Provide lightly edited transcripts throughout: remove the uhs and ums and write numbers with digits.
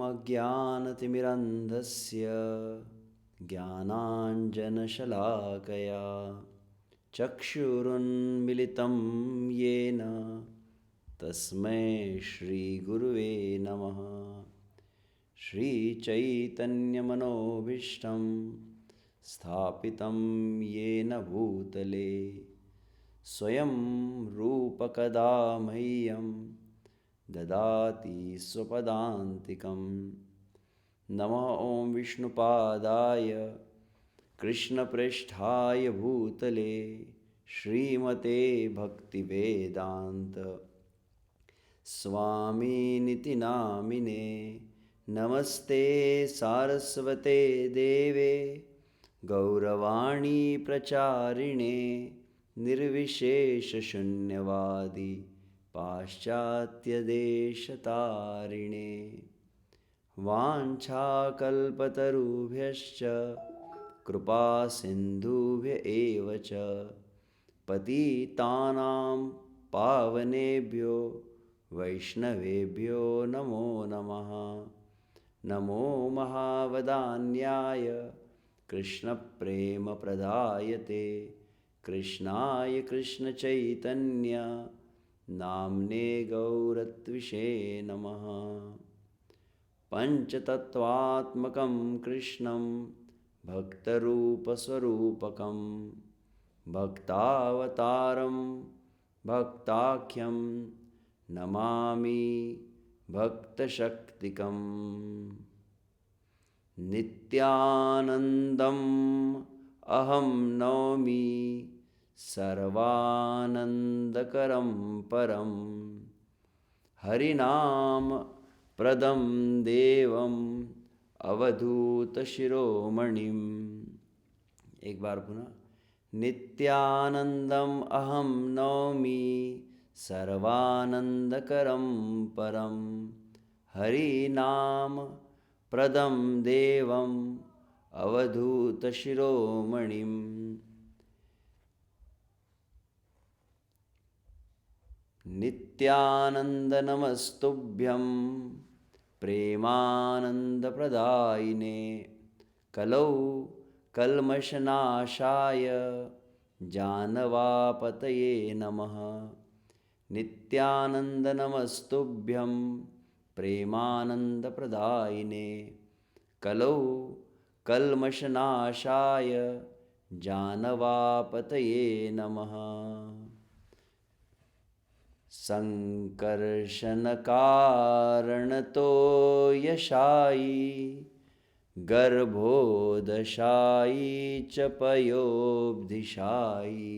अज्ञानतिमिरन्धस्य ज्ञानाञ्जनशलाकया चक्षुरुन्मिलितं येन तस्मै श्रीगुरुवे नमः। श्रीचैतन्यमनोभीष्टं स्थापितं येन भूतले स्वयं रूपकदा मह्यं ददाति स्वपदान्तिकं। नमः ॐ विष्णुपादाय कृष्णप्रेष्ठाय भूतले श्रीमते भक्तिवेदान्त स्वामिनिति नामिने। नमस्ते सारस्वते देवे गौरवाणी प्रचारिणे निर्विशेषशून्यवादी पाश्चात्यदेशतारिणे। वाञ्छाकल्पतरुभ्यश्च कृपासिन्धुभ्य एव च पतितानां पावनेभ्यो वैष्णवेभ्यो नमो नमः। नमो महावदान्याय कृष्णप्रेमप्रदायते कृष्णाय कृष्णचैतन्य नाम्ने गौरत्विषे नमः। पञ्चतत्त्वात्मकं कृष्णं भक्तरूपस्वरूपकं भक्तावतारं भक्ताख्यं नमामि भक्तशक्तिकम्। नित्यानन्दम् अहं नौमि सर्वानन्दकरं परं हरिनाम प्रदं देवम् अवधूतशिरोमणिम्। एक बार पुनः। नित्यानन्दम् अहं नौमि सर्वानन्दकरं परं हरिनाम प्रदं देवम् अवधूतशिरोमणिम्। नित्यानन्द नमस्तुभ्यं प्रेमानन्दप्रदायिने कलौ कल्मषनाशाय जानवापतये नमः। नित्यानन्द नमस्तुभ्यं प्रेमानन्दप्रदायिने कलौ कल्मषनाशाय जानवापतये नमः। संकर्षणकारणतो यशायि गर्भोदशायि च पयोब्धिशायि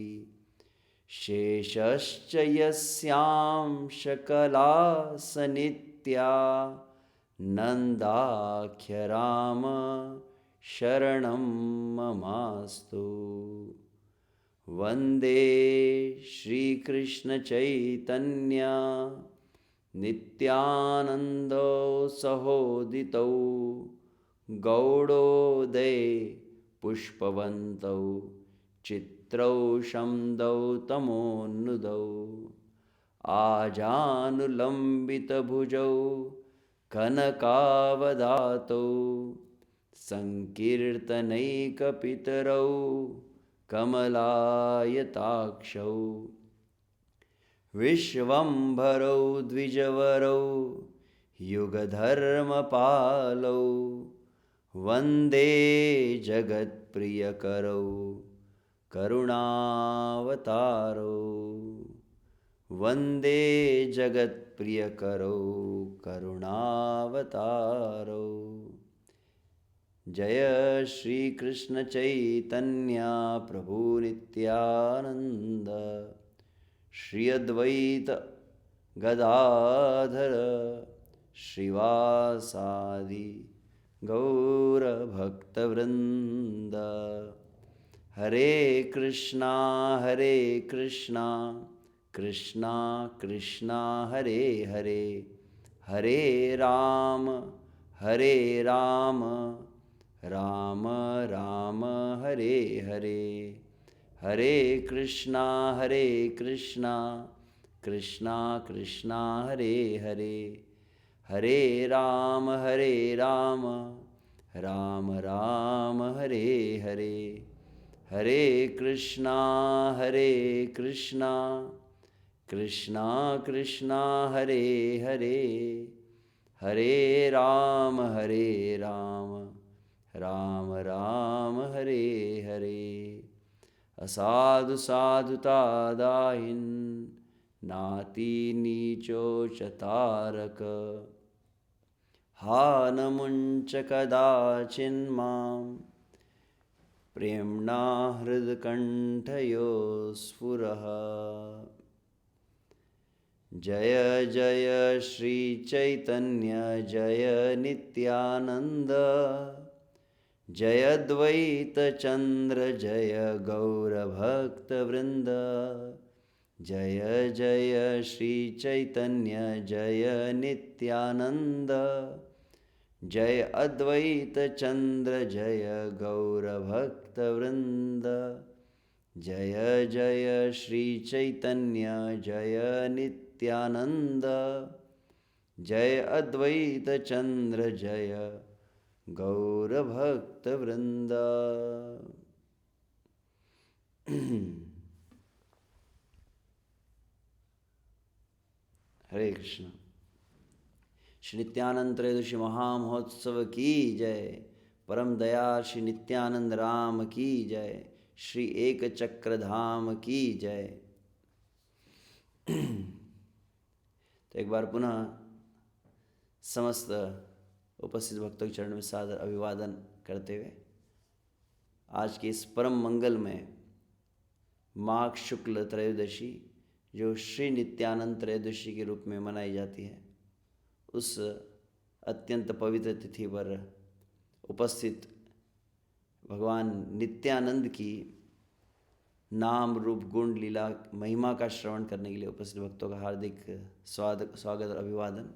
शेषश्च यस्यां शकलासनित्या नन्दाख्यराम शरणं ममास्तु। वन्दे श्रीकृष्णचैतन्य नित्यानन्दो सहोदितौ गौडोदये पुष्पवन्तौ चित्रौ शम्दौ तमोन्नुदौ आजानुलम्बितभुजौ कनकावदातौ संकीर्तनैकपितरौ कमलायताक्षौ विश्वम्भरौ द्विजवरौ युगधर्मपालौ वन्दे जगत्प्रियकरौ करुणावतारौ। वन्दे जगत्प्रियकरौ करुणावतारौ। जय श्री कृष्ण चैतन्य प्रभु नित्यानंद श्री अद्वैत गदाधर श्रीवासादि गौर भक्तवृंद। हरे कृष्णा कृष्णा कृष्णा हरे हरे हरे राम राम राम हरे हरे हरे कृष्णा कृष्णा कृष्णा हरे हरे हरे राम राम राम हरे हरे, हरे कृष्णा कृष्णा कृष्णा हरे हरे, हरे राम राम राम हरे हरे। असाधु साधुता दाहिन नाति नीचो चतारक, हा न मुञ्च कदाचिन्मां प्रेम्णा हृदकण्ठयो स्फुरः। जय जय श्री चैतन्य जय नित्यानंद, जय अद्वैत चंद्र जय गौरभक्तवृंद। जय जय श्री चैतन्य जय नित्यानंद, जय अद्वैत चंद्र जय गौरभक्तवृंद। जय जय श्री चैतन्य जय नित्यानंद, जय अद्वैत चंद्र जय गौरभक्तवृंद। हरे कृष्ण। श्री नित्यानंद त्रयोदशी महामहोत्सव की जय। परम दया श्री नित्यानंद राम की जय। श्री एक चक्र धाम की जय। तो एक बार पुनः समस्त उपस्थित भक्तों के चरण में सादर अभिवादन करते हुए आज के इस परम मंगल में माघ शुक्ल त्रयोदशी, जो श्री नित्यानंद त्रयोदशी के रूप में मनाई जाती है, उस अत्यंत पवित्र तिथि पर उपस्थित भगवान नित्यानंद की नाम रूप गुण लीला महिमा का श्रवण करने के लिए उपस्थित भक्तों का हार्दिक स्वागत और अभिवादन।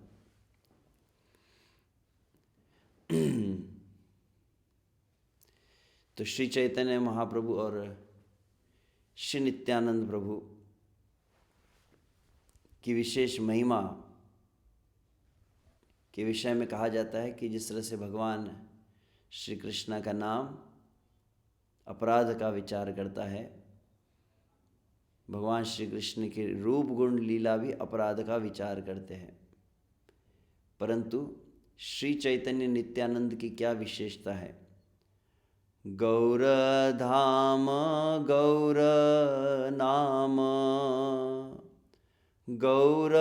तो श्री चैतन्य महाप्रभु और श्री नित्यानंद प्रभु की विशेष महिमा के विषय में कहा जाता है कि जिस तरह से भगवान श्री कृष्ण का नाम अपराध का विचार करता है, भगवान श्री कृष्ण के रूप गुण लीला भी अपराध का विचार करते हैं। परंतु श्री चैतन्य नित्यानंद की क्या विशेषता है? गौर धाम गौर नाम, गौर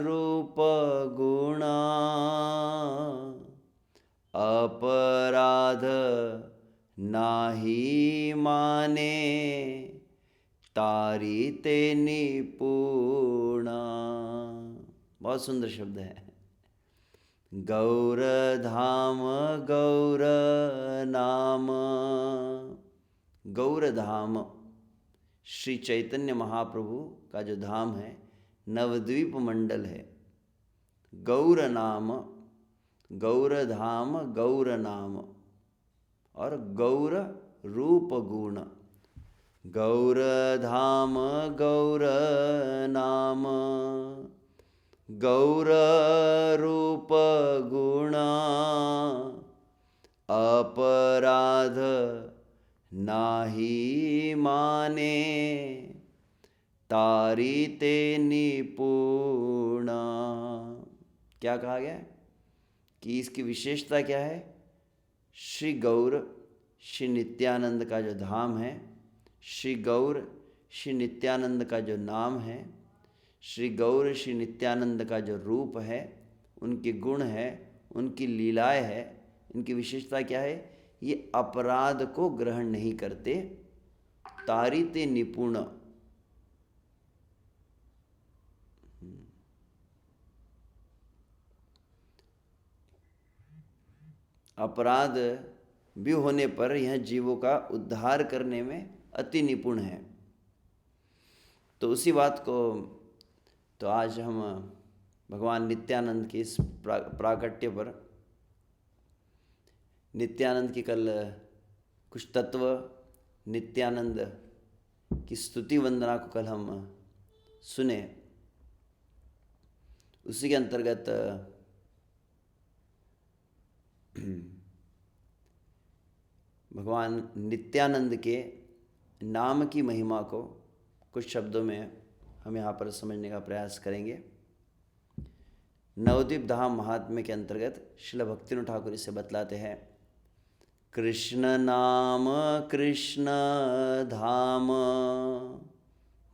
रूप गुणा, अपराध नाही माने, तारी ते निपुणा। बहुत सुंदर शब्द है। गौर धाम गौर नाम, गौर धाम श्री चैतन्य महाप्रभु का जो धाम है, नवद्वीप मंडल है। गौर नाम, गौर धाम गौर नाम, और गौर रूप गुण। गौर धाम गौर नाम, गौर रूप गुणा, अपराध नाही माने, तारी ते निपुणा। क्या कहा गया कि इसकी विशेषता क्या है? श्री गौर श्री नित्यानंद का जो धाम है, श्री गौर श्री नित्यानंद का जो नाम है, श्री गौर श्री नित्यानंद का जो रूप है, उनके गुण है, उनकी लीलाएं है, इनकी विशेषता क्या है? ये अपराध को ग्रहण नहीं करते, तारिते निपुण। अपराध भी होने पर यह जीवों का उद्धार करने में अति निपुण है। तो उसी बात को तो आज हम भगवान नित्यानंद के इस प्राकट्य पर, नित्यानंद की कल कुछ तत्व, नित्यानंद की स्तुति वंदना को कल हम सुने। उसी के अंतर्गत भगवान नित्यानंद के नाम की महिमा को कुछ शब्दों में हम यहाँ पर समझने का प्रयास करेंगे। नवद्वीप धाम महात्म्य के अंतर्गत श्रील भक्तिनाथ ठाकुर इसे बतलाते हैं। कृष्ण नाम कृष्ण धाम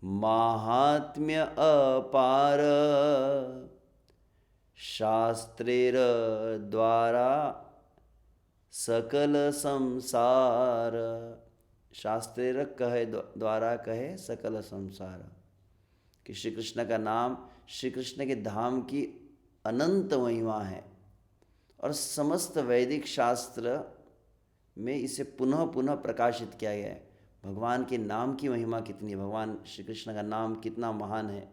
महात्म्य अपार, शास्त्रेर द्वारा सकल संसार। शास्त्रेर कहे द्वारा कहे सकल संसार, कि श्री कृष्ण का नाम, श्री कृष्ण के धाम की अनंत महिमा है और समस्त वैदिक शास्त्र में इसे पुनः पुनः प्रकाशित किया गया है। भगवान के नाम की महिमा कितनी है, भगवान श्री कृष्ण का नाम कितना महान है,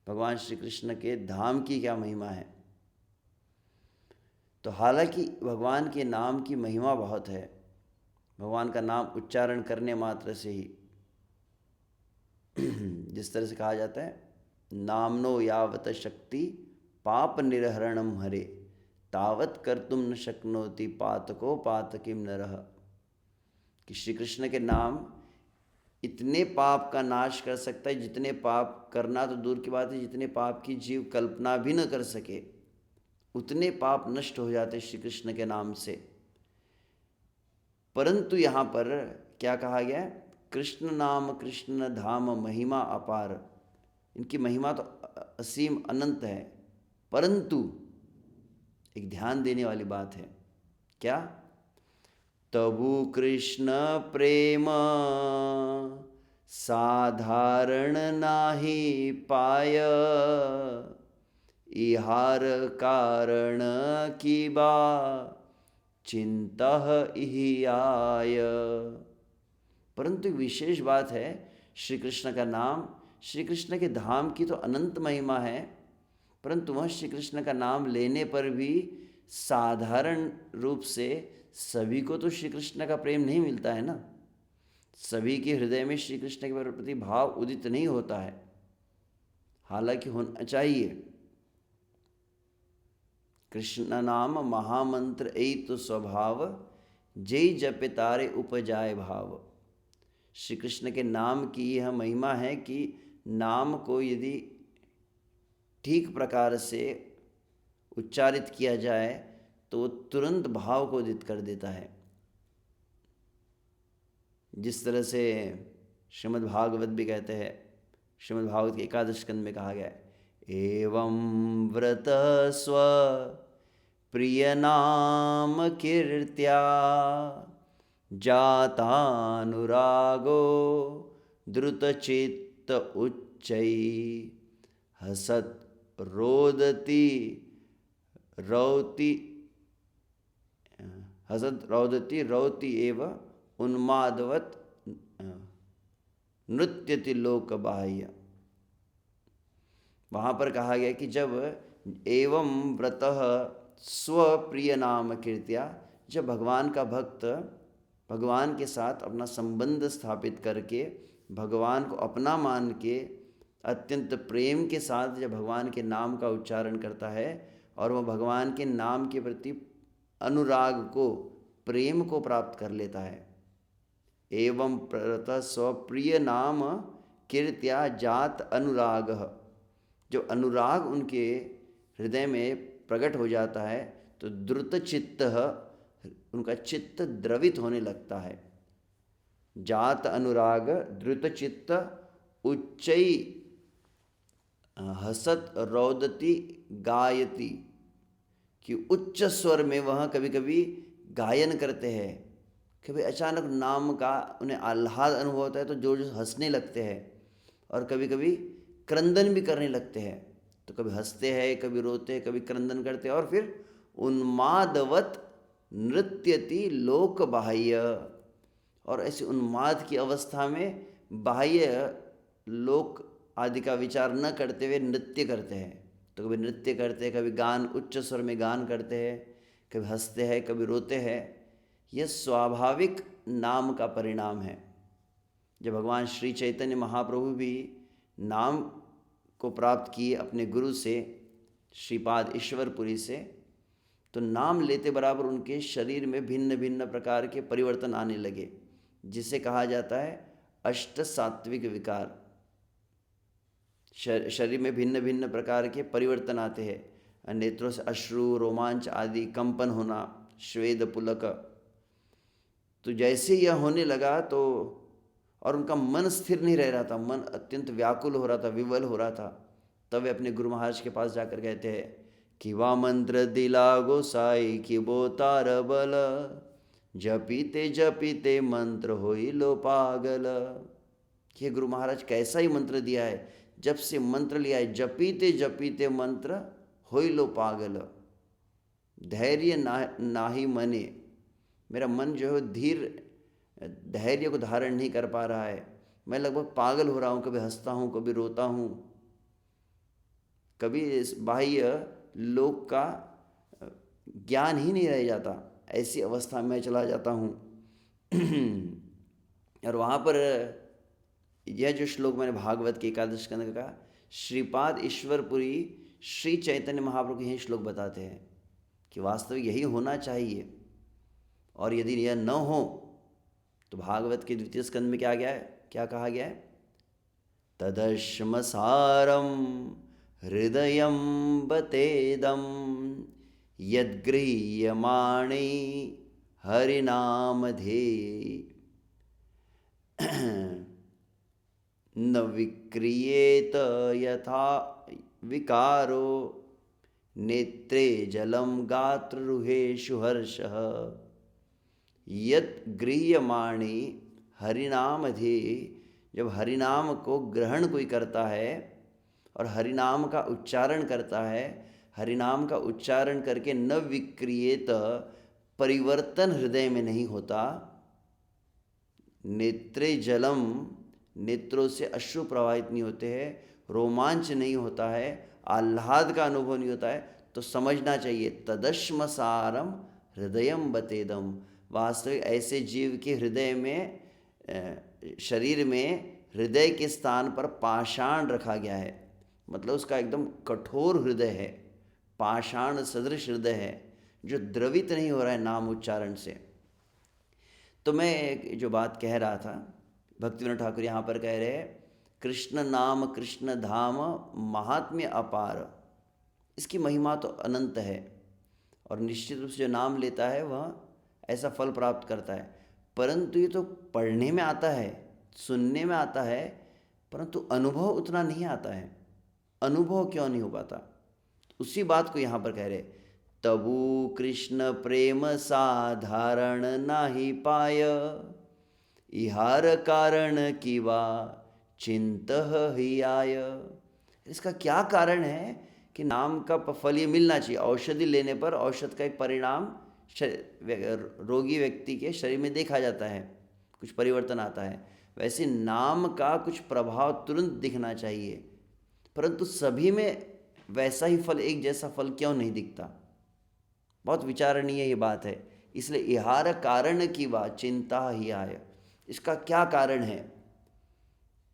भगवान श्री कृष्ण के धाम की क्या महिमा है। तो हालांकि भगवान के नाम की महिमा बहुत है, भगवान का नाम उच्चारण करने मात्र से ही, जिस तरह से कहा जाता है, नामनो यावत शक्ति पाप निर्हरणम हरे, तावत कर्तुम न शक्नोति पातको पातकिम नरः। कि श्री कृष्ण के नाम इतने पाप का नाश कर सकता है, जितने पाप करना तो दूर की बात है, जितने पाप की जीव कल्पना भी न कर सके, उतने पाप नष्ट हो जाते श्री कृष्ण के नाम से। परंतु यहाँ पर क्या कहा गया है, कृष्ण नाम कृष्ण धाम महिमा अपार। इनकी महिमा तो असीम अनंत है, परंतु एक ध्यान देने वाली बात है। क्या? तबु कृष्ण प्रेम साधारण नाही पाय, इहार कारण की बा चिंता इहि आय। परंतु विशेष बात है, श्री कृष्ण का नाम, श्री कृष्ण के धाम की तो अनंत महिमा है, परंतु वह श्री कृष्ण का नाम लेने पर भी साधारण रूप से सभी को तो श्री कृष्ण का प्रेम नहीं मिलता है ना। सभी के हृदय में श्री कृष्ण के प्रति भाव उदित नहीं होता है, हालांकि होना चाहिए। कृष्ण नाम महामंत्र ऐ तो स्वभाव, जय जपे तारे उपजाए भाव। श्री कृष्ण के नाम की यह महिमा है कि नाम को यदि ठीक प्रकार से उच्चारित किया जाए तो तुरंत भाव को उदित कर देता है। जिस तरह से श्रीमद् भागवत भी कहते हैं, श्रीमद् भागवत के 11 स्कंद में कहा गया है, एवं व्रत स्व प्रिय नाम कीर्त्या, जातानुरागो द्रुतचित्त उच्चै, हसत रोदति रौति, हसत रौदति रौति एव उन्मादवत नृत्यति लोक बाह्य। वहाँ पर कहा गया कि जब एवं व्रतः स्वप्रिय नाम कीर्त्या, जब भगवान का भक्त भगवान के साथ अपना संबंध स्थापित करके, भगवान को अपना मान के अत्यंत प्रेम के साथ जब भगवान के नाम का उच्चारण करता है और वह भगवान के नाम के प्रति अनुराग को, प्रेम को प्राप्त कर लेता है। एवं प्रत स्वप्रिय नाम कीर्त्या जात अनुराग, जो अनुराग उनके हृदय में प्रकट हो जाता है तो द्रुत चित्त, उनका चित्त द्रवित होने लगता है। जात अनुराग द्रुत चित्त उच्चई हसत रौदति गायति, कि उच्च स्वर में वह कभी कभी गायन करते हैं। कभी अचानक नाम का उन्हें आह्लाद अनुभव होता है तो जोर जोर हंसने लगते हैं, और कभी कभी क्रंदन भी करने लगते हैं। तो कभी हंसते हैं, कभी रोते हैं, कभी क्रंदन करते हैं, और फिर उन्मादवत नृत्यति लोक बाह्य, और ऐसे उन्माद की अवस्था में बाह्य लोक आदि का विचार न करते हुए नृत्य करते हैं। तो कभी नृत्य करते हैं, कभी गान, उच्च स्वर में गान करते हैं, कभी हंसते हैं, कभी रोते हैं। यह स्वाभाविक नाम का परिणाम है। जब भगवान श्री चैतन्य महाप्रभु भी नाम को प्राप्त किए अपने गुरु से, श्रीपाद ईश्वरपुरी से, तो नाम लेते बराबर उनके शरीर में भिन्न भिन्न प्रकार के परिवर्तन आने लगे, जिसे कहा जाता है अष्ट सात्विक विकार। शरीर में भिन्न भिन्न प्रकार के परिवर्तन आते हैं, नेत्रों से अश्रु, रोमांच आदि, कंपन होना, श्वेद पुलक। तो जैसे यह होने लगा तो और उनका मन स्थिर नहीं रह रहा था, मन अत्यंत व्याकुल हो रहा था, विवल हो रहा था। तब वे अपने गुरु महाराज के पास जाकर कहते हैं कि वा मंत्र दिला गोसाई कि वो तार बल, जपीते जपीते मंत्र होई लो पागल। ये गुरु महाराज कैसा ही मंत्र दिया है, जब से मंत्र लिया है जपीते जपीते मंत्र होई लो पागल। धैर्य नाही मने, मेरा मन जो है धीर धैर्य को धारण नहीं कर पा रहा है। मैं लगभग पागल हो रहा हूँ, कभी हंसता हूँ, कभी रोता हूँ, कभी इस बाह्य लोक का ज्ञान ही नहीं रह जाता, ऐसी अवस्था में चला जाता हूँ। और वहाँ पर यह जो श्लोक मैंने भागवत के एकादश स्कंद का, श्रीपाद ईश्वरपुरी श्री चैतन्य महाप्रभु यही श्लोक बताते हैं कि वास्तविक यही होना चाहिए। और यदि यह न हो तो भागवत के द्वितीय स्कंद में क्या गया है, क्या कहा गया है, तदश्मसारम हृदयं बतेदम यद्गृह्यमाणे हरिनामधे न विक्रियेत यथा विकारो नेत्रे जलम गात्ररुहेषु हर्षः। यत् गृह्यमाणे हरिनामधे, जब हरिनाम को ग्रहण कोई करता है और हरिनाम का उच्चारण करता है, हरिनाम का उच्चारण करके न विक्रियेत, परिवर्तन हृदय में नहीं होता, नेत्रे जलम, नेत्रों से अश्रु प्रवाहित नहीं होते हैं, रोमांच नहीं होता है, आह्लाद का अनुभव नहीं होता है, तो समझना चाहिए तदश्मसारम हृदयम बतेदम। वास्तविक ऐसे जीव के हृदय में, शरीर में हृदय के स्थान पर पाषाण रखा गया है, मतलब उसका एकदम कठोर हृदय है, पाषाण सदृश हृदय है, जो द्रवित नहीं हो रहा है नाम उच्चारण से। तो मैं जो बात कह रहा था, भक्तिविनोद ठाकुर यहाँ पर कह रहे हैं कृष्ण नाम कृष्ण धाम महात्म्य अपार, इसकी महिमा तो अनंत है और निश्चित रूप से जो नाम लेता है वह ऐसा फल प्राप्त करता है। परंतु ये तो पढ़ने में आता है, सुनने में आता है, परंतु अनुभव उतना नहीं आता है। अनुभव क्यों नहीं हो पाता, उसी बात को यहाँ पर कह रहे, तबु कृष्ण प्रेम साधारण नाही पाय, इहार कारण किवा चिंत ही आय। इसका क्या कारण है कि नाम का फल ये मिलना चाहिए। औषधि लेने पर औषध का एक परिणाम रोगी व्यक्ति के शरीर में देखा जाता है, कुछ परिवर्तन आता है, वैसे नाम का कुछ प्रभाव तुरंत दिखना चाहिए, परंतु सभी में वैसा ही फल, एक जैसा फल क्यों नहीं दिखता। बहुत विचारणीय ये बात है। इसलिए इहार कारण की बात चिंता ही आय, इसका क्या कारण है,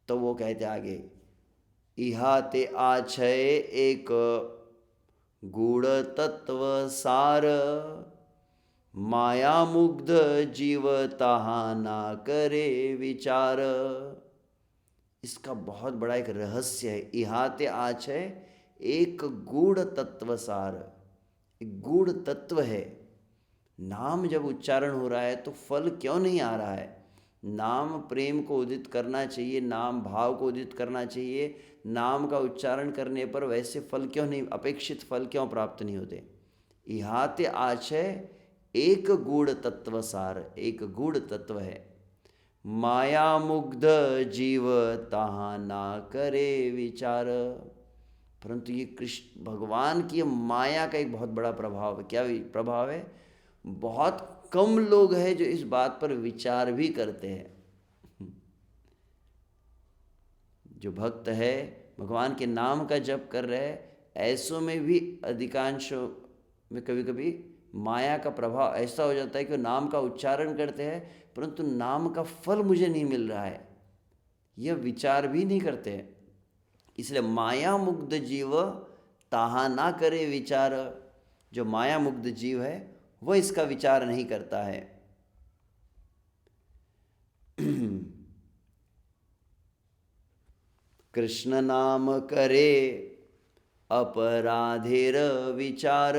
तो वो कहते आगे, इहा ते आछय एक गूढ़ तत्व सार, माया मुग्ध जीव ताहा ना करे विचार। इसका बहुत बड़ा एक रहस्य है। इहाते आछय एक गूढ़ तत्व सार, एक गूढ़ तत्व है। नाम जब उच्चारण हो रहा है तो फल क्यों नहीं आ रहा है। नाम प्रेम को उदित करना चाहिए, नाम भाव को उदित करना चाहिए, नाम का उच्चारण करने पर वैसे फल क्यों नहीं, अपेक्षित फल क्यों प्राप्त नहीं होते। इहाते आछय एक गूढ़ तत्व सार, एक गूढ़ तत्व है, माया मुग्ध जीव ताहा ना करे विचार। परंतु ये कृष्ण भगवान की माया का एक बहुत बड़ा प्रभाव है। क्या प्रभाव है, बहुत कम लोग हैं जो इस बात पर विचार भी करते हैं। जो भक्त है भगवान के नाम का जप कर रहे हैं, ऐसों में भी अधिकांशों में कभी कभी माया का प्रभाव ऐसा हो जाता है कि नाम का उच्चारण करते हैं परंतु नाम का फल मुझे नहीं मिल रहा है, यह विचार भी नहीं करते हैं। इसलिए माया मुग्ध जीव ताहा ना करे विचार। जो माया मुग्ध जीव है वह इसका विचार नहीं करता है। कृष्ण नाम करे अपराधेर विचार,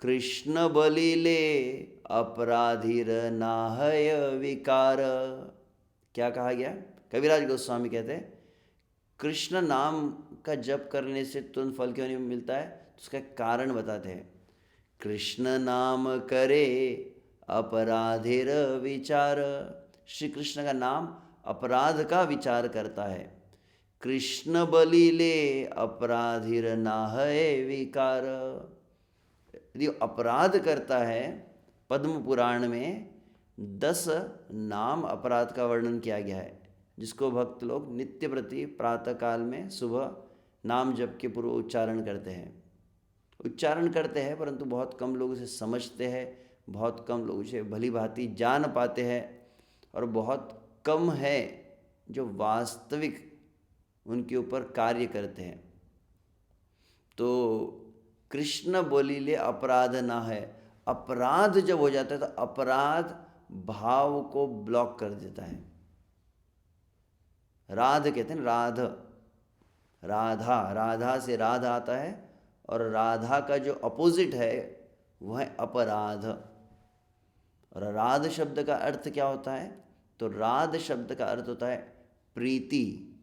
कृष्ण बलिले अपराधीर नाहय विकार। क्या कहा गया? कविराज गोस्वामी कहते हैं कृष्ण नाम का जप करने से तुरंत फल क्यों नहीं मिलता है, तो उसका कारण बताते हैं। कृष्ण नाम करे अपराधेर विचार, श्री कृष्ण का नाम अपराध का विचार करता है। कृष्ण बलिले अपराधीर नाहय विकार, यदि अपराध करता है, पद्म पुराण में 10 नाम अपराध का वर्णन किया गया है, जिसको भक्त लोग नित्य प्रति प्रातः काल में सुबह नाम जप के पूर्व उच्चारण करते हैं, परंतु बहुत कम लोग उसे समझते हैं, बहुत कम लोग उसे भली भांति जान पाते हैं, और बहुत कम है जो वास्तविक उनके ऊपर कार्य करते हैं। तो कृष्ण बोलिले अपराध ना है, अपराध जब हो जाता है तो अपराध भाव को ब्लॉक कर देता है। राध कहते हैं, राधा से राधा आता है, और राधा का जो अपोजिट है वह है अपराध। और राध शब्द का अर्थ क्या होता है? तो राध शब्द का अर्थ होता है प्रीति।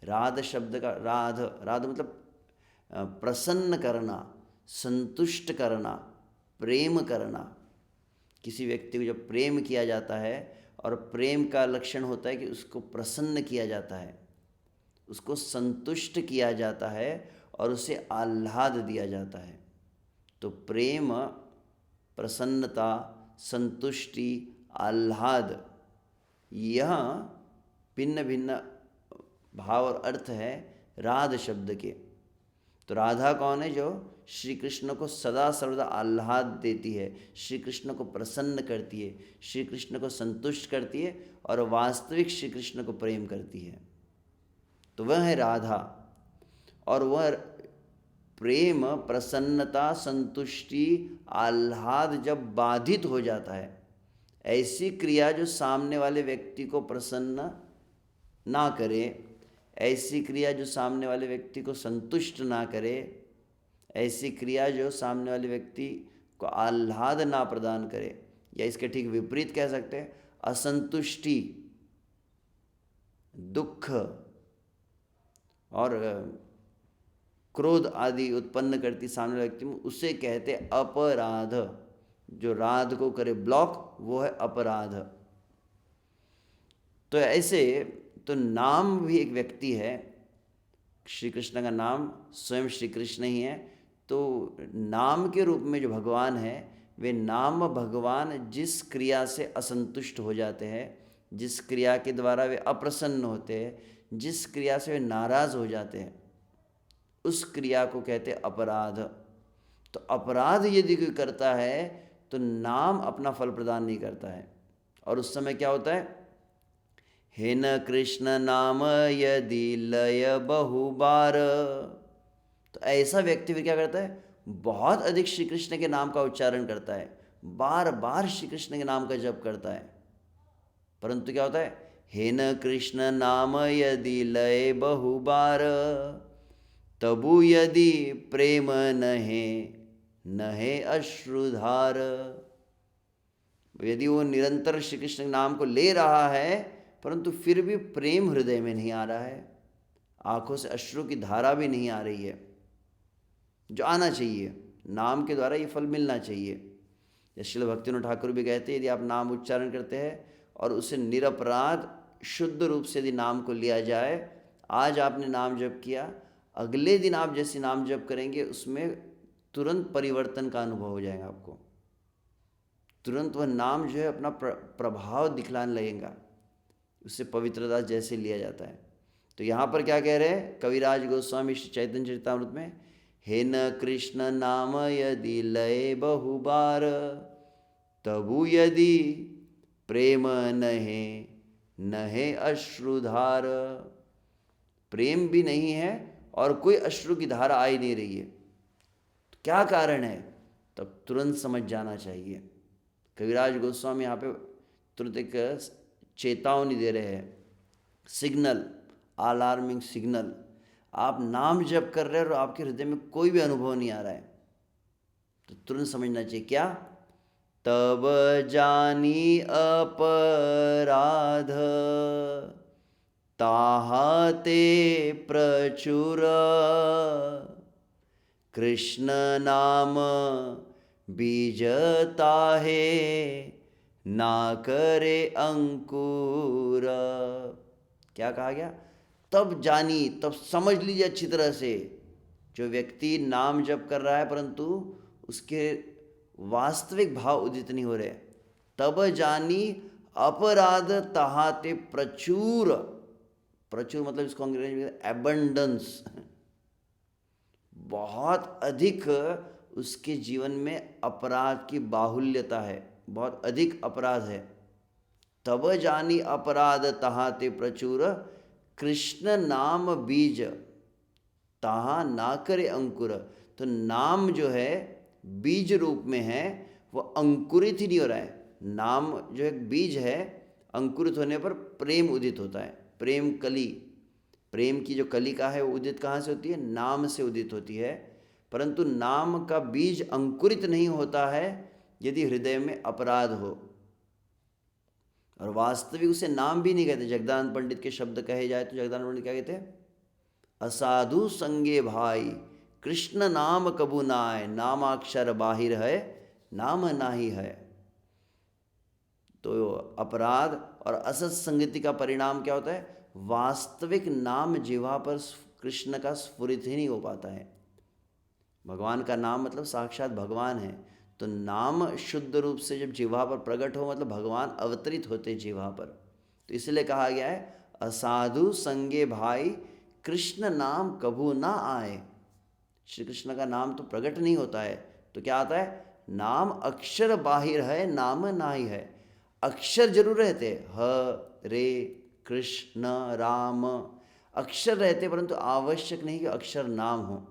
राध शब्द का राध मतलब प्रसन्न करना, संतुष्ट करना, प्रेम करना। किसी व्यक्ति को जब प्रेम किया जाता है, और प्रेम का लक्षण होता है कि उसको प्रसन्न किया जाता है, उसको संतुष्ट किया जाता है, और उसे आह्लाद दिया जाता है। तो प्रेम, प्रसन्नता, संतुष्टि, आह्लाद, यह भिन्न भिन्न भाव और अर्थ है राध शब्द के। तो राधा कौन है? जो श्री कृष्ण को सदा सर्वदा आह्लाद देती है, श्री कृष्ण को प्रसन्न करती है, श्री कृष्ण को संतुष्ट करती है, और वास्तविक श्री कृष्ण को प्रेम करती है, तो वह है राधा। और वह प्रेम, प्रसन्नता, संतुष्टि, आह्लाद जब बाधित हो जाता है, ऐसी क्रिया जो सामने वाले व्यक्ति को प्रसन्न ना करे, ऐसी क्रिया जो सामने वाले व्यक्ति को संतुष्ट ना करे, ऐसी क्रिया जो सामने वाले व्यक्ति को आह्लाद ना प्रदान करे, या इसके ठीक विपरीत कह सकते हैं, असंतुष्टि, दुख और क्रोध आदि उत्पन्न करती सामने वाले व्यक्ति में, उसे कहते अपराध। जो राध को करे ब्लॉक, वो है अपराध। तो ऐसे तो नाम भी एक व्यक्ति है, श्री कृष्ण का नाम स्वयं श्री कृष्ण ही है। तो नाम के रूप में जो भगवान है, वे नाम भगवान जिस क्रिया से असंतुष्ट हो जाते हैं, जिस क्रिया के द्वारा वे अप्रसन्न होते हैं, जिस क्रिया से वे नाराज़ हो जाते हैं, उस क्रिया को कहते हैं अपराध। तो अपराध यदि कोई करता है तो नाम अपना फल प्रदान नहीं करता है, और उस समय क्या होता है? हे न कृष्ण नाम यदि लय बहुबार। तो ऐसा व्यक्ति फिर क्या करता है? बहुत अधिक श्री कृष्ण के नाम का उच्चारण करता है, बार बार श्री कृष्ण के नाम का जप करता है, परंतु क्या होता है? हे न कृष्ण नाम यदि लय बहुबार, तबु यदि प्रेम नहे अश्रुधार। यदि वो निरंतर श्री कृष्ण के नाम को ले रहा है, परंतु फिर भी प्रेम हृदय में नहीं आ रहा है, आंखों से अश्रु की धारा भी नहीं आ रही है, जो आना चाहिए, नाम के द्वारा ये फल मिलना चाहिए। श्रील भक्तिविनोद ठाकुर भी कहते हैं, यदि आप नाम उच्चारण करते हैं और उसे निरपराध शुद्ध रूप से यदि नाम को लिया जाए, आज आपने नाम जप किया, अगले दिन आप जैसे नाम जप करेंगे उसमें तुरंत परिवर्तन का अनुभव हो जाएगा आपको, तुरंत वह नाम जो है अपना प्रभाव दिखलाने लगेगा, उससे पवित्रता जैसे लिया जाता है। तो यहाँ पर क्या कह रहे हैं कविराज गोस्वामी श्री चैतन्य चरितामृत में? हे न कृष्ण नाम यदि लय बहुबार, तबु यदि प्रेम नहे अश्रुधार। प्रेम भी नहीं है और कोई अश्रु की धारा आ ही नहीं रही है। क्या कारण है, तब तुरंत समझ जाना चाहिए। कविराज गोस्वामी यहाँ पे तुरंत एक चेतावनी दे रहे हैं, सिग्नल, अलार्मिंग सिग्नल। आप नाम जप कर रहे हो और आपके हृदय में कोई भी अनुभव नहीं आ रहा है, तो तुरंत समझना चाहिए क्या, तब जानी अपराध ताहाते प्रचुर, कृष्ण नाम बीजता है ना करे अंकुर। क्या कहा गया, तब जानी, तब समझ लीजिए अच्छी तरह से। जो व्यक्ति नाम जप कर रहा है परंतु उसके वास्तविक भाव उदित नहीं हो रहे, तब जानी अपराध तहाते प्रचुर। प्रचुर मतलब इसको अंग्रेजी में एबंडेंस, बहुत अधिक उसके जीवन में अपराध की बाहुल्यता है, बहुत अधिक अपराध है। तब जानी अपराध तहाते प्रचुर, कृष्ण नाम बीज ताहा ना करे अंकुर। तो नाम जो है बीज रूप में है, वो अंकुरित ही नहीं हो रहा है। नाम जो एक बीज है, अंकुरित होने पर प्रेम उदित होता है, प्रेम कली। प्रेम की जो कलिका है वो उदित कहाँ से होती है, नाम से उदित होती है। परंतु नाम का बीज अंकुरित नहीं होता है यदि हृदय में अपराध हो, और वास्तविक उसे नाम भी नहीं कहते। जगदानंद पंडित के शब्द कहे जाए तो जगदानंद पंडित क्या कहते हैं, असाधु संगे भाई कृष्ण नाम कबू नाय, नामाक्षर बाहिर है नाम नाही है। तो अपराध और असत संगति का परिणाम क्या होता है, वास्तविक नाम जिह्वा पर कृष्ण का स्फुरित ही नहीं हो पाता है। भगवान का नाम मतलब साक्षात भगवान है, तो नाम शुद्ध रूप से जब जिह्वा पर प्रकट हो मतलब भगवान अवतरित होते जिह्वा पर। तो इसलिए कहा गया है असाधु संगे भाई कृष्ण नाम कभू ना आए। श्री कृष्ण का नाम तो प्रकट नहीं होता है, तो क्या आता है, नाम अक्षर बाहिर है नाम नाही है। अक्षर जरूर रहते, ह रे कृष्ण राम, अक्षर रहते, परंतु आवश्यक नहीं कि अक्षर नाम हो।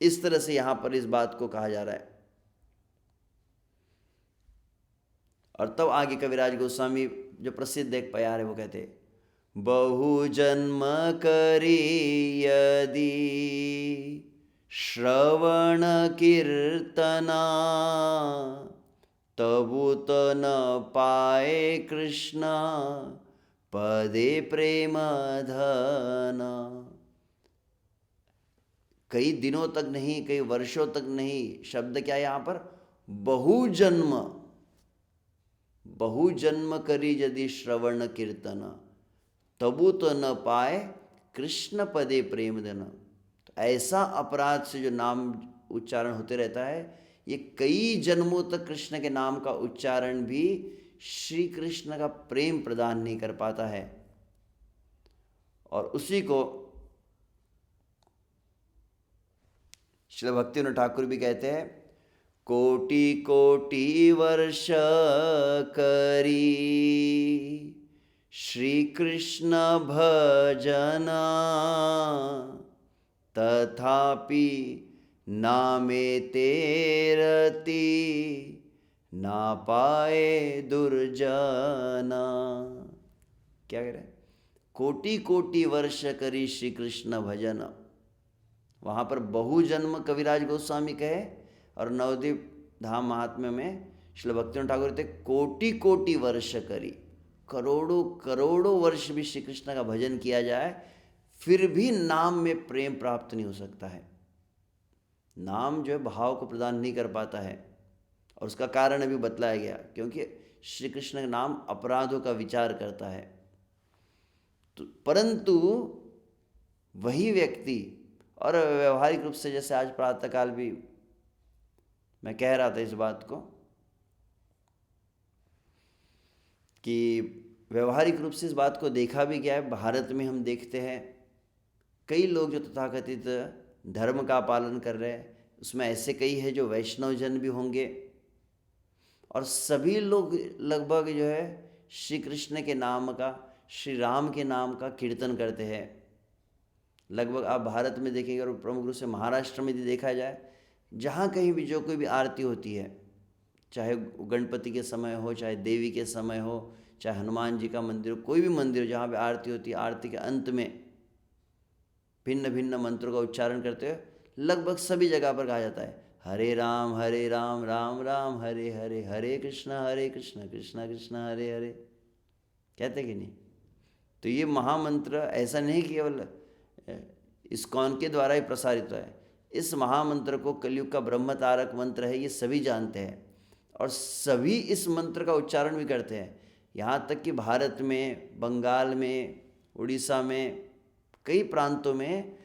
इस तरह से यहां पर इस बात को कहा जा रहा है। और तब आगे कविराज गोस्वामी जो प्रसिद्ध एक प्यार है वो कहते, बहु जन्म करी यदि श्रवण कीर्तना, तबुत न पाए कृष्ण पदे प्रेम धन। कई दिनों तक नहीं, कई वर्षों तक नहीं, शब्द क्या है यहाँ पर, बहुजन्म, बहुजन्म करी यदि श्रवण कीर्तन, तबु तो न पाए कृष्ण पदे प्रेम धन। तो ऐसा अपराध से जो नाम उच्चारण होते रहता है, ये कई जन्मों तक कृष्ण के नाम का उच्चारण भी श्री कृष्ण का प्रेम प्रदान नहीं कर पाता है। और उसी को श्री भक्तिविनोद ठाकुर भी कहते हैं, कोटि कोटि वर्ष करी श्री कृष्ण भजना, तथापि नामे तेरति ना पाए दुर्जना। क्या कह रहे हैं, कोटि कोटि वर्ष करी श्री कृष्ण भजन। वहाँ पर बहुजन्म कविराज गोस्वामी कहे, और नवद्वीप धाम महात्म्य में श्री भक्तिविनोद ठाकुर कहते कोटि कोटि वर्ष करी, करोड़ों करोड़ों वर्ष भी श्री कृष्ण का भजन किया जाए फिर भी नाम में प्रेम प्राप्त नहीं हो सकता है। नाम जो है भाव को प्रदान नहीं कर पाता है, और उसका कारण अभी बतलाया गया, क्योंकि श्री कृष्ण का नाम अपराधों का विचार करता है। तो परंतु वही व्यक्ति, और व्यवहारिक रूप से जैसे आज प्रातःकाल भी मैं कह रहा था इस बात को, कि व्यवहारिक रूप से इस बात को देखा भी गया है। भारत में हम देखते हैं कई लोग जो तथाकथित धर्म का पालन कर रहे हैं, उसमें ऐसे कई है जो वैष्णव जन भी होंगे, और सभी लोग लगभग जो है श्री कृष्ण के नाम का, श्री राम के नाम का कीर्तन करते हैं। लगभग आप भारत में देखेंगे और प्रमुख रूप से महाराष्ट्र में यदि देखा जाए, जहाँ कहीं भी जो कोई भी आरती होती है, चाहे गणपति के समय हो, चाहे देवी के समय हो, चाहे हनुमान जी का मंदिर हो, कोई भी मंदिर हो जहाँ पे आरती होती है, आरती के अंत में भिन्न भिन्न मंत्रों का उच्चारण करते हुए लगभग सभी जगह पर कहा जाता है, हरे राम राम राम हरे हरे, हरे कृष्ण कृष्ण कृष्ण हरे हरे। कहते कि नहीं? तो ये महामंत्र ऐसा नहीं कि केवल इस्कॉन के द्वारा ही प्रसारित है। इस महामंत्र को कलयुग का ब्रह्म तारक मंत्र है, ये सभी जानते हैं और सभी इस मंत्र का उच्चारण भी करते हैं। यहाँ तक कि भारत में, बंगाल में, उड़ीसा में, कई प्रांतों में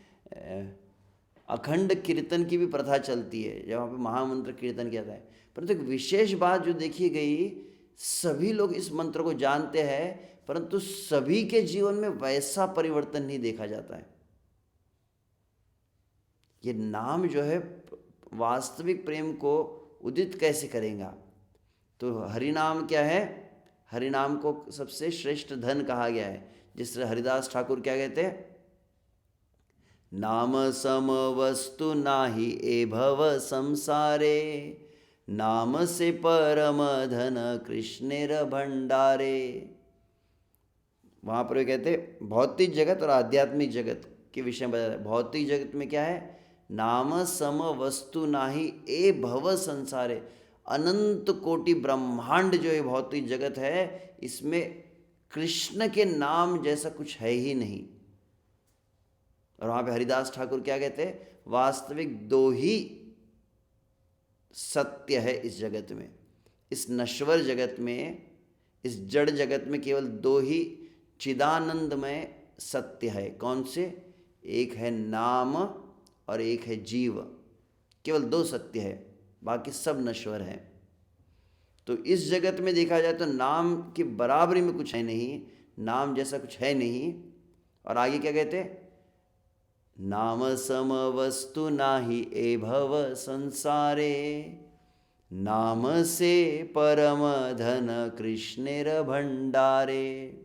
अखंड कीर्तन की भी प्रथा चलती है, जहाँ पे महामंत्र कीर्तन किया जाता है। परंतु एक विशेष बात जो देखी गई, सभी लोग इस मंत्र को जानते हैं परंतु सभी के जीवन में वैसा परिवर्तन नहीं देखा जाता है। ये नाम जो है वास्तविक प्रेम को उदित कैसे करेगा? तो हरिनाम क्या है? हरिनाम को सबसे श्रेष्ठ धन कहा गया है। जिस तरह हरिदास ठाकुर क्या कहते हैं, नाम सम वस्तु नाही ए भव संसारे, नाम से परम धन कृष्णेर भंडारे। वहाँ पर वे कहते भौतिक जगत और आध्यात्मिक जगत के विषय में बताया। भौतिक जगत में क्या है? नाम सम वस्तु नाही ए भव संसारे, अनंत कोटि ब्रह्मांड जो ये भौतिक जगत है, इसमें कृष्ण के नाम जैसा कुछ है ही नहीं। और वहाँ पे हरिदास ठाकुर क्या कहते हैं, वास्तविक दो ही सत्य है इस जगत में, इस नश्वर जगत में, इस जड़ जगत में केवल दो ही चिदानंदमय सत्य है। कौन से? एक है नाम और एक है जीव। केवल दो सत्य है, बाकी सब नश्वर है। तो इस जगत में देखा जाए तो नाम की बराबरी में कुछ है नहीं, नाम जैसा कुछ है नहीं। और आगे क्या कहते? नाम सम वस्तु नाही ए भव संसारे, नाम से परम धन कृष्णेर भंडारे।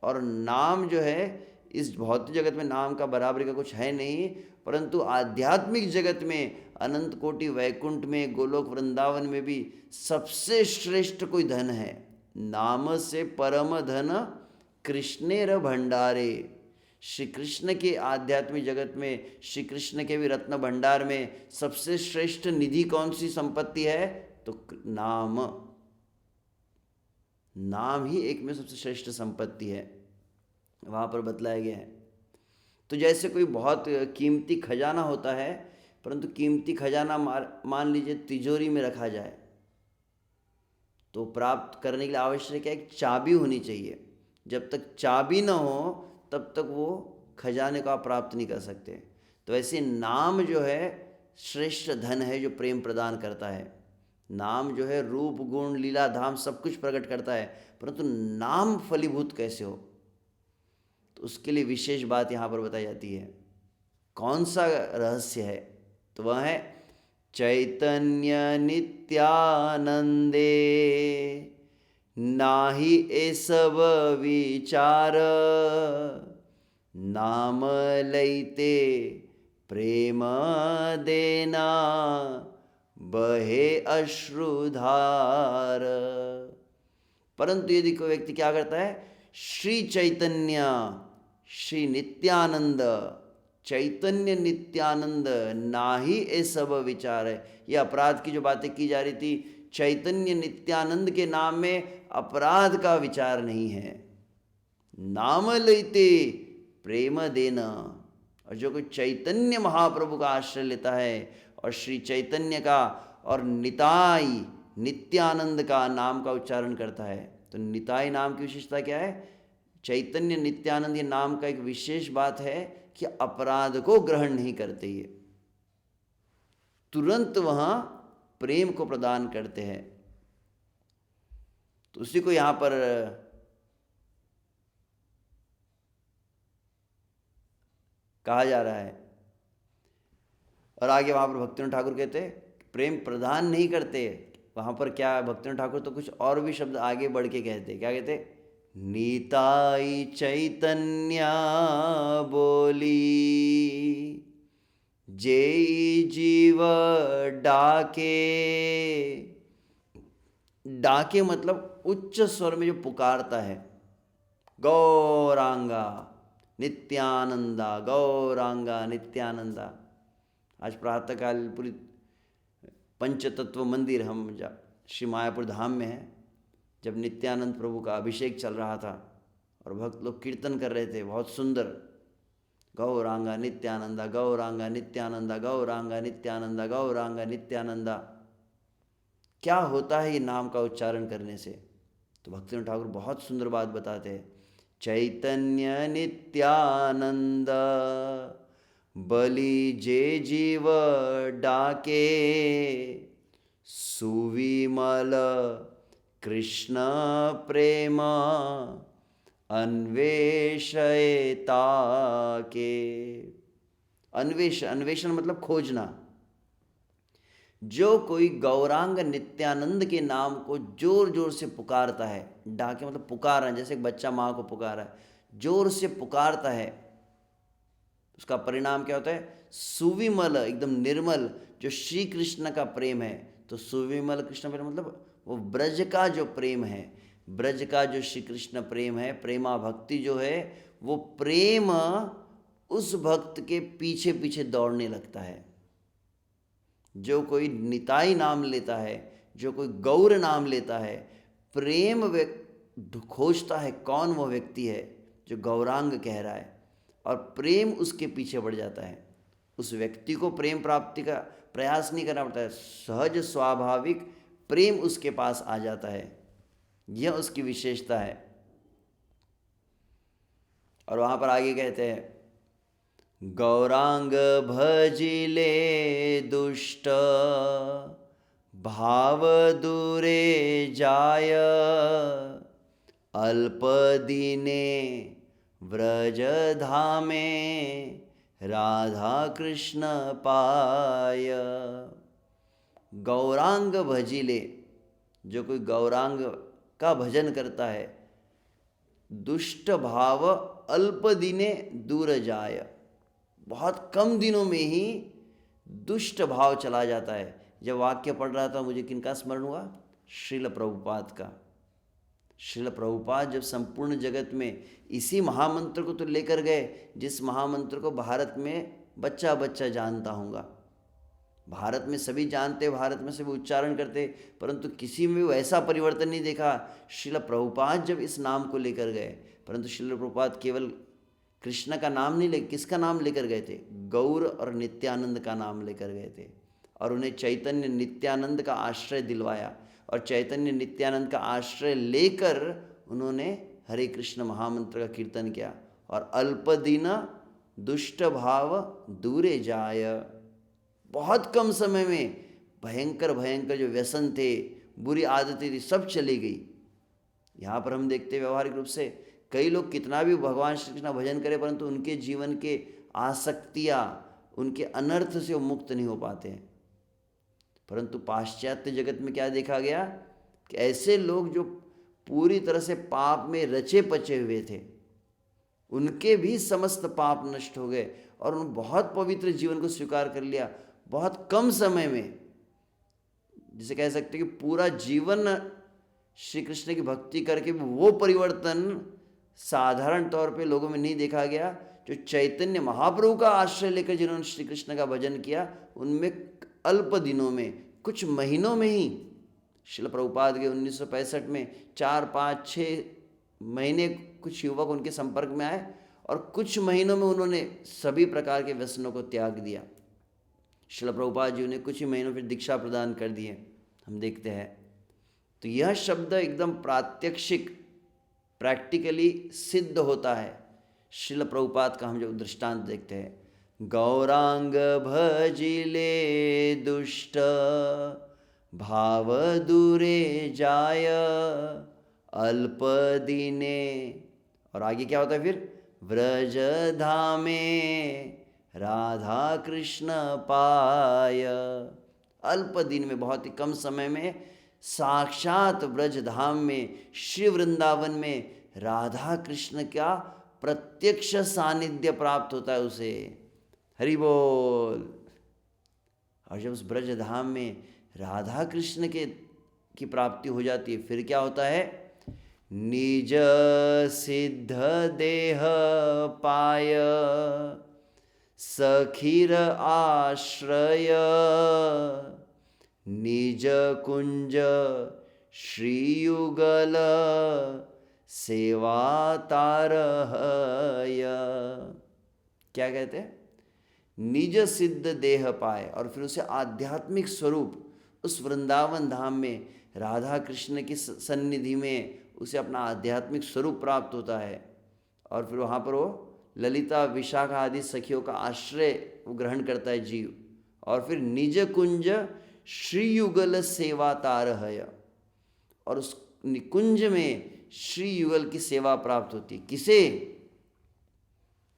और नाम जो है इस भौतिक जगत में नाम का बराबरी का कुछ है नहीं, परंतु आध्यात्मिक जगत में, अनंत कोटि वैकुंठ में, गोलोक वृंदावन में भी सबसे श्रेष्ठ कोई धन है। नाम से परम धन कृष्णेर भंडारे। श्री कृष्ण के आध्यात्मिक जगत में, श्री कृष्ण के भी रत्न भंडार में सबसे श्रेष्ठ निधि कौन सी संपत्ति है? तो नाम। नाम ही एक में सबसे श्रेष्ठ संपत्ति है, वहाँ पर बतलाया गया है। तो जैसे कोई बहुत कीमती खजाना होता है, परंतु कीमती खजाना मान लीजिए तिजोरी में रखा जाए, तो प्राप्त करने के लिए आवश्यक है एक चाबी होनी चाहिए। जब तक चाबी न हो तब तक वो खजाने को आप प्राप्त नहीं कर सकते। तो ऐसे नाम जो है श्रेष्ठ धन है जो प्रेम प्रदान करता है। नाम जो है रूप गुण लीला धाम सब कुछ प्रकट करता है, परंतु नाम फलीभूत कैसे हो, तो उसके लिए विशेष बात यहाँ पर बताई जाती है। कौन सा रहस्य है? तो वह है चैतन्य नित्यानंदे, नाही ए सब विचार, नाम लैते प्रेम देना, बहे अश्रुधार। परंतु यदि कोई व्यक्ति क्या करता है, श्री चैतन्य, श्री नित्यानंद, चैतन्य नित्यानंद, नाही ए सब विचार है। ये अपराध की जो बातें की जा रही थी, चैतन्य नित्यानंद के नाम में अपराध का विचार नहीं है। नाम लेते प्रेम देना। और जो कोई चैतन्य महाप्रभु का आश्रय लेता है और श्री चैतन्य का और निताई नित्यानंद का नाम का उच्चारण करता है, तो निताई नाम की विशेषता क्या है? चैतन्य नित्यानंद ये नाम का एक विशेष बात है कि अपराध को ग्रहण नहीं करते, ये तुरंत वहाँ प्रेम को प्रदान करते हैं। तो उसी को यहाँ पर कहा जा रहा है। और आगे वहाँ पर भक्तिनाथ ठाकुर कहते प्रेम प्रदान नहीं करते। वहाँ पर क्या भक्तिनाथ ठाकुर तो कुछ और भी शब्द आगे बढ़ के कहते, क्या कहते? नीताई चैतन्या बोली, जेई जीव डाके। डाके मतलब उच्च स्वर में जो पुकारता है, गौरांगा नित्यानंदा, गौरांगा नित्यानंदा। आज प्रातःकाल पूरी पंचतत्व मंदिर हम श्री मायापुर धाम में है, जब नित्यानंद प्रभु का अभिषेक चल रहा था और भक्त लोग कीर्तन कर रहे थे, बहुत सुंदर, गौरांगा नित्यानंदा, गौरांगा नित्यानंदा, गौरांगा नित्यानंदा, गौरांगा नित्यानंदा। क्या होता है ये नाम का उच्चारण करने से? तो भक्तिनाथ ठाकुर बहुत सुंदर बात बताते हैं। चैतन्य नित्यानंद बलि जे जीव डाके, सुविमल कृष्ण प्रेम अन्वेषयता के। अन्वेषण मतलब खोजना। जो कोई गौरांग नित्यानंद के नाम को जोर जोर से पुकारता है, डाके मतलब पुकारा, जैसे एक बच्चा माँ को पुकारा है, जोर से पुकारता है, उसका परिणाम क्या होता है? सुविमल, एकदम निर्मल, जो श्री कृष्ण का प्रेम है। तो सुविमल कृष्ण प्रेम मतलब वो ब्रज का जो प्रेम है, ब्रज का जो श्री कृष्ण प्रेम है, प्रेमा भक्ति जो है, वो प्रेम उस भक्त के पीछे पीछे दौड़ने लगता है। जो कोई निताई नाम लेता है, जो कोई गौर नाम लेता है, प्रेम खोजता है कौन वो व्यक्ति है जो गौरांग कह रहा है, और प्रेम उसके पीछे बढ़ जाता है। उस व्यक्ति को प्रेम प्राप्ति का प्रयास नहीं करना पड़ता है, सहज स्वाभाविक प्रेम उसके पास आ जाता है। यह उसकी विशेषता है। और वहाँ पर आगे कहते हैं, गौरांग भजिले दुष्ट भाव दूरे जाय, अल्प दिने व्रज धामे राधा कृष्ण पाय। गौरांग भजिले, जो कोई गौरांग का भजन करता है, दुष्ट भाव अल्प दिने दूर जाय, बहुत कम दिनों में ही दुष्ट भाव चला जाता है। जब वाक्य पढ़ रहा था मुझे किनका स्मरण हुआ? श्रील प्रभुपाद का। श्रील प्रभुपाद जब संपूर्ण जगत में इसी महामंत्र को तो लेकर गए, जिस महामंत्र को भारत में बच्चा बच्चा जानता होगा, भारत में सभी जानते, भारत में सभी उच्चारण करते, परंतु किसी में वैसा परिवर्तन नहीं देखा। श्रील प्रभुपाद जब इस नाम को लेकर गए, परंतु श्रील प्रभुपाद केवल कृष्ण का नाम नहीं किसका नाम लेकर गए थे? गौर और नित्यानंद का नाम लेकर गए थे, और उन्हें चैतन्य नित्यानंद का आश्रय दिलवाया, और चैतन्य नित्यानंद का आश्रय लेकर उन्होंने हरे कृष्ण महामंत्र का कीर्तन किया। और अल्पदिन दुष्ट भाव दूरे जाय, बहुत कम समय में भयंकर भयंकर जो व्यसन थे, बुरी आदतें थी, सब चली गई। यहाँ पर हम देखते व्यवहारिक रूप से कई लोग कितना भी भगवान श्री कृष्ण भजन करें, परंतु उनके जीवन के आसक्तियाँ, उनके अनर्थ से वो मुक्त नहीं हो पाते हैं। परंतु पाश्चात्य जगत में क्या देखा गया कि ऐसे लोग जो पूरी तरह से पाप में रचे पचे हुए थे, उनके भी समस्त पाप नष्ट हो गए और उन्होंने बहुत पवित्र जीवन को स्वीकार कर लिया बहुत कम समय में। जिसे कह सकते कि पूरा जीवन श्री कृष्ण की भक्ति करके भी वो परिवर्तन साधारण तौर पे लोगों में नहीं देखा गया। जो चैतन्य महाप्रभु का आश्रय लेकर जिन्होंने श्री कृष्ण का भजन किया, उनमें अल्प दिनों में, कुछ महीनों में ही, श्रील प्रभुपाद के 1965 में 4-5-6 महीने कुछ युवक उनके संपर्क में आए और कुछ महीनों में उन्होंने सभी प्रकार के व्यसनों को त्याग दिया। श्रील प्रभुपाद जी उन्हें कुछ ही महीनों फिर दीक्षा प्रदान कर दिए, हम देखते हैं। तो यह शब्द एकदम प्रात्यक्षिक, प्रैक्टिकली सिद्ध होता है। श्रील प्रभुपाद का हम जो दृष्टांत देखते हैं, गौरांग भजिले दुष्ट भाव दूरे जाय अल्प दिने, और आगे क्या होता है फिर? व्रज धामे राधा कृष्ण पाय। अल्प दिन में, बहुत ही कम समय में साक्षात ब्रज धाम में, श्री वृंदावन में राधा कृष्ण का प्रत्यक्ष सानिध्य प्राप्त होता है उसे। हरि बोल। और जब उस ब्रज धाम में राधा कृष्ण की प्राप्ति हो जाती है, फिर क्या होता है? निज सिद्ध देह पाय सखीर आश्रय निज कुंज श्रीयुगल सेवा तारहय। क्या कहते हैं? निज सिद्ध देह पाए, और फिर उसे आध्यात्मिक स्वरूप उस वृंदावन धाम में राधा कृष्ण की सन्निधि में उसे अपना आध्यात्मिक स्वरूप प्राप्त होता है। और फिर वहाँ पर वो ललिता विशाखा आदि सखियों का आश्रय वो ग्रहण करता है जीव। और फिर निज कुंज श्रीयुगल सेवा तारहय, और उस निकुंज में श्री युगल की सेवा प्राप्त होती है। किसे?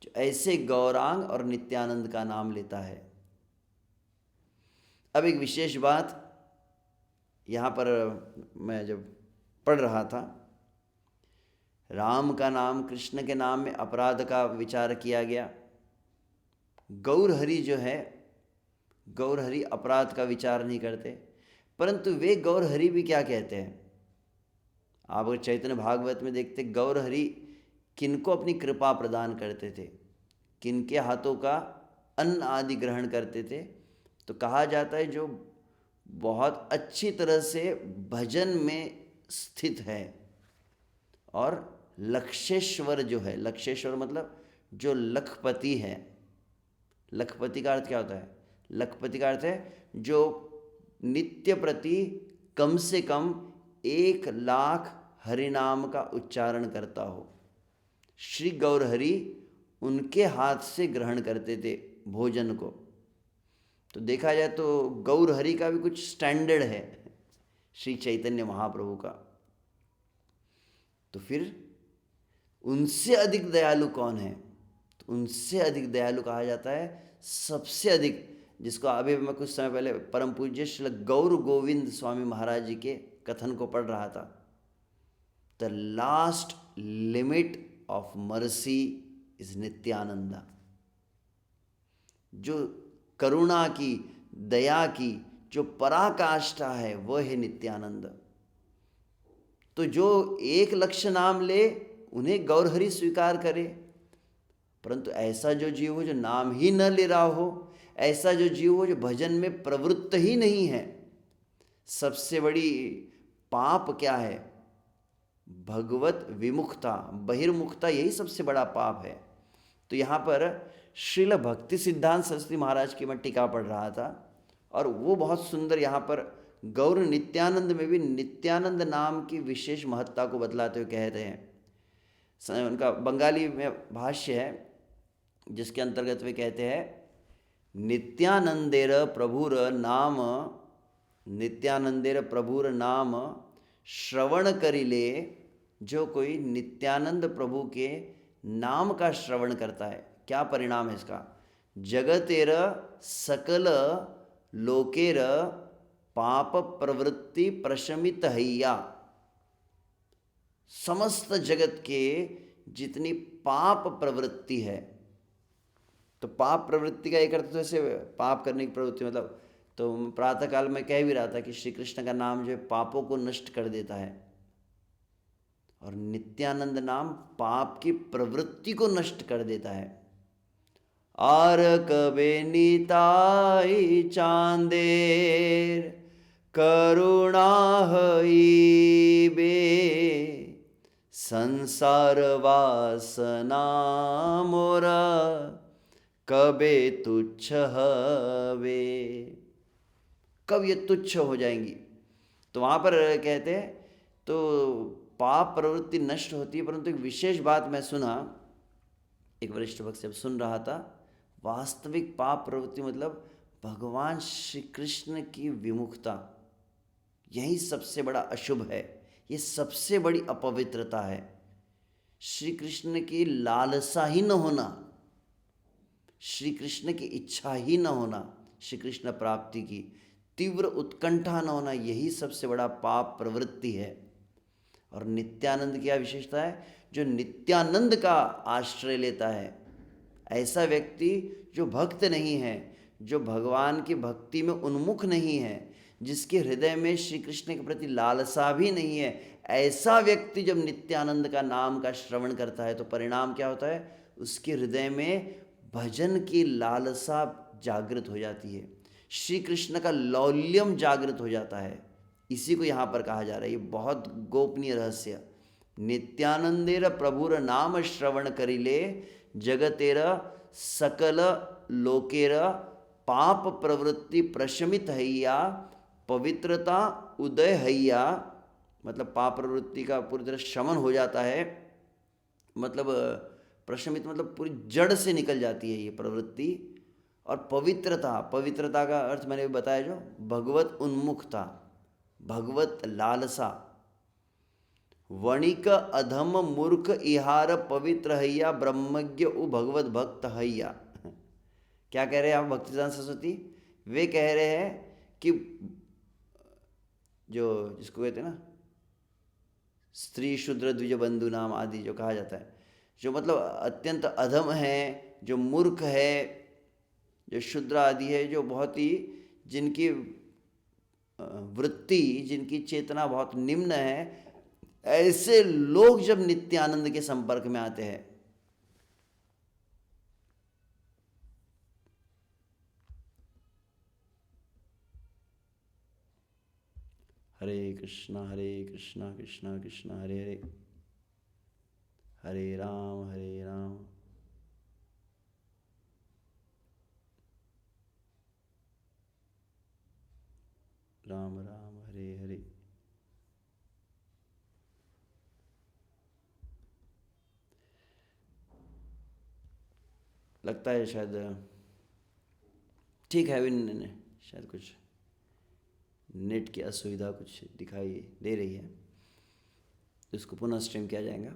जो ऐसे गौरांग और नित्यानंद का नाम लेता है। अब एक विशेष बात यहाँ पर मैं जब पढ़ रहा था, राम का नाम कृष्ण के नाम में अपराध का विचार किया गया। गौरहरि जो है, गौरहरि अपराध का विचार नहीं करते, परंतु वे गौरहरि भी क्या कहते हैं? आप अगर चैतन्य भागवत में देखते, गौरहरि किनको अपनी कृपा प्रदान करते थे, किनके हाथों का अन्न आदि ग्रहण करते थे? तो कहा जाता है जो बहुत अच्छी तरह से भजन में स्थित है। और लक्षेश्वर जो है, लक्षेश्वर मतलब जो लखपति है। लखपति का अर्थ क्या होता है? लखपति का अर्थ है जो नित्य प्रति कम से कम 1,00,000 हरिनाम का उच्चारण करता हो। श्री गौरहरि उनके हाथ से ग्रहण करते थे भोजन को। तो देखा जाए तो गौरहरि का भी कुछ स्टैंडर्ड है श्री चैतन्य महाप्रभु का। तो फिर उनसे अधिक दयालु कौन है? तो उनसे अधिक दयालु कहा जाता है सबसे अधिक, जिसको अभी मैं कुछ समय पहले परम पूज्य श्री गौर गोविंद स्वामी महाराज जी के कथन को पढ़ रहा था। The last limit of mercy is Nityananda. जो करुणा की, दया की जो पराकाष्ठा है वह है नित्यानंद। तो जो 1,00,000 नाम ले उन्हें गौरहरि स्वीकार करे, परंतु ऐसा जो जीव हो जो नाम ही न ले रहा हो, ऐसा जो जीव हो जो भजन में प्रवृत्त ही नहीं है, सबसे बड़ी पाप क्या है? भगवत विमुखता, बहिर्मुखता, यही सबसे बड़ा पाप है। तो यहाँ पर श्रील भक्ति सिद्धांत सरस्वती महाराज की मैं टीका पढ़ रहा था, और वो बहुत सुंदर यहाँ पर गौर नित्यानंद में भी नित्यानंद नाम की विशेष महत्ता को बतलाते हुए कहते हैं। उनका बंगाली में भाष्य है जिसके अंतर्गत वे कहते हैं, नित्यानंदेर प्रभुर नाम, नित्यानंदेर प्रभुर नाम श्रवण करिले। जो कोई नित्यानंद प्रभु के नाम का श्रवण करता है, क्या परिणाम है इसका? जगतेर सकल लोकेर पाप प्रवृत्ति प्रशमित हैया। समस्त जगत के जितनी पाप प्रवृत्ति है, तो पाप प्रवृत्ति का एक अर्थ तो ऐसे पाप करने की प्रवृत्ति, मतलब तो प्रातःकाल में कह भी रहा था कि श्री कृष्ण का नाम जो है पापों को नष्ट कर देता है, और नित्यानंद नाम पाप की प्रवृत्ति को नष्ट कर देता है। आर कबे निताई चांदेर करुणा हईबे, संसार वासना मोरा कबे तुच्छ हवे। कब ये तुच्छ हो जाएंगी? तो वहाँ पर कहते हैं तो पाप प्रवृत्ति नष्ट होती है, परंतु एक विशेष बात मैं सुना, एक वरिष्ठ भक्त से सुन रहा था, वास्तविक पाप प्रवृत्ति मतलब भगवान श्री कृष्ण की विमुखता, यही सबसे बड़ा अशुभ है, ये सबसे बड़ी अपवित्रता है। श्री कृष्ण की लालसा ही न होना, श्री कृष्ण की इच्छा ही न होना, श्री कृष्ण प्राप्ति की तीव्र उत्कंठा न होना, यही सबसे बड़ा पाप प्रवृत्ति है। और नित्यानंद की क्या विशेषता है? जो नित्यानंद का आश्रय लेता है, ऐसा व्यक्ति जो भक्त नहीं है, जो भगवान की भक्ति में उन्मुख नहीं है, जिसके हृदय में श्री कृष्ण के प्रति लालसा भी नहीं है, ऐसा व्यक्ति जब नित्यानंद का नाम का श्रवण करता है तो परिणाम क्या होता है? उसके हृदय में भजन की लालसा जागृत हो जाती है, श्री कृष्ण का लौल्यम जागृत हो जाता है। इसी को यहाँ पर कहा जा रहा है, ये बहुत गोपनीय रहस्य। नित्यानंदेर प्रभुर नाम श्रवण करिले जगतेर सकल लोकेर पाप प्रवृत्ति प्रशमित हैया पवित्रता उदय हैया। मतलब पाप प्रवृत्ति का पूरी तरह शमन हो जाता है, मतलब प्रशमित मतलब पूरी जड़ से निकल जाती है ये प्रवृत्ति। और पवित्रता, पवित्रता का अर्थ मैंने भी बताया, जो भगवत उन्मुखता, भगवत लालसा। वणिक अधम मूर्ख इहार पवित्र हैया ब्रह्मज्ञ उ भगवत भक्त हैया। क्या कह रहे हैं आप भक्तिदान सरस्वती? वे कह रहे हैं कि जो जिसको कहते हैं ना स्त्री शूद्र द्विज बंधु नाम आदि जो कहा जाता है, जो मतलब अत्यंत अधम है, जो मूर्ख है, जो शूद्र आदि है, जो बहुत ही जिनकी वृत्ति, जिनकी चेतना बहुत निम्न है, ऐसे लोग जब नित्यानंद के संपर्क में आते हैं, हरे कृष्णा कृष्णा कृष्णा हरे हरे, हरे राम राम राम हरे हरे। लगता है शायद ठीक है, अभी शायद कुछ नेट की असुविधा कुछ दिखाई दे रही है, तो इसको पुनः स्ट्रीम किया जाएगा।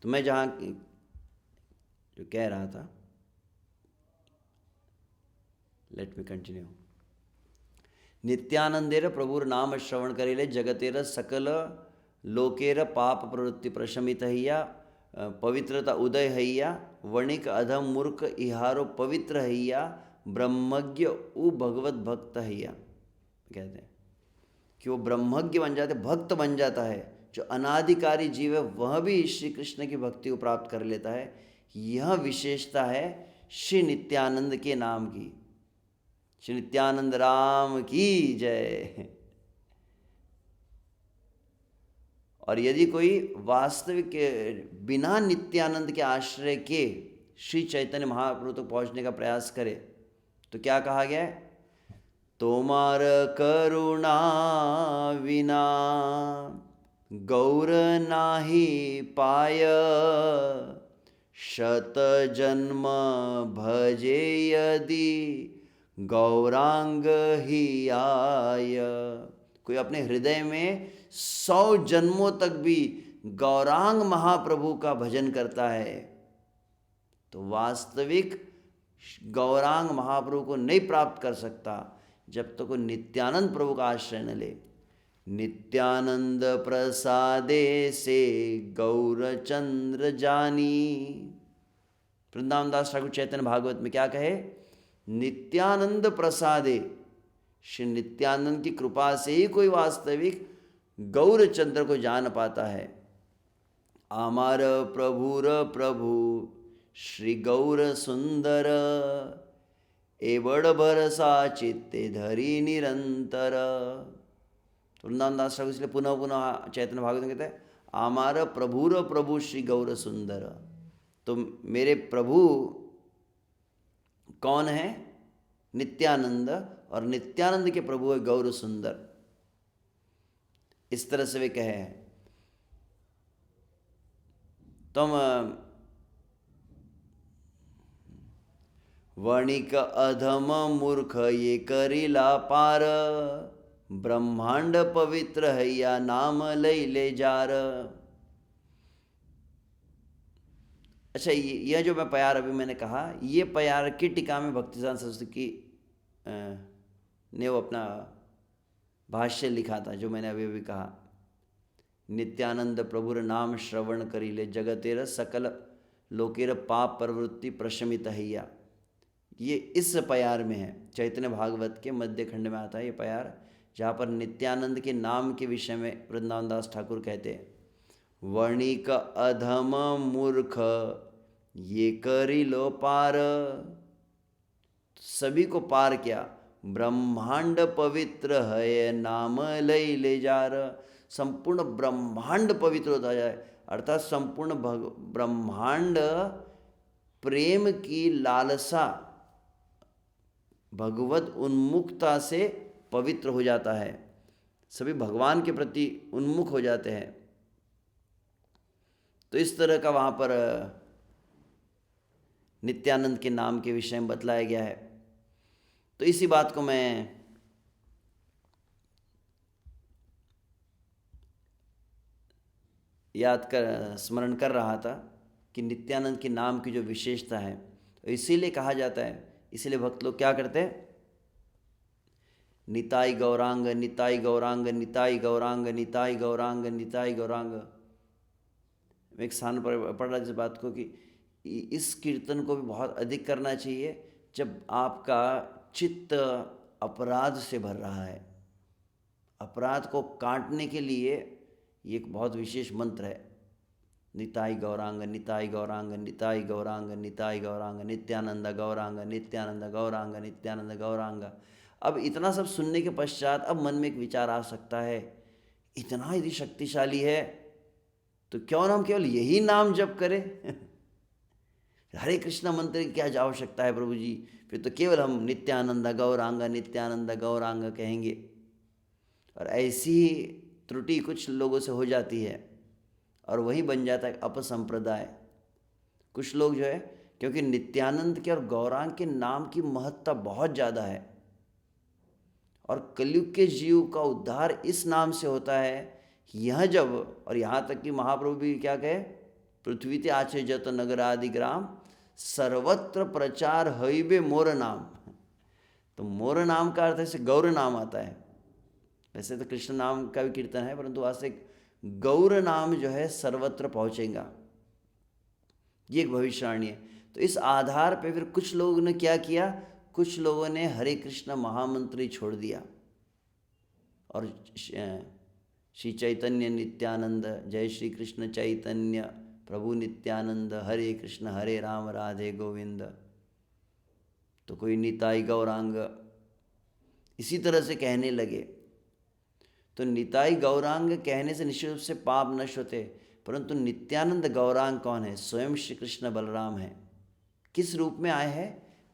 तो मैं जहाँ जो कह रहा था, लेट मी कंटिन्यू। नित्यानंदेर प्रभुर नाम श्रवण करिले जगतेर सकल लोकेर पाप प्रवृत्ति प्रशमित हैया पवित्रता उदय हैया वणिक अधम मूर्ख इहारो पवित्र हैया ब्रह्मज्ञ उ भगवत भक्त हैया। कहते हैं कि वो ब्रह्मज्ञ बन जाते, भक्त बन जाता है। जो अनाधिकारी जीव है वह भी श्री कृष्ण की भक्ति को प्राप्त कर लेता है। यह विशेषता है श्री नित्यानंद के नाम की। श्री नित्यानंद राम की जय। और यदि कोई वास्तविक बिना नित्यानंद के आश्रय के श्री चैतन्य महाप्रभु तक पहुँचने का प्रयास करे तो क्या कहा गया है? तोमार करुणा विना गौर नाही पाय शत जन्म भजे यदि गौरांग ही आय। कोई अपने हृदय में 100 जन्मों तक भी गौरांग महाप्रभु का भजन करता है तो वास्तविक गौरांग महाप्रभु को नहीं प्राप्त कर सकता जब तक वो नित्यानंद प्रभु का आश्रय न ले। नित्यानंद प्रसादे से गौरचंद्र जानी। वृंदावन दास ठाकुर चैतन्य भागवत में क्या कहे? नित्यानंद प्रसादे, श्री नित्यानंद की कृपा से ही कोई वास्तविक गौरचंद्र को जान पाता है। आमार प्रभुर प्रभु श्री गौर सुंदर एवड़ भरसा चित्ते धरी निरंतर। वृंदावन दास ठाकुर इसलिए पुनः पुनः चैतन्य भागवत में कहते हैं आमार प्रभुर प्रभु श्री गौर सुंदर। तो मेरे प्रभु कौन है? नित्यानंद, और नित्यानंद के प्रभु है गौर सुंदर। इस तरह से वे कहे हैं। तुम वणिक अधम मूर्ख ये करिला पार ब्रह्मांड पवित्र हैया नाम लई ले जार। अच्छा, यह जो मैं प्यार अभी मैंने कहा, ये प्यार की टीका में भक्तिसार सरस्वती ने वो अपना भाष्य लिखा था जो मैंने अभी अभी कहा। नित्यानंद प्रभुर नाम श्रवण करीले, जगतेर सकल लोकेर पाप प्रवृत्ति प्रशमित हैया। ये इस प्यार में है, चैतन्य भागवत के मध्य खंड में आता है ये प्यार, जहाँ पर नित्यानंद के नाम के विषय में वृंदावन दास ठाकुर कहते हैं, वर्णिक अधम मूर्ख ये करी लो पार, सभी को पार किया, ब्रह्मांड पवित्र है नाम लई ले जार, संपूर्ण ब्रह्मांड पवित्र होता जाए, अर्थात संपूर्ण ब्रह्मांड प्रेम की लालसा भगवत उन्मुखता से पवित्र हो जाता है, सभी भगवान के प्रति उन्मुख हो जाते हैं। तो इस तरह का वहाँ पर नित्यानंद के नाम के विषय में बतलाया गया है। तो इसी बात को मैं स्मरण कर रहा था कि नित्यानंद के नाम की जो विशेषता है, तो इसीलिए कहा जाता है, इसीलिए भक्त लोग क्या करते हैं, निताई गौरांग निताई गौरांग निताई गौरांग निताई गौरांग निताई गौरांग। मैं एक स्थान पर पढ़ रहा इस बात को कि इस कीर्तन को भी बहुत अधिक करना चाहिए जब आपका चित्त अपराध से भर रहा है। अपराध को काटने के लिए ये एक बहुत विशेष मंत्र है, निताई गौरांग निताई गौरांग निताई गौरांग निताई गौरांग नित्यानंद गौरांग नित्यानंद गौरांग नित्यानंद गौरांग। अब इतना सब सुनने के पश्चात अब मन में एक विचार आ सकता है, इतना यदि शक्तिशाली है तो क्यों ना हम केवल यही नाम जप करें हरे कृष्ण मंत्र की क्या आवश्यकता है प्रभु जी, फिर तो केवल हम नित्यानंद गौरांग कहेंगे। और ऐसी त्रुटि कुछ लोगों से हो जाती है और वही बन जाता है अपसंप्रदाय। कुछ लोग जो है, क्योंकि नित्यानंद के और गौरांग के नाम की महत्ता बहुत ज़्यादा है और कलयुग के जीव का उद्धार इस नाम से होता है, यह जब, और यहाँ तक कि महाप्रभु भी क्या कहे, पृथ्वी ते आचे जत नगर आदि ग्राम सर्वत्र प्रचार हईबे मोर नाम। तो मोर नाम का अर्थ से गौर नाम आता है, वैसे तो कृष्ण नाम का भी कीर्तन है, परंतु वहाँ से गौर नाम जो है सर्वत्र पहुँचेगा, ये एक भविष्यवाणी है। तो इस आधार पे फिर कुछ लोगों ने क्या किया, कुछ लोगों ने हरे कृष्ण महामंत्र ही छोड़ दिया और श्री चैतन्य नित्यानंद जय श्री कृष्ण चैतन्य प्रभु नित्यानंद हरे कृष्ण हरे राम राधे गोविंद, तो कोई निताई गौरांग इसी तरह से कहने लगे। तो निताई गौरांग कहने से निश्चित रूप से पाप नष्ट होते, परंतु नित्यानंद गौरांग कौन है, स्वयं श्री कृष्ण बलराम है। किस रूप में आए हैं,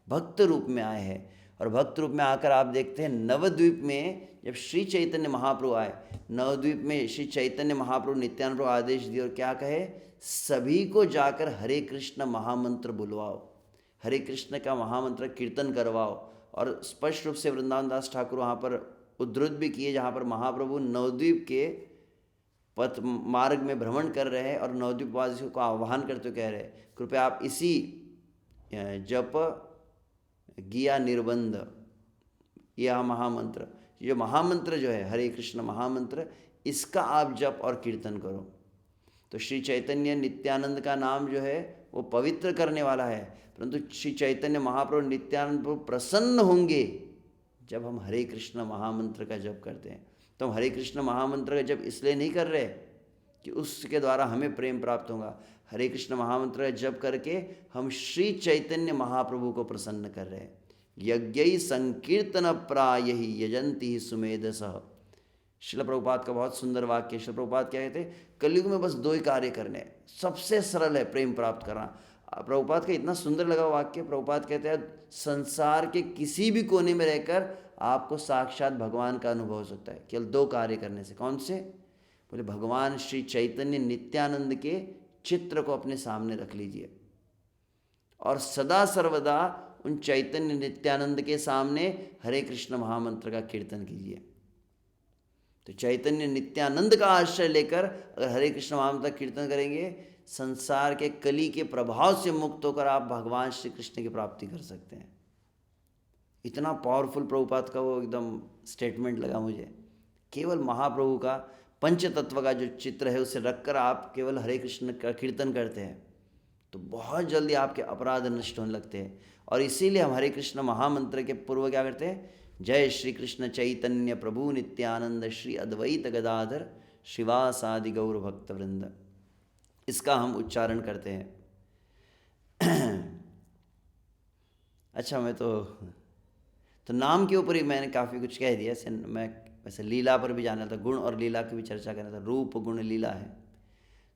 भक्त रूप में आए हैं। और भक्त रूप में आकर आप देखते हैं नवद्वीप में जब श्री चैतन्य महाप्रभु आए, नवद्वीप में श्री चैतन्य महाप्रभु नित्यानंद प्रभु आदेश दिए और क्या कहे, सभी को जाकर हरे कृष्ण महामंत्र बुलवाओ, हरे कृष्ण का महामंत्र कीर्तन करवाओ। और स्पष्ट रूप से वृंदावन दास ठाकुर वहाँ पर उद्धृत भी किए, जहाँ पर महाप्रभु नवद्वीप के पथ मार्ग में भ्रमण कर रहे हैं और नवद्वीप वासियों को आह्वान करते कह रहे हैं, कृपया आप इसी जप गिया निर्बंध यह महामंत्र, ये महामंत्र जो है हरे कृष्ण महामंत्र, इसका आप जप और कीर्तन करो। तो श्री चैतन्य नित्यानंद का नाम जो है वो पवित्र करने वाला है, परंतु श्री चैतन्य महाप्रभु नित्यानंद प्रभु प्रसन्न होंगे जब हम हरे कृष्ण महामंत्र का जप करते हैं। तो हम हरे कृष्ण महामंत्र का जप इसलिए नहीं कर रहे कि उसके द्वारा हमें प्रेम प्राप्त होगा, हरे कृष्ण महामंत्र का जप करके हम श्री चैतन्य महाप्रभु को प्रसन्न कर रहे हैं। यज्ञ संकीर्तन प्राय ही यजंती सुमेधसः। श्रील प्रभुपाद का बहुत सुंदर वाक्य। श्रील प्रभुपाद क्या कहते हैं, कलयुग में बस दो ही कार्य करने, सबसे सरल है प्रेम प्राप्त करना। प्रभुपाद का इतना सुंदर लगा वाक्य। प्रभुपाद कहते हैं संसार के किसी भी कोने में रहकर आपको साक्षात भगवान का अनुभव हो सकता है केवल दो कार्य करने से। कौन से? बोले भगवान श्री चैतन्य नित्यानंद के चित्र को अपने सामने रख लीजिए और सदा सर्वदा उन चैतन्य नित्यानंद के सामने हरे कृष्ण महामंत्र का कीर्तन कीजिए। तो चैतन्य नित्यानंद का आश्रय लेकर अगर हरे कृष्ण महामंत्र का कीर्तन करेंगे, संसार के कली के प्रभाव से मुक्त होकर आप भगवान श्री कृष्ण की प्राप्ति कर सकते हैं। इतना पावरफुल प्रभुपाद का वो एकदम स्टेटमेंट लगा मुझे। केवल महाप्रभु का पंच तत्व का जो चित्र है उसे रखकर आप केवल हरे कृष्ण का कीर्तन करते हैं तो बहुत जल्दी आपके अपराध नष्ट होने लगते हैं। और इसीलिए हम हरे कृष्ण महामंत्र के पूर्व क्या करते हैं, जय श्री कृष्ण चैतन्य प्रभु नित्यानंद श्री अद्वैत गदाधर शिवासादि गौर भक्त वृंद, इसका हम उच्चारण करते हैं। अच्छा, मैं तो नाम के ऊपर ही मैंने काफ़ी कुछ कह दिया। मैं वैसे लीला पर भी जाना था, गुण और लीला की भी चर्चा करना था, रूप गुण लीला है।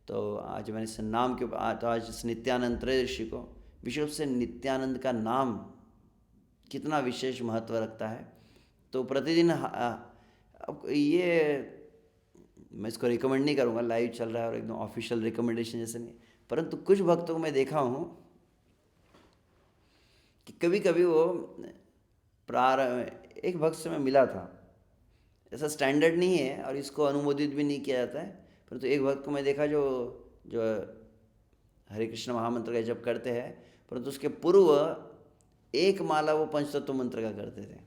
तो आज मैंने इस नाम के ऊपर तो आज इस नित्यानंद त्रयोदशी को विशेष रूप से नित्यानंद का नाम कितना विशेष महत्व रखता है। तो प्रतिदिन अब ये मैं इसको रिकमेंड नहीं करूँगा, लाइव चल रहा है और एकदम ऑफिशियल रिकमेंडेशन जैसे नहीं, परंतु कुछ भक्तों को मैं देखा हूँ कि कभी कभी वो एक भक्त से मैं मिला था, ऐसा स्टैंडर्ड नहीं है और इसको अनुमोदित भी नहीं किया जाता है, परंतु एक भक्त को मैं देखा जो जो हरे कृष्ण महामंत्र का जप करते हैं, परंतु उसके पूर्व एक माला वो पंचतत्व मंत्र का करते थे।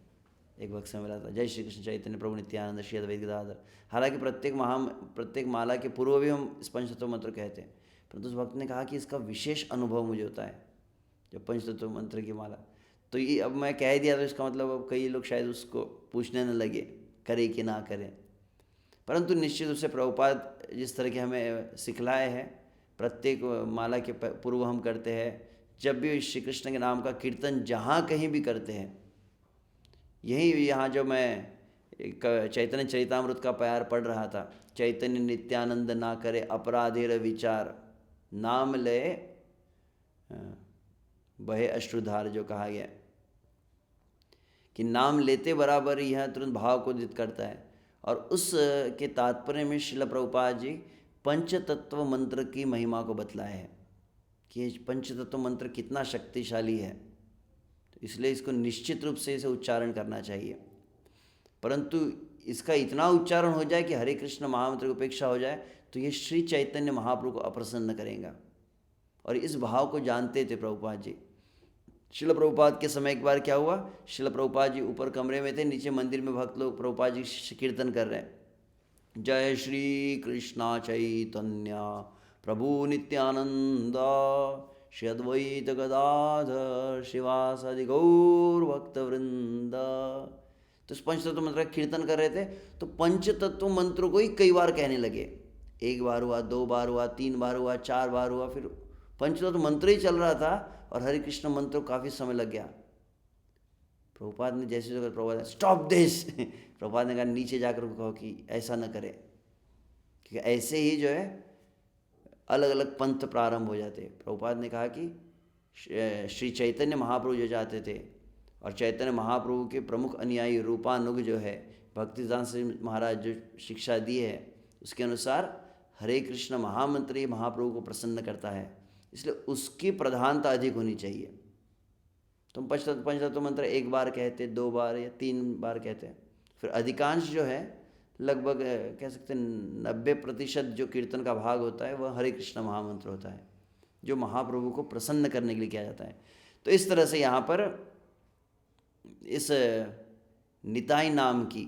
एक भक्त से मिला था, जय श्री कृष्ण चैतन्य प्रभु नित्यानंद श्री अद्वैत गदाधर। हालांकि प्रत्येक माला के पूर्व भी हम इस पंचतत्व मंत्र कहते हैं, परंतु उस भक्त ने कहा कि इसका विशेष अनुभव मुझे होता है जब पंचतत्व मंत्र की माला। तो ये अब मैं कह दिया तो इसका मतलब अब कई लोग शायद उसको पूछने न लगे करे कि ना करें, परंतु निश्चित रूप से प्रभुपाद जिस तरह के हमें सिखलाए हैं, प्रत्येक माला के पूर्व हम करते हैं। जब भी श्री कृष्ण के नाम का कीर्तन जहाँ कहीं भी करते हैं, यहाँ जो मैं चैतन्य चरितामृत का प्यार पढ़ रहा था, चैतन्य नित्यानंद ना करे अपराधेर विचार, नाम ले बहे अश्रुधार, जो कहा गया कि नाम लेते बराबर यह तुरंत भाव को उदित करता है। और उस के तात्पर्य में श्रील प्रभुपाद जी पंचतत्व मंत्र की महिमा को बतलाए हैं कि पंचतत्व मंत्र कितना शक्तिशाली है, तो इसलिए इसको निश्चित रूप से इसे उच्चारण करना चाहिए। परंतु इसका इतना उच्चारण हो जाए कि हरे कृष्ण महामंत्र की उपेक्षा हो जाए तो ये श्री चैतन्य महाप्रभु को अप्रसन्न करेगा। और इस भाव को जानते थे प्रभुपाद जी। शिल प्रभुपाद के समय एक बार क्या हुआ, शिल प्रभुपाद जी ऊपर कमरे में थे, नीचे मंदिर में भक्त लोग प्रभुपाद जी कीर्तन कर रहे हैं, जय श्री कृष्णा चैतन्य प्रभु नित्यानंद श्री अद्वैत गदाधर शिवासादि गौर भक्त वृंद। तो इस पंचतत्व मंत्र का कीर्तन कर रहे थे, तो पंचतत्व मंत्र को ही कई बार कहने लगे। एक बार हुआ, दो बार हुआ, तीन बार हुआ, चार बार हुआ, फिर पंचतत्व मंत्र ही चल रहा था और हरे कृष्ण मंत्र को काफ़ी समय लग गया। प्रभुपाद ने जैसे प्रभुपाद ने स्टॉप दिस, प्रभुपाद ने कहा नीचे जाकर कहो कि ऐसा न करे, क्योंकि ऐसे ही जो है अलग अलग पंथ प्रारंभ हो जाते। प्रभुपाद ने कहा कि श्री चैतन्य महाप्रभु जो चाहते थे, और चैतन्य महाप्रभु के प्रमुख अनुयायी रूपानुग जो है भक्तिदान से महाराज जो शिक्षा दी है, उसके अनुसार हरे कृष्ण महामंत्र ही महाप्रभु को प्रसन्न करता है, इसलिए उसकी प्रधानता अधिक होनी चाहिए। तुम पंचतत्व मंत्र एक बार कहते, दो बार या तीन बार कहते हैं, फिर अधिकांश जो है लगभग कह सकते हैं 90% जो कीर्तन का भाग होता है वह हरे कृष्ण महामंत्र होता है, जो महाप्रभु को प्रसन्न करने के लिए किया जाता है। तो इस तरह से यहाँ पर इस निताई नाम की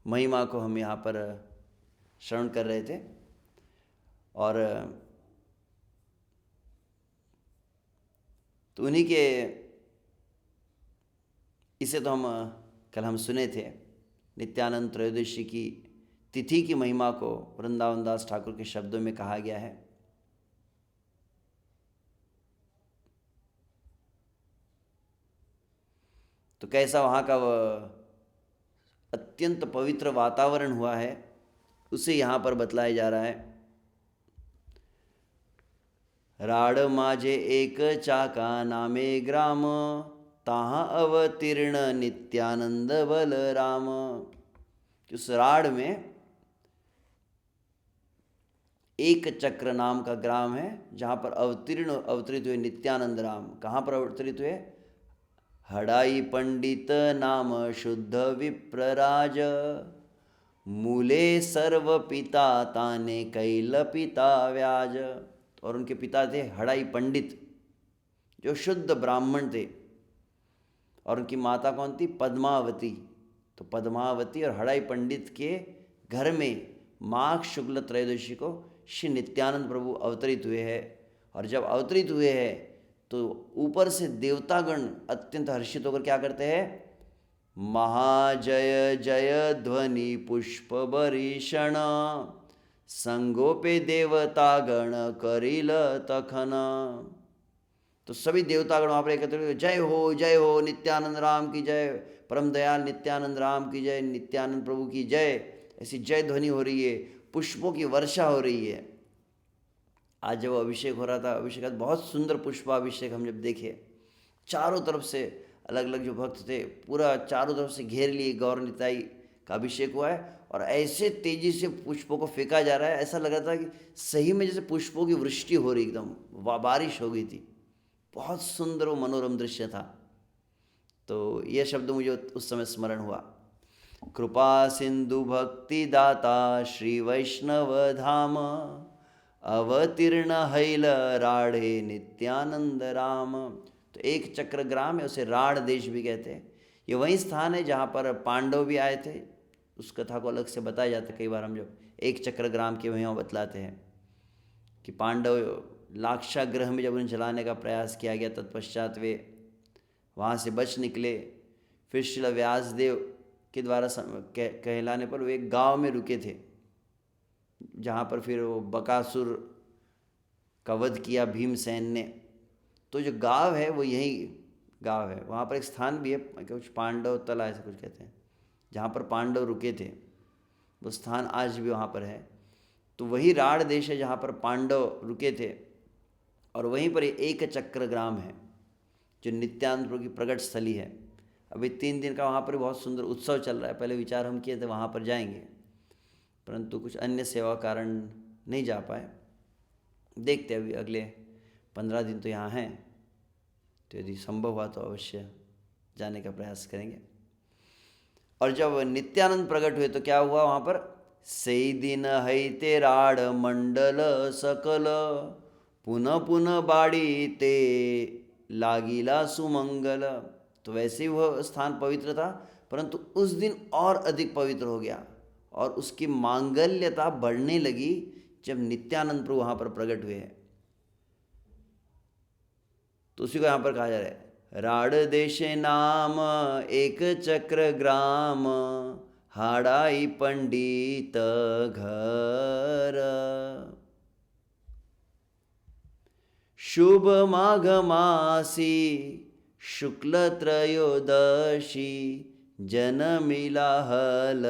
महिमा को हम यहाँ पर श्रवण कर रहे थे। और तो उन्हीं के इसे तो कल हम सुने थे, नित्यानंद त्रयोदशी की तिथि की महिमा को वृंदावन दास ठाकुर के शब्दों में कहा गया है। तो कैसा वहाँ का अत्यंत पवित्र वातावरण हुआ है, उसे यहाँ पर बतलाया जा रहा है। राड माझे एक चाका नामे ग्राम, ताहाँ अवतीर्ण नित्यानंद बलराम। उस राड में एक चक्र नाम का ग्राम है, जहाँ पर अवतरित हुए नित्यानंद राम। कहाँ पर अवतरित हुए? हड़ाई पंडित नाम शुद्ध विप्रराज, मूले सर्व पिता ताने कैल पिता व्याज। और उनके पिता थे हड़ाई पंडित, जो शुद्ध ब्राह्मण थे, और उनकी माता कौन थी? पद्मावती। तो पद्मावती और हड़ाई पंडित के घर में माघ शुक्ल त्रयोदशी को श्री नित्यानंद प्रभु अवतरित हुए हैं। और जब अवतरित हुए हैं तो ऊपर से देवतागण अत्यंत हर्षित होकर क्या करते हैं, महाजय जय ध्वनि पुष्प बरीषण, संगोपे देवतागण करिल तखन। तो सभी देवतागण वहाँ पर एकत्र हुए, जय हो नित्यानंद राम की जय, परम दयाल नित्यानंद राम की जय, नित्यानंद प्रभु की जय, ऐसी जय ध्वनि हो रही है, पुष्पों की वर्षा हो रही है। आज जब अभिषेक हो रहा था, अभिषेक बहुत सुंदर पुष्पाभिषेक हम जब देखे, चारों तरफ से अलग अलग जो भक्त थे पूरा चारों तरफ से घेर लिए, गौर निताई का अभिषेक हुआ है और ऐसे तेजी से पुष्पों को फेंका जा रहा है, ऐसा लग रहा था कि सही में जैसे पुष्पों की वृष्टि हो रही, एकदम बारिश हो गई थी। बहुत सुंदर वो मनोरम दृश्य था। तो यह शब्द मुझे उस समय स्मरण हुआ। कृपा सिंधु भक्ति दाता श्री वैष्णव धाम, अवतीर्ण हैल राढ़े नित्यानंद राम। तो एक चक्र ग्राम है, उसे राढ़ देश भी कहते हैं। ये वही स्थान है जहाँ पर पांडव भी आए थे। उस कथा को अलग से बताया जाता है, कई बार हम जब एक चक्र ग्राम के वहीं बतलाते हैं कि पांडव लाक्षागृह में जब उन्हें जलाने का प्रयास किया गया, तत्पश्चात वे वहाँ से बच निकले। फिर श्री व्यासदेव के द्वारा कहलाने पर वे एक गाँव में रुके थे, जहाँ पर फिर वो बकासुर का वध किया भीमसेन ने। तो जो गाँव है वो यही गाँव है। वहाँ पर एक स्थान भी है, कुछ पांडव तला ऐसा कुछ कहते हैं, जहाँ पर पांडव रुके थे। वो स्थान आज भी वहाँ पर है। तो वही राढ़ देश है जहाँ पर पांडव रुके थे, और वहीं पर एक चक्र ग्राम है जो नित्यानंद प्रभु की प्रकट स्थली है। अभी 3 दिन का वहाँ पर बहुत सुंदर उत्सव चल रहा है। पहले विचार हम किए थे वहाँ पर जाएंगे, परंतु कुछ अन्य सेवा कारण नहीं जा पाए। देखते अभी अगले 15 दिन तो यहाँ हैं, तो यदि संभव हुआ तो अवश्य जाने का प्रयास करेंगे। और जब नित्यानंद प्रकट हुए तो क्या हुआ वहाँ पर, सही दिन है ते राढ़ मंडल सकल, पुनः पुनः बाड़ी ते लागिला सुमंगल। तो वैसे ही वह स्थान पवित्र था, परंतु उस दिन और अधिक पवित्र हो गया और उसकी मांगल्यता बढ़ने लगी जब नित्यानंद प्रभु वहाँ पर प्रकट हुए हैं। तो उसी को यहाँ पर कहा जा रहा है, राढ़ देश नाम एक चक्र ग्राम, हाड़ाई पंडित घर, शुभ माघ मासी शुक्ल त्रयोदशी, जनमिला हलधर।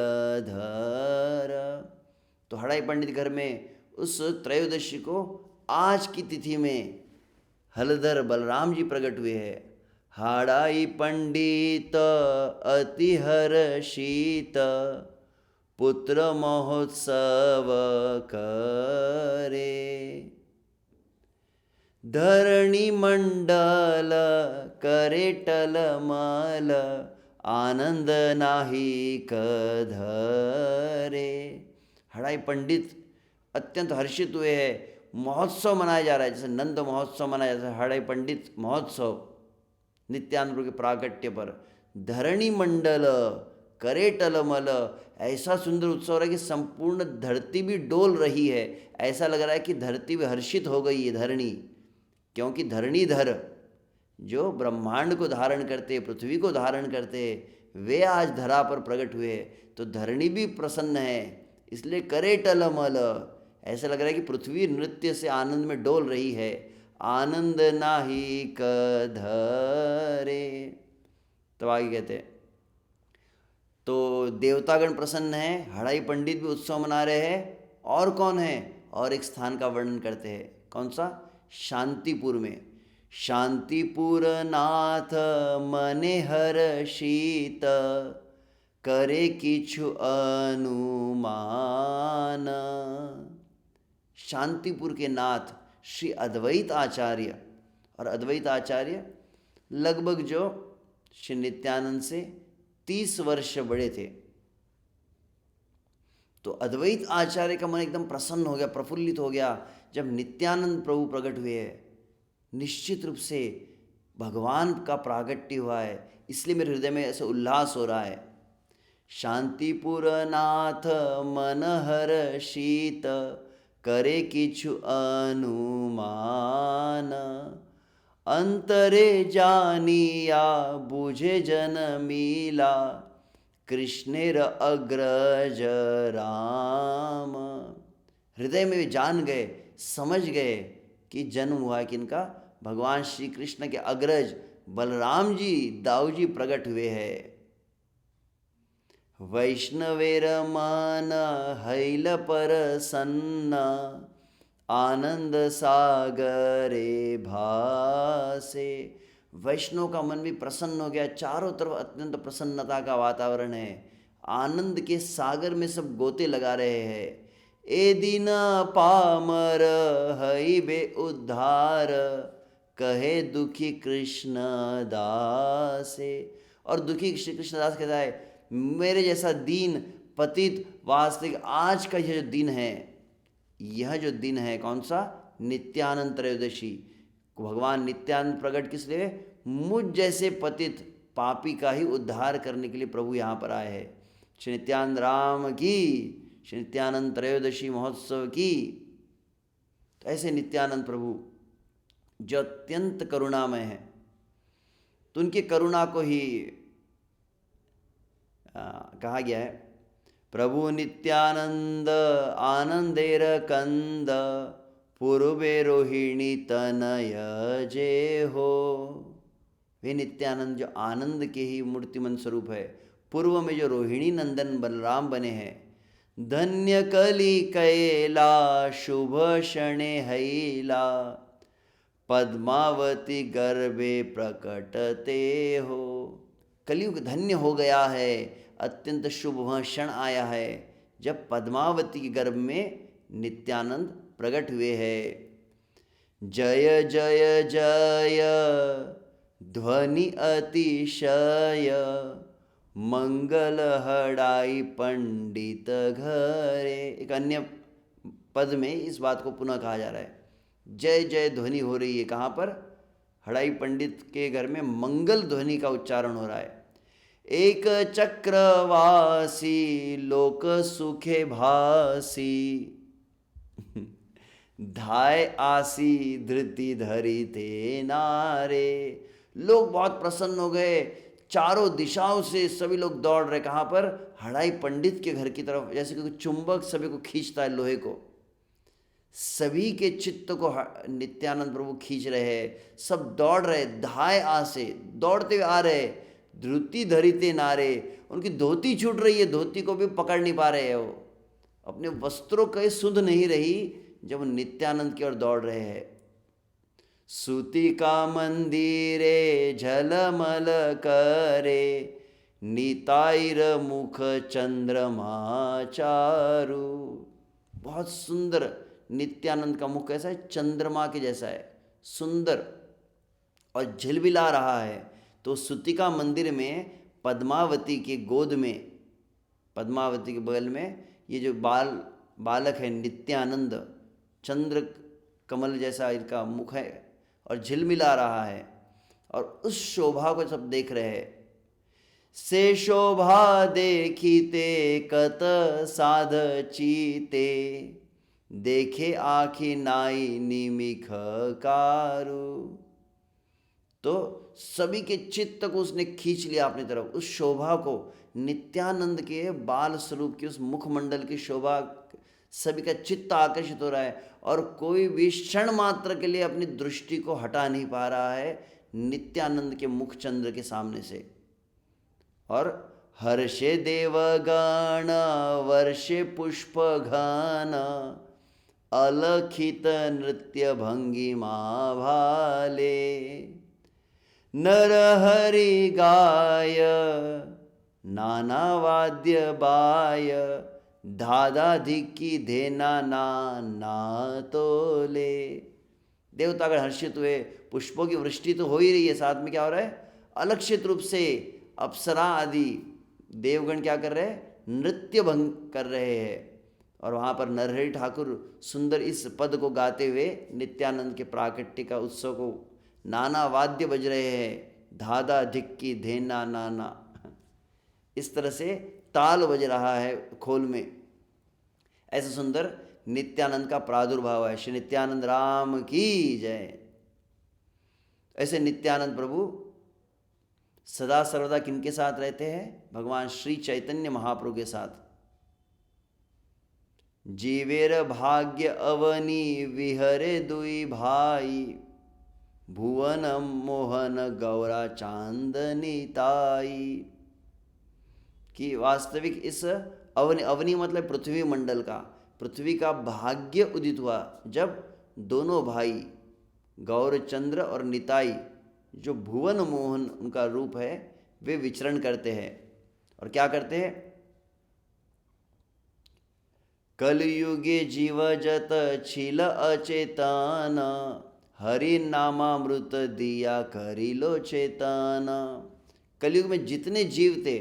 तो हड़ाई पंडित घर में उस त्रयोदशी को आज की तिथि में हलधर बलराम जी प्रकट हुए हैं। हाड़ाई पंडित अति हर्षित, पुत्र महोत्सव करे, धरणी मंडल करे टलमल, आनंद नाही कधरे। हड़ाई पंडित अत्यंत हर्षित हुए हैं, महोत्सव मनाया जा रहा है, जैसे नंद महोत्सव मनाया जाता है, हड़ाई पंडित महोत्सव नित्यानंद प्रभु के प्राकट्य पर। धरणी मंडल करे टलमल, ऐसा सुंदर उत्सव हो रहा है कि संपूर्ण धरती भी डोल रही है। ऐसा लग रहा है कि धरती भी हर्षित हो गई है, धरणी, क्योंकि धरणीधर जो ब्रह्मांड को धारण करते, पृथ्वी को धारण करते, वे आज धरा पर प्रकट हुए। तो धरणी भी प्रसन्न है, इसलिए करे टलमल, ऐसा लग रहा है कि पृथ्वी नृत्य से आनंद में डोल रही है। आनंद नाही कधरे। तो आगे कहते हैं, तो देवतागण प्रसन्न है, हड़ाई पंडित भी उत्सव मना रहे हैं। और कौन है, और एक स्थान का वर्णन करते हैं, कौन सा, शांतिपुर में। शांतिपुर नाथ मने हर्षित, करे किछु अनुमान। शांतिपुर के नाथ श्री अद्वैत आचार्य, और अद्वैत आचार्य लगभग जो श्री नित्यानंद से 30 वर्ष बड़े थे। तो अद्वैत आचार्य का मन एकदम प्रसन्न हो गया, प्रफुल्लित हो गया जब नित्यानंद प्रभु प्रकट हुए हैं। निश्चित रूप से भगवान का प्रागट्य हुआ है, इसलिए मेरे हृदय में ऐसे उल्लास हो रहा है। शांतिपुर नाथ मन हर शीत, करे किछु अनुमान। अंतरे जानिया बुझे जन मीला, कृष्णेर अग्रज राम। हृदय में भी जान गए, समझ गए कि जन्म हुआ है किनका, भगवान श्री कृष्ण के अग्रज बलराम जी, दाऊ जी प्रकट हुए हैं। वैष्णवेर मन हैल परसन्न, आनंद सागरे भासे। वैष्णव का मन भी प्रसन्न हो गया, चारों तरफ अत्यंत प्रसन्नता का वातावरण है, आनंद के सागर में सब गोते लगा रहे हैं। ए दिन पामर हई बे उद्धार, कहे दुखी कृष्ण दासे। और दुखी श्री कृष्ण दास कहता है, मेरे जैसा दीन पतित वास्तविक आज का यह जो दिन है, यह जो दिन है कौन सा, नित्यानंद त्रयोदशी। भगवान नित्यानंद प्रकट किस लिए, मुझ जैसे पतित पापी का ही उद्धार करने के लिए प्रभु यहाँ पर आए हैं। श्री नित्यानंद राम की, श्री नित्यानंद त्रयोदशी महोत्सव की। तो ऐसे नित्यानंद प्रभु जो अत्यंत करुणामय है, तो उनकी करुणा को ही कहा गया है, प्रभु नित्यानंद आनंदेर कंद, पूर्वे रोहिणी तनय जे हो। वे नित्यानंद जो आनंद के ही मूर्तिमंत स्वरूप है, पूर्व में जो रोहिणी नंदन बलराम बने हैं। धन्य कली कैला शुभ क्षणे हैला, पद्मावती गर्भे प्रकटते हो। कलयुग धन्य हो गया है, अत्यंत शुभ वह क्षण आया है जब पद्मावती के गर्भ में नित्यानंद प्रकट हुए हैं। जय जय जय ध्वनि अतिशय, मंगल हड़ाई पंडित घरे। एक अन्य पद में इस बात को पुनः कहा जा रहा है, जय जय ध्वनि हो रही है, कहाँ पर, हड़ाई पंडित के घर में मंगल ध्वनि का उच्चारण हो रहा है। एक चक्रवासी लोक सुखे भासी, धाय आसी धृति धरी थे नारे। लोग बहुत प्रसन्न हो गए, चारों दिशाओं से सभी लोग दौड़ रहे, कहाँ पर, हड़ाई पंडित के घर की तरफ। जैसे कोई चुंबक सभी को खींचता है लोहे को, सभी के चित्त को नित्यानंद प्रभु खींच रहे हैं। सब दौड़ रहे, धाय आसे दौड़ते हुए आ रहे, धृति धरिते नारे, उनकी धोती छूट रही है, धोती को भी पकड़ नहीं पा रहे हैं, वो अपने वस्त्रों के सुध नहीं रही जब वो नित्यानंद की ओर दौड़ रहे हैं। सूती का मंदिरे झलमल करे, निताइर मुख चंद्रमा चारु। बहुत सुंदर नित्यानंद का मुख कैसा है, चंद्रमा के जैसा है, सुंदर और झिलमिला रहा है। तो सुतिका मंदिर में पद्मावती के गोद में, पद्मावती के बगल में ये जो बालक है नित्यानंद, चंद्र कमल जैसा इनका मुख है और झिलमिला रहा है, और उस शोभा को सब देख रहे हैं। से शोभा देखीते कत साध चीते, देखे आखि नाई निमिख कारू। तो सभी के चित्त को उसने खींच लिया अपनी तरफ, उस शोभा को, नित्यानंद के बाल स्वरूप की उस मुखमंडल की शोभा, सभी का चित्त आकर्षित हो रहा है, और कोई भी क्षण मात्र के लिए अपनी दृष्टि को हटा नहीं पा रहा है नित्यानंद के मुख चंद्र के सामने से। और हर्षे देवगण वर्षे पुष्प घन, अलखित नृत्य भंगिमा भाले। नर हरि गाय नाना वाद्य बाय, धाधा धिक्की धेना ना तोले। देवतागण हर्षित हुए, पुष्पों की वृष्टि तो हो ही रही है, साथ में क्या हो रहा है, अलक्षित रूप से अप्सरा आदि देवगण क्या कर रहे हैं, नृत्य भंग कर रहे हैं। और वहाँ पर नरहरि ठाकुर सुंदर इस पद को गाते हुए नित्यानंद के प्राकट्य का उत्सव को, नाना वाद्य बज रहे हैं, धाधा धिक्की धेना नाना, इस तरह से ताल बज रहा है खोल में। ऐसा सुंदर नित्यानंद का प्रादुर्भाव है। श्री नित्यानंद राम की जय। ऐसे नित्यानंद प्रभु सदा सर्वदा किनके साथ रहते हैं? भगवान श्री चैतन्य महाप्रभु के साथ। जीवेर भाग्य अवनी विहरे दुई भाई, भुवन मोहन गौरा चांदनी ताई। कि वास्तविक इस अवनी, अवनी मतलब पृथ्वी मंडल का, पृथ्वी का भाग्य उदित हुआ जब दोनों भाई गौरचंद्र और निताई, जो भुवन मोहन उनका रूप है, वे विचरण करते हैं। और क्या करते हैं? कलयुगे जीवजत छिल अचेतन, हरि नामामृत दिया करिलो चेतन। कलयुग में जितने जीव थे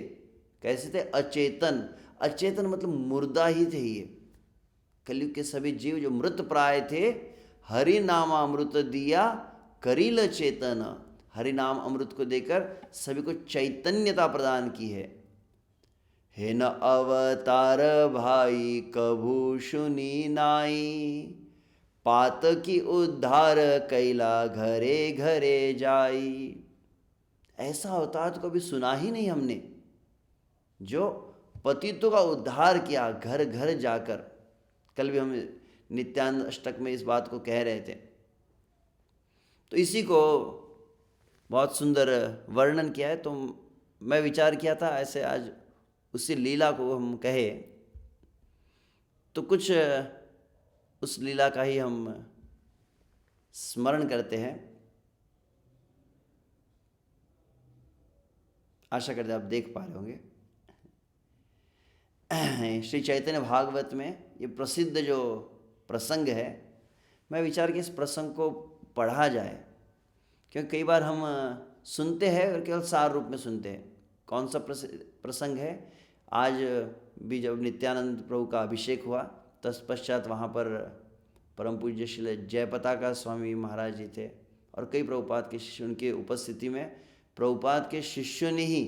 कैसे थे? अचेतन। अचेतन मतलब मुर्दा ही थे ये। कलयुग के सभी जीव जो मृत प्राय थे, हरि नामामृत दिया करिल चेतन, हरि नाम अमृत को देकर सभी को चैतन्यता प्रदान की है। हे न अवतार भाई कभू सुनी नाई, पात की उद्धार कैला घरे घरे जाई। ऐसा अवतार तो कभी सुना ही नहीं हमने, जो पतितों का उद्धार किया घर घर जाकर। कल भी हम नित्यानंद अष्टक में इस बात को कह रहे थे। तो इसी को बहुत सुंदर वर्णन किया है। तो मैं विचार किया था ऐसे आज उसी लीला को हम कहे, तो कुछ उस लीला का ही हम स्मरण करते हैं। आशा करते हैं आप देख पा रहे होंगे। श्री चैतन्य भागवत में ये प्रसिद्ध जो प्रसंग है, मैं विचार कि इस प्रसंग को पढ़ा जाए, क्योंकि कई बार हम सुनते हैं और केवल सार रूप में सुनते हैं। कौन सा प्रसंग है? आज भी जब नित्यानंद प्रभु का अभिषेक हुआ, तत्पश्चात वहाँ पर परम पूज्य श्री जयपताका स्वामी महाराज जी थे और कई प्रभुपाद के शिष्य, उनके उपस्थिति में प्रभुपाद के शिष्यों ने ही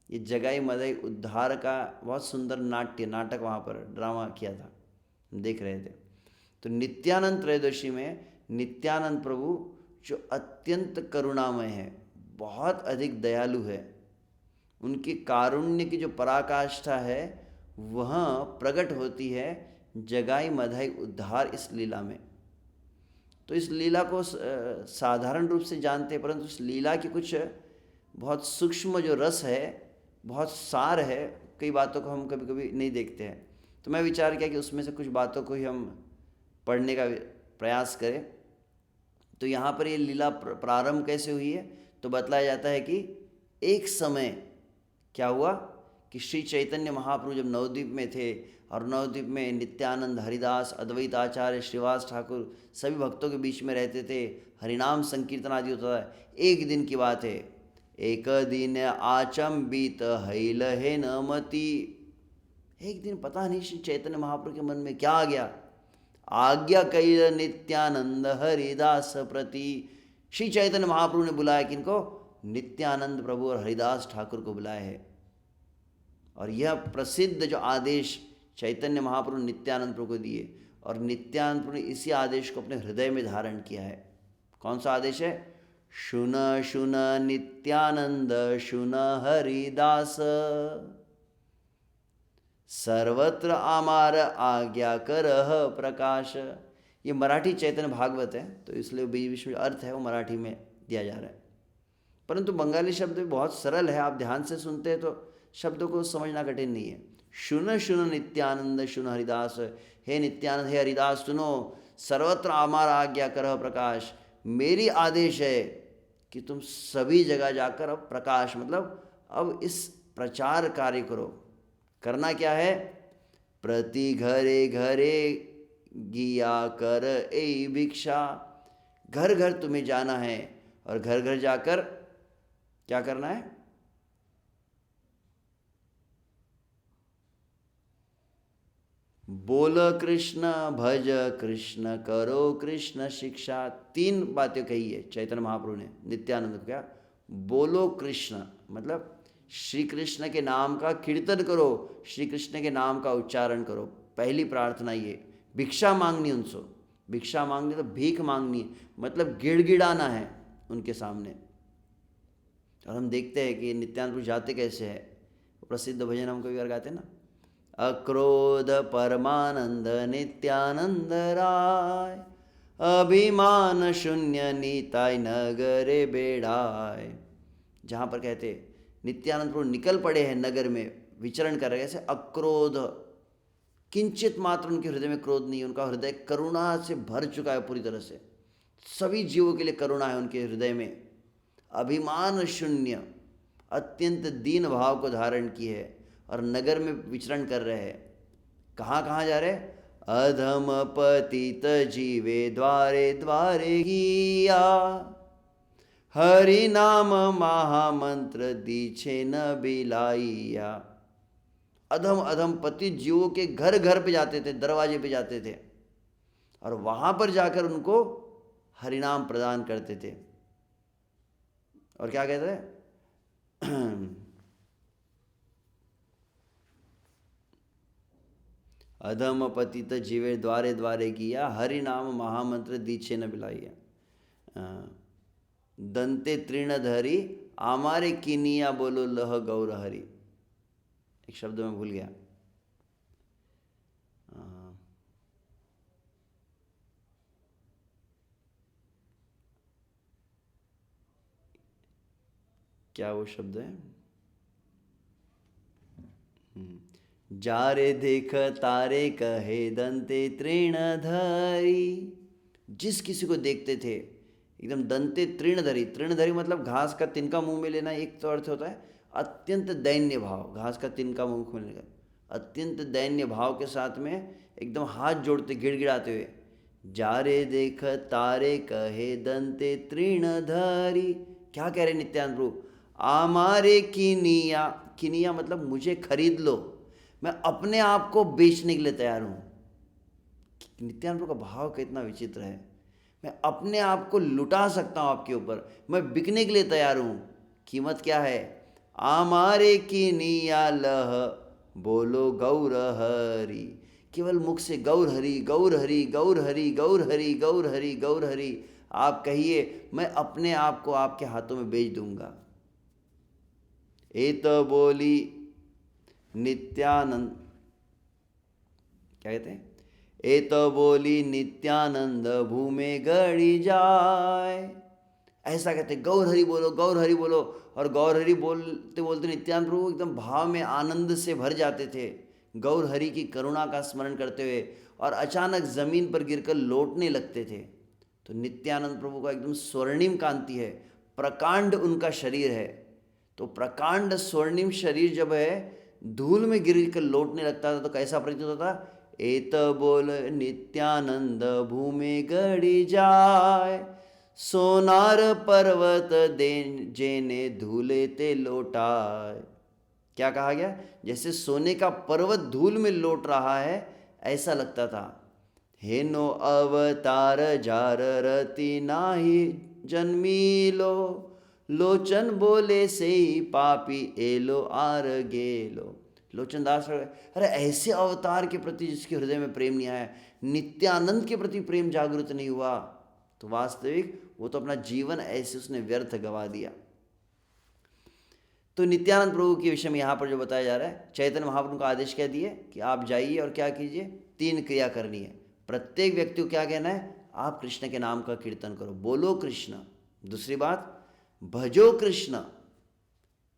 ये जगाई मदाई उद्धार का बहुत सुंदर नाटक वहाँ पर ड्रामा किया था, देख रहे थे। तो नित्यानंद त्रयोदशी में नित्यानंद प्रभु जो अत्यंत करुणामय है, बहुत अधिक दयालु है, उनकी कारुण्य की जो पराकाष्ठा है वह प्रकट होती है जगाई मधाई उद्धार इस लीला में। तो इस लीला को साधारण रूप से जानते हैं, परंतु इस लीला की कुछ बहुत सूक्ष्म जो रस है, बहुत सार है, कई बातों को हम कभी कभी नहीं देखते हैं। तो मैं विचार किया कि उसमें से कुछ बातों को ही हम पढ़ने का प्रयास करें। तो यहाँ पर ये लीला प्रारंभ कैसे हुई है? तो बतलाया जाता है कि एक समय क्या हुआ कि श्री चैतन्य महाप्रभु जब नवद्वीप में थे और नवद्वीप में नित्यानंद, हरिदास, अद्वैत आचार्य, श्रीवास ठाकुर सभी भक्तों के बीच में रहते थे, हरिनाम संकीर्तन आदि होता है। एक दिन की बात है, एक दिन आचंबित हैल है नमति। एक दिन पता नहीं श्री चैतन्य महाप्रभु के मन में क्या आ गया, आज्ञा कैल नित्यानंद हरिदास प्रति। श्री चैतन्य महाप्रभु ने बुलाया किनको? नित्यानंद प्रभु और हरिदास ठाकुर को बुलाया है। और यह प्रसिद्ध जो आदेश चैतन्य महाप्रभु नित्यानंद प्रभु को दिए, और नित्यानंद प्रभु ने इसी आदेश को अपने हृदय में धारण किया है। कौन सा आदेश है? शुन शुन नित्यानंद शुन हरिदास, सर्वत्र आमार आज्ञा करह प्रकाश। ये मराठी चैतन्य भागवत है, तो इसलिए बीच बीच में अर्थ है वो मराठी में दिया जा रहा है, परंतु बंगाली शब्द भी बहुत सरल है। आप ध्यान से सुनते हैं तो शब्दों को समझना कठिन नहीं है। शुन शुन नित्यानंद शुन हरिदास, हे नित्यानंद हे हरिदास सुनो, सर्वत्र आमार आज्ञा करह प्रकाश। मेरी आदेश है कि तुम सभी जगह जाकर अब प्रकाश, मतलब अब इस प्रचार कार्य करो। करना क्या है? प्रति घरे घरे गिया कर ए भिक्षा। घर घर तुम्हें जाना है और घर घर जाकर क्या करना है? बोल कृष्ण, भज कृष्ण, करो कृष्ण शिक्षा। तीन बातें कही है चैतन्य महाप्रभु ने नित्यानंद को। क्या? बोलो कृष्ण मतलब श्री कृष्ण के नाम का कीर्तन करो, श्री कृष्ण के नाम का उच्चारण करो। पहली प्रार्थना ये। भिक्षा मांगनी उनसे, भिक्षा मांगनी तो भीख मांगनी, मतलब गिड़गिड़ाना है उनके सामने। और हम देखते हैं कि नित्यानंद प्रभु जाते कैसे है। प्रसिद्ध भजन हम कभी बार गाते ना, अक्रोध परमानंद नित्यानंद राय, अभिमान शून्य नीताय नगरे बेड़ाय। जहाँ पर कहते नित्यानंद प्रभु निकल पड़े हैं नगर में, विचरण कर रहे हैं, ऐसे अक्रोध, किंचित मात्र उनके हृदय में क्रोध नहीं है। उनका हृदय करुणा से भर चुका है पूरी तरह से, सभी जीवों के लिए करुणा है उनके हृदय में। अभिमान शून्य, अत्यंत दीन भाव को धारण की है और नगर में विचरण कर रहे हैं। कहाँ कहाँ जा रहे? अधम पतित जीवे द्वारे द्वारे किया, हरि नाम महामंत्र दीछे न बिलाइया। अधम अधम पतित जीवों के घर घर पे जाते थे, दरवाजे पे जाते थे और वहां पर जाकर उनको हरिनाम प्रदान करते थे। और क्या कहते हैं? अधम पतित जीवे द्वारे द्वारे किया, हरि नाम महामंत्र दीछे न बिलाइया। दंते तृणधरी आमारे किनिया बोलो लह गौर हरि। एक शब्द में भूल गया। क्या वो शब्द है? जारे देख तारे कहे दंते तृणधरी। जिस किसी को देखते थे एकदम दंते तृणधरी, तृणधरी मतलब घास का तिनका मुंह में लेना, एक तो अर्थ होता है अत्यंत दैन्य भाव, घास का तिनका मुंह में लेना, अत्यंत दैन्य भाव के साथ में एकदम हाथ जोड़ते गिड़गिड़ाते हुए, जारे देख तारे कहे दंते तृणधरी। क्या कह रहे नित्यानंद प्रभु? आमारे किनिया, किनिया मतलब मुझे खरीद लो, मैं अपने आप को बेचने के लिए तैयार हूँ। नित्यानंद प्रभु का भाव कितना विचित्र है। मैं अपने आप को लुटा सकता हूँ आपके ऊपर, मैं बिकने के लिए तैयार हूँ। कीमत क्या है? आमारे किनिया लह बोलो गौर हरि। केवल मुख से गौर हरि गौर हरि गौर हरि गौर हरि गौर हरि गौर हरि आप कहिए, मैं अपने आप को आपके हाथों में बेच दूंगा। एत बोली नित्यानंद, क्या कहते हैं? एत बोली नित्यानंद भूमे गड़ी जाए। ऐसा कहते गौर हरि बोलो गौर हरि बोलो। और गौर हरि बोलते बोलते नित्यानंद प्रभु एकदम भाव में आनंद से भर जाते थे, गौर हरि की करुणा का स्मरण करते हुए, और अचानक जमीन पर गिरकर लौटने लगते थे। तो नित्यानंद प्रभु का एकदम स्वर्णिम कांति है, प्रकांड उनका शरीर है। तो प्रकांड स्वर्णिम शरीर जब है धूल में गिर कर लौटने लगता था तो कैसा प्रतीत होता था? एत बोल नित्यानंद भूमि गड़ी जाए, सोनार पर्वत दे जेने धूले ते लौटाए। क्या कहा गया? जैसे सोने का पर्वत धूल में लौट रहा है ऐसा लगता था। हेनो अवतार जार रति नाही जन्मीलो, लोचन बोले से पापी एलो आर गेलो। लोचन दास, अरे ऐसे अवतार के प्रति जिसके हृदय में प्रेम नहीं आया, नित्यानंद के प्रति प्रेम जागृत नहीं हुआ, तो वास्तविक वो तो अपना जीवन ऐसे उसने व्यर्थ गवा दिया। तो नित्यानंद प्रभु के विषय में यहाँ पर जो बताया जा रहा है, चैतन्य महाप्रभु का आदेश क्या दिए कि आप जाइए और क्या कीजिए? 3 क्रिया करनी है। प्रत्येक व्यक्ति को क्या कहना है? आप कृष्ण के नाम का कीर्तन करो, बोलो कृष्ण। दूसरी बात, भजो कृष्ण,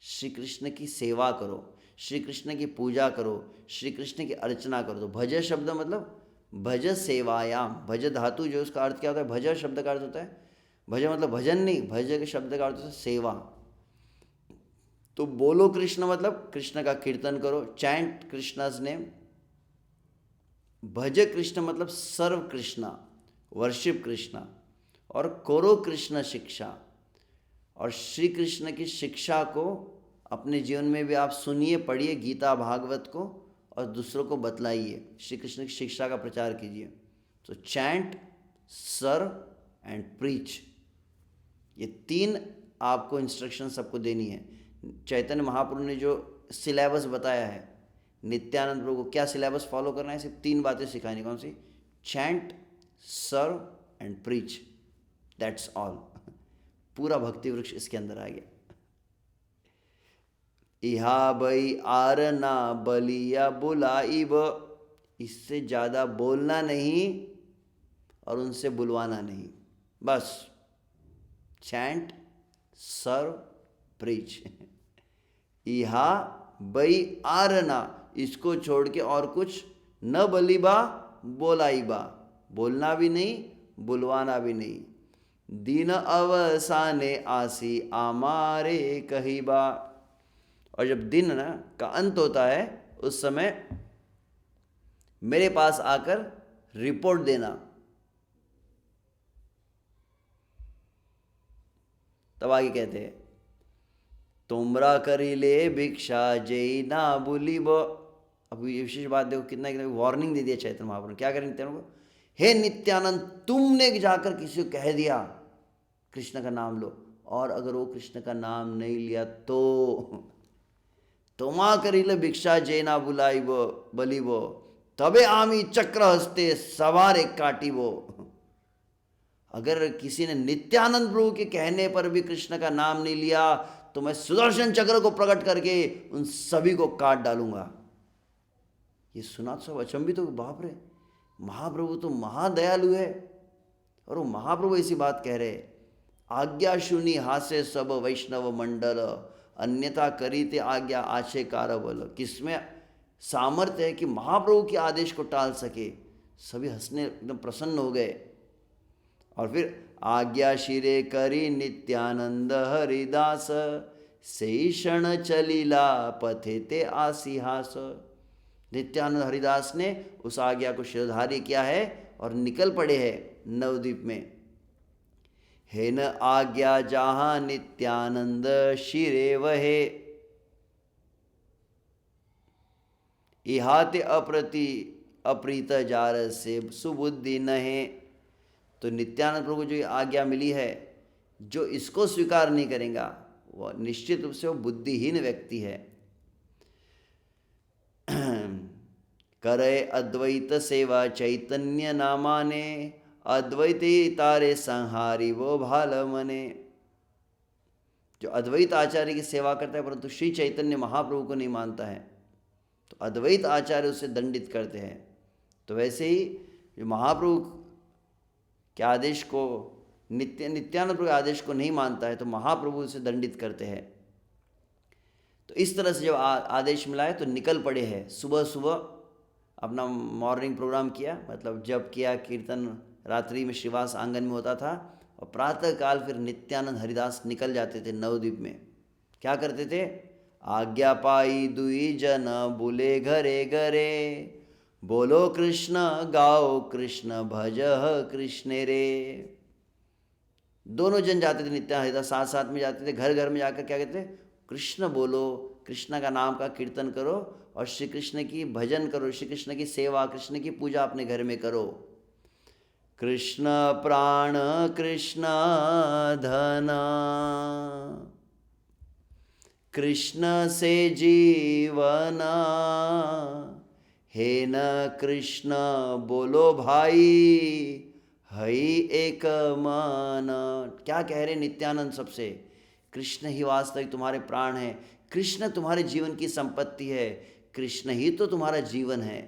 श्री कृष्ण की सेवा करो, श्री कृष्ण की पूजा करो, श्री कृष्ण की अर्चना करो। तो भज शब्द मतलब भज सेवायाम, भज धातु जो उसका अर्थ क्या होता है? भज शब्द का अर्थ होता है, भज मतलब भजन नहीं, भज के शब्द का अर्थ होता है सेवा। तो बोलो कृष्ण मतलब कृष्ण का कीर्तन करो, चैंट कृष्णा's नेम। भज कृष्ण मतलब सर्व कृष्णा, वर्शिप कृष्णा। और करो कृष्ण शिक्षा, और श्री कृष्ण की शिक्षा को अपने जीवन में भी आप सुनिए, पढ़िए गीता भागवत को, और दूसरों को बतलाइए, श्री कृष्ण की शिक्षा का प्रचार कीजिए। तो चैंट, सर्व एंड प्रीच, ये 3 आपको इंस्ट्रक्शन सबको देनी है। चैतन्य महाप्रभु ने जो सिलेबस बताया है, नित्यानंद प्रभु को क्या सिलेबस फॉलो करना है, सिर्फ 3 बातें सिखानी। कौन सी? Chant, serve and preach, that's all. पूरा भक्ति वृक्ष इसके अंदर आ गया। इहा बई आरना बलिया बुलाइब, इससे ज़्यादा बोलना नहीं और उनसे बुलवाना नहीं, बस चैंट, सर्व, प्रीच। इहा बई आरना, इसको छोड़ के और कुछ न बलिबा बोलाइबा, बोलना भी नहीं बुलवाना भी नहीं। दिन अवसाने आसी आमारे कहिबा, और जब दिन ना का अंत होता है उस समय मेरे पास आकर रिपोर्ट देना। तब आगे कहते हैं, तुमरा करी ले भिक्षा जय ना बुलिब। अब ये विशेष बात देखो, कितना कितना वार्निंग दे दिया चैतन्य महाप्रभु। क्या करें नित्यानंद को? हे नित्यानंद, तुमने जाकर किसी को कह दिया कृष्ण का नाम लो, और अगर वो कृष्ण का नाम नहीं लिया तो तुमा करिले भिक्षा जैना बुलाइब बलिब, तबे आमी चक्र हस्ते सवार एक काटिबो। अगर किसी ने नित्यानंद प्रभु के कहने पर भी कृष्ण का नाम नहीं लिया तो मैं सुदर्शन चक्र को प्रकट करके उन सभी को काट डालूंगा। ये सुना तो सब अचंभित हो, बाप रे, महाप्रभु तो महादयालु है, और वो महाप्रभु ऐसी बात कह रहे। आज्ञा सुनी हासे सब वैष्णव मंडल, अन्यथा करीते आज्ञा आशे कार बल। किसमें सामर्थ्य है कि महाप्रभु के आदेश को टाल सके? सभी हंसने एकदम प्रसन्न हो गए। और फिर आज्ञा शिरे करी नित्यानंद हरिदास, से क्षण चलीला पथे ते आसिहास। नित्यानंद हरिदास ने उस आज्ञा को शिरोधार्य किया है और निकल पड़े हैं नवद्वीप में। हे न आज्ञा जहाँ नित्यानंद शिरे वहे, इहाते अप्रीत जार से सुबुद्धि नहे। तो नित्यानंद प्रभु को जो आज्ञा मिली है, जो इसको स्वीकार नहीं करेगा वह निश्चित रूप से वो बुद्धिहीन व्यक्ति है। करे अद्वैत सेवा चैतन्य नामाने, अद्वैती तारे संहारी वो भाल मने। जो अद्वैत आचार्य की सेवा करता है परंतु श्री चैतन्य महाप्रभु को नहीं मानता है, तो अद्वैत आचार्य उसे दंडित करते हैं। तो वैसे ही जो महाप्रभु के आदेश को, नित्यानंद प्रभु के आदेश को नहीं मानता है तो महाप्रभु उसे दंडित करते हैं। तो इस तरह से जब आदेश मिला है तो निकल पड़े हैं। सुबह सुबह अपना मॉर्निंग प्रोग्राम किया, मतलब जब किया, कीर्तन रात्रि में श्रीवास आंगन में होता था, और प्रातः काल फिर नित्यानंद हरिदास निकल जाते थे नवद्वीप में। क्या करते थे? आज्ञा पाई दुई जन बुले घरे घरे, बोलो कृष्ण गाओ कृष्ण भजह कृष्ण रे। दोनों जन जाते थे, नित्यानंद हरिदास साथ साथ में जाते थे। घर घर में जाकर क्या कहते? कृष्ण बोलो, कृष्ण का नाम का कीर्तन करो और श्री कृष्ण की भजन करो, श्री कृष्ण की सेवा, कृष्ण की पूजा अपने घर में करो। कृष्ण प्राण कृष्ण धन, कृष्ण से जीवन, हे न कृष्ण बोलो भाई, हई एक मन। क्या कह रहे नित्यानंद सबसे? कृष्ण ही वास्तविक तुम्हारे प्राण है, कृष्ण तुम्हारे जीवन की संपत्ति है, कृष्ण ही तो तुम्हारा जीवन है।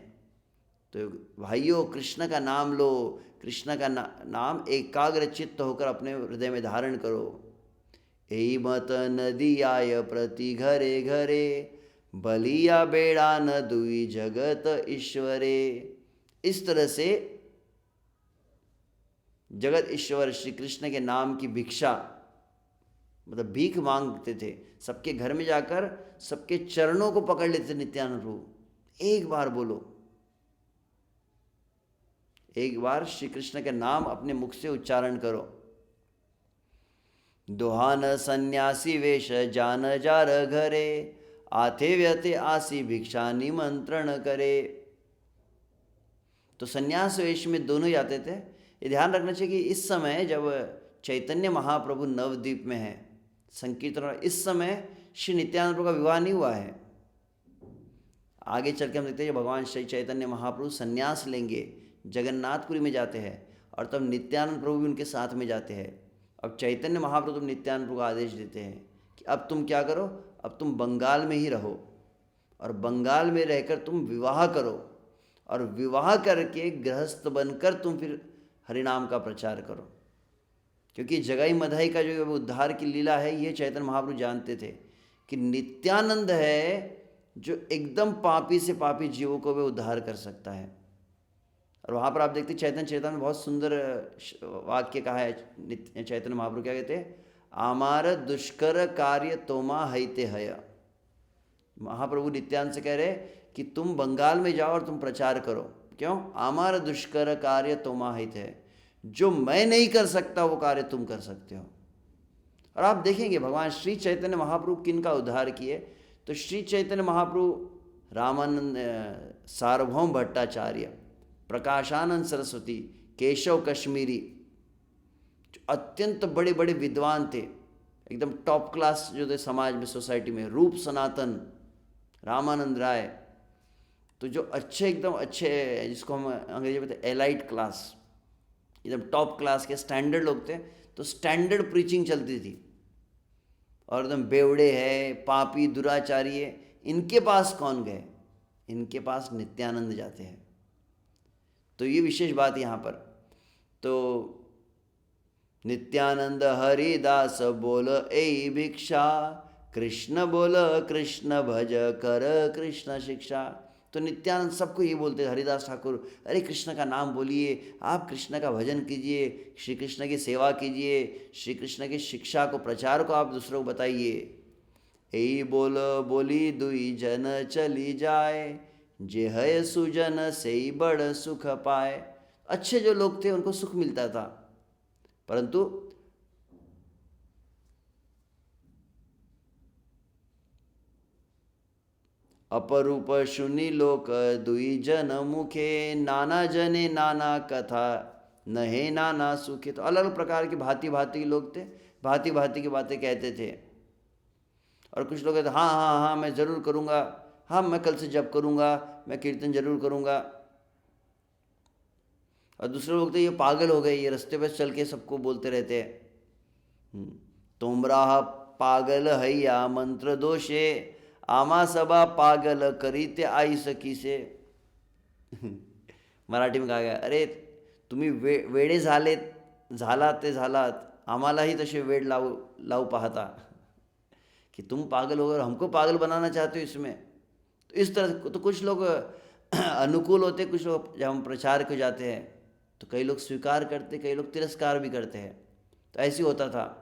तो भाइयों, कृष्ण का नाम लो, कृष्ण का नाम एकाग्र चित्त होकर अपने हृदय में धारण करो। एई मत नदी आय प्रति घरे घरे, बलिया बेड़ा न दुई जगत ईश्वरे। इस तरह से जगत ईश्वर श्री कृष्ण के नाम की भिक्षा, मतलब भीख मांगते थे। सबके घर में जाकर सबके चरणों को पकड़ लेते थे नित्यानंद प्रभु। एक बार बोलो, एक बार श्री कृष्ण के नाम अपने मुख से उच्चारण करो। दुहान सन्यासी वेश जान जार घरे, आथे व्यते आसी भिक्षा निमंत्रण करे। तो सन्यास वेश में दोनों जाते थे। ये ध्यान रखना चाहिए कि इस समय जब चैतन्य महाप्रभु नवद्वीप में है संकीर्तन, इस समय श्री नित्यानंद प्रभु का विवाह नहीं हुआ है। आगे चल के हम देखते हैं भगवान श्री चैतन्य महाप्रभु संन्यास लेंगे, जगन्नाथपुरी में जाते हैं, और तब नित्यानंद प्रभु भी उनके साथ में जाते हैं। अब चैतन्य महाप्रभु तुम नित्यानंद प्रभु को आदेश देते हैं कि अब तुम क्या करो, अब तुम बंगाल में ही रहो और बंगाल में रहकर तुम विवाह करो, और विवाह करके गृहस्थ बनकर तुम फिर हरिनाम का प्रचार करो। क्योंकि जगाई मधाई का जो उद्धार की लीला है, ये चैतन्य महाप्रभु जानते थे कि नित्यानंद है जो एकदम पापी से पापी जीवों को भी उद्धार कर सकता है। और वहाँ पर आप देखते चैतन्य चेतन में बहुत सुंदर वाक्य कहा है चैतन्य महाप्रभु, क्या कहते हैं, आमार दुष्कर कार्य तोमा हईते हय। महाप्रभु नित्यानंद से कह रहे कि तुम बंगाल में जाओ और तुम प्रचार करो। क्यों? आमार दुष्कर कार्य तोमा हित है, जो मैं नहीं कर सकता वो कार्य तुम कर सकते हो। और आप देखेंगे भगवान श्री चैतन्य महाप्रभु किन का उद्धार किए, तो श्री चैतन्य महाप्रभु रामानंद, सार्वभौम भट्टाचार्य, प्रकाशानंद सरस्वती, केशव कश्मीरी, जो अत्यंत बड़े बड़े विद्वान थे, एकदम टॉप क्लास जो थे समाज में, सोसाइटी में, रूप सनातन, रामानंद राय, तो जो अच्छे एकदम अच्छे, जिसको हम अंग्रेजी में कहते हैं एलाइट क्लास, एकदम टॉप क्लास के स्टैंडर्ड लोग थे, तो स्टैंडर्ड प्रीचिंग चलती थी। और एकदम बेवड़े है, पापी, दुराचारी है, इनके पास कौन गए? इनके पास नित्यानंद जाते हैं। तो ये विशेष बात यहाँ पर। तो नित्यानंद हरिदास बोल ए भिक्षा, कृष्ण बोल कृष्ण भज कर कृष्ण शिक्षा। तो नित्यानंद सबको ये बोलते हैं, हरिदास ठाकुर, अरे कृष्ण का नाम बोलिए, आप कृष्ण का भजन कीजिए, श्री कृष्ण की सेवा कीजिए, श्री कृष्ण की शिक्षा को, प्रचार को आप दूसरों को बताइए। यही बोल बोली दुई जन चली जाए, जे है सुजन से ही बड़ सुख पाए। अच्छे जो लोग थे उनको सुख मिलता था, परंतु अपरूप सुनी लोक दुई जन मुखे, नाना जने नाना कथा नहे नाना सुखे। तो अलग अलग प्रकार के भांति भांति के लोग थे, भांति भांति की बातें कहते थे। और कुछ लोग कहते हाँ हाँ हाँ मैं ज़रूर करूँगा, हाँ मैं कल से जप करूँगा, मैं कीर्तन जरूर करूँगा। और दूसरे लोग तो ये पागल हो गए, ये रास्ते पर चल के सबको बोलते रहते हैं, तुमरा पागल हैया मंत्र दोषे, आमा सबा पागल करीते आई सकी से। मराठी में कहा गया, अरे तुम्ही वेडे झालात, आम्हालाही तसे वेड लावू पाहता, कि तुम पागल हो और हमको पागल बनाना चाहते हो इसमें। तो इस तरह तो कुछ लोग अनुकूल होते, कुछ लोग जब हम प्रचार को जाते हैं तो कई लोग स्वीकार करते, कई लोग तिरस्कार भी करते हैं। तो ऐसे होता था।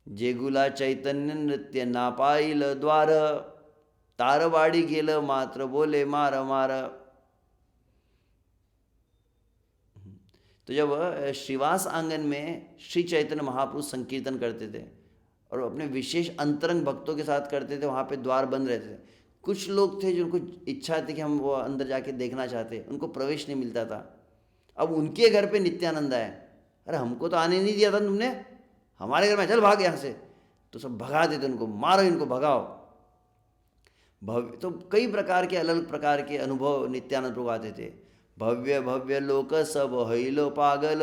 जेगुला चैतन्य नृत्य ना पाईल द्वार, तारवाड़ी गेल मात्र बोले मार मार। तो जब श्रीवास आंगन में श्री चैतन्य महाप्रभु संकीर्तन करते थे और अपने विशेष अंतरंग भक्तों के साथ करते थे, वहाँ पे द्वार बंद रहते थे। कुछ लोग थे जिनको इच्छा थी कि हम वो अंदर जाके देखना चाहते, उनको प्रवेश नहीं मिलता था। अब उनके घर पे नित्यानंद आए, अरे हमको तो आने नहीं दिया था तुमने, हमारे घर में, चल भाग यहाँ से। तो सब भगा देते उनको, मारो इनको, भगाओ। भव्य तो कई प्रकार के, अलग प्रकार के अनुभव नित्यानंद प्रभु आते थे। भव्य भव्य लोक सब हईलो पागल,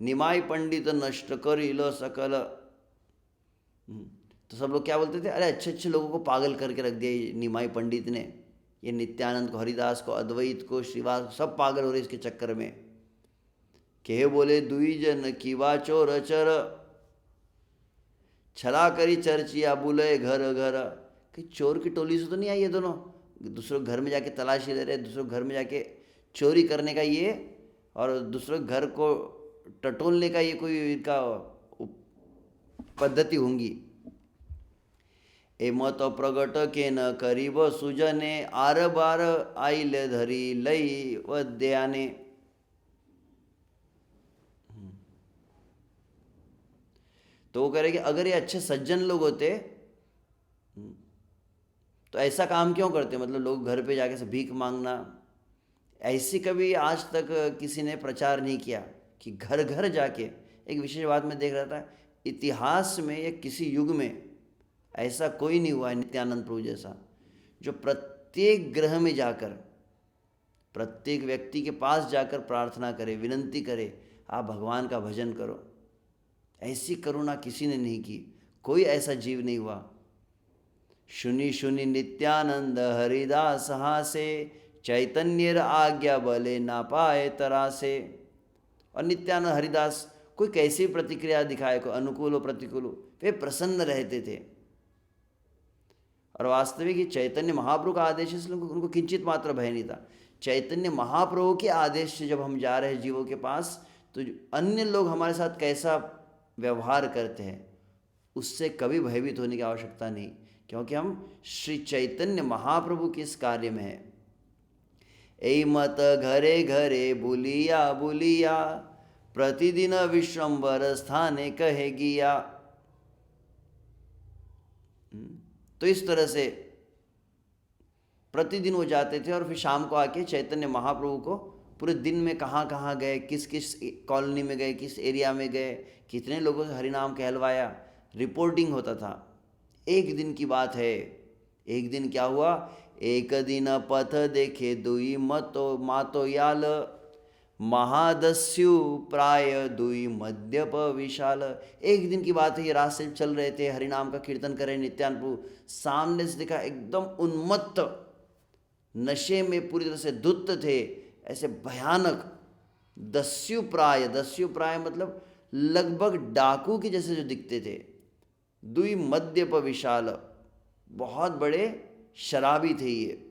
निमाय पंडित नष्ट करिलो सकल। तो सब लोग क्या बोलते थे, अरे अच्छे अच्छे लोगों को पागल करके रख दिया निमाई पंडित ने, ये नित्यानंद को, हरिदास को, अद्वैत को, श्रीवास को, सब पागल हो रहे इसके चक्कर में। के बोले दुई जन कीवा चोर चर, छला करी चर्चिया बुले घर घर। कि चोर की टोली से तो नहीं आई ये दोनों, दूसरों घर में जाके तलाशी ले रहे, दूसरों घर में जाके चोरी करने का ये, और दूसरों घर को टटोलने का ये कोई इनका पद्धति होंगी। ए मत प्रगट के न करीब सुजने, आर बार आइले धरी लई वद्याने। तो वो कह रहे कि अगर ये अच्छे सज्जन लोग होते तो ऐसा काम क्यों करते, मतलब लोग घर पे जाके से भीख मांगना, ऐसी कभी आज तक किसी ने प्रचार नहीं किया कि घर घर जाके। एक विशेष बात मैं देख रहा था, इतिहास में या किसी युग में ऐसा कोई नहीं हुआ है नित्यानंद प्रभु जैसा, जो प्रत्येक ग्रह में जाकर, प्रत्येक व्यक्ति के पास जाकर प्रार्थना करे, विनंती करे, आप भगवान का भजन करो। ऐसी करुणा किसी ने नहीं की, कोई ऐसा जीव नहीं हुआ। शुनि शुनि नित्यानंद हरिदास हासे, चैतन्य आज्ञा बले ना पाए तरासे। और नित्यानंद हरिदास कोई कैसी प्रतिक्रिया दिखाए, कोई अनुकूल हो प्रतिकूल हो, वे प्रसन्न रहते थे। और वास्तविक ही चैतन्य महाप्रभु का आदेश, इसलिए उनको किंचित मात्र भय नहीं था। चैतन्य महाप्रभु के आदेश से जब हम जा रहे हैं जीवों के पास, तो अन्य लोग हमारे साथ कैसा व्यवहार करते हैं उससे कभी भयभीत होने की आवश्यकता नहीं, क्योंकि हम श्री चैतन्य महाप्रभु के इस कार्य में हैं। ए मत घरे घरे बुलिया बुलिया, प्रतिदिन विश्वम्बर स्थाने कहे गिया। तो इस तरह से प्रतिदिन वो जाते थे और फिर शाम को आके चैतन्य महाप्रभु को पूरे दिन में कहाँ कहाँ गए, किस किस कॉलोनी में गए, किस एरिया में गए, कितने लोगों से हरिनाम कहलवाया, रिपोर्टिंग होता था। एक दिन की बात है, एक दिन क्या हुआ, एक दिन पथ देखे दुई मतो मातो याल, महादस्यु प्राय दुई मद्यप विशाल। एक दिन की बात है, ये रास्ते से चल रहे थे, हरिनाम का कीर्तन कर रहे नित्यानंद प्रभु, सामने से देखा एकदम उन्मत्त, नशे में पूरी तरह से धुत थे, ऐसे भयानक दस्यु प्राय मतलब लगभग डाकू के जैसे जो दिखते थे। दुई मद्यप विशाल, बहुत बड़े शराबी थे ये।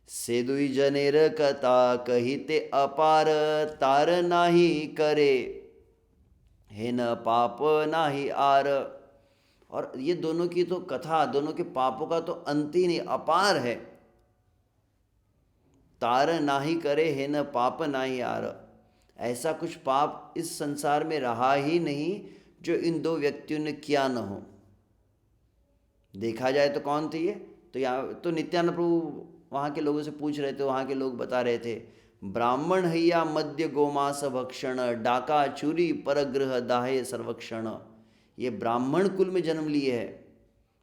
से दुई जनेर कथा कहिते अपार, तार नाही करे हे न पाप नाही आर। और ये दोनों की तो कथा, दोनों के पापों का तो अंत ही नहीं, अपार है। तार नाही करे हे न पाप नाही आर, ऐसा कुछ पाप इस संसार में रहा ही नहीं जो इन दो व्यक्तियों ने किया न हो। देखा जाए तो कौन थे ये, तो यहाँ तो नित्यानंद प्रभु वहाँ के लोगों से पूछ रहे थे, वहाँ के लोग बता रहे थे, ब्राह्मण हैया मद्य गोमांस भक्षण, डाका चूरी परग्रह दाहे सर्वक्षण। ये ब्राह्मण कुल में जन्म लिए है।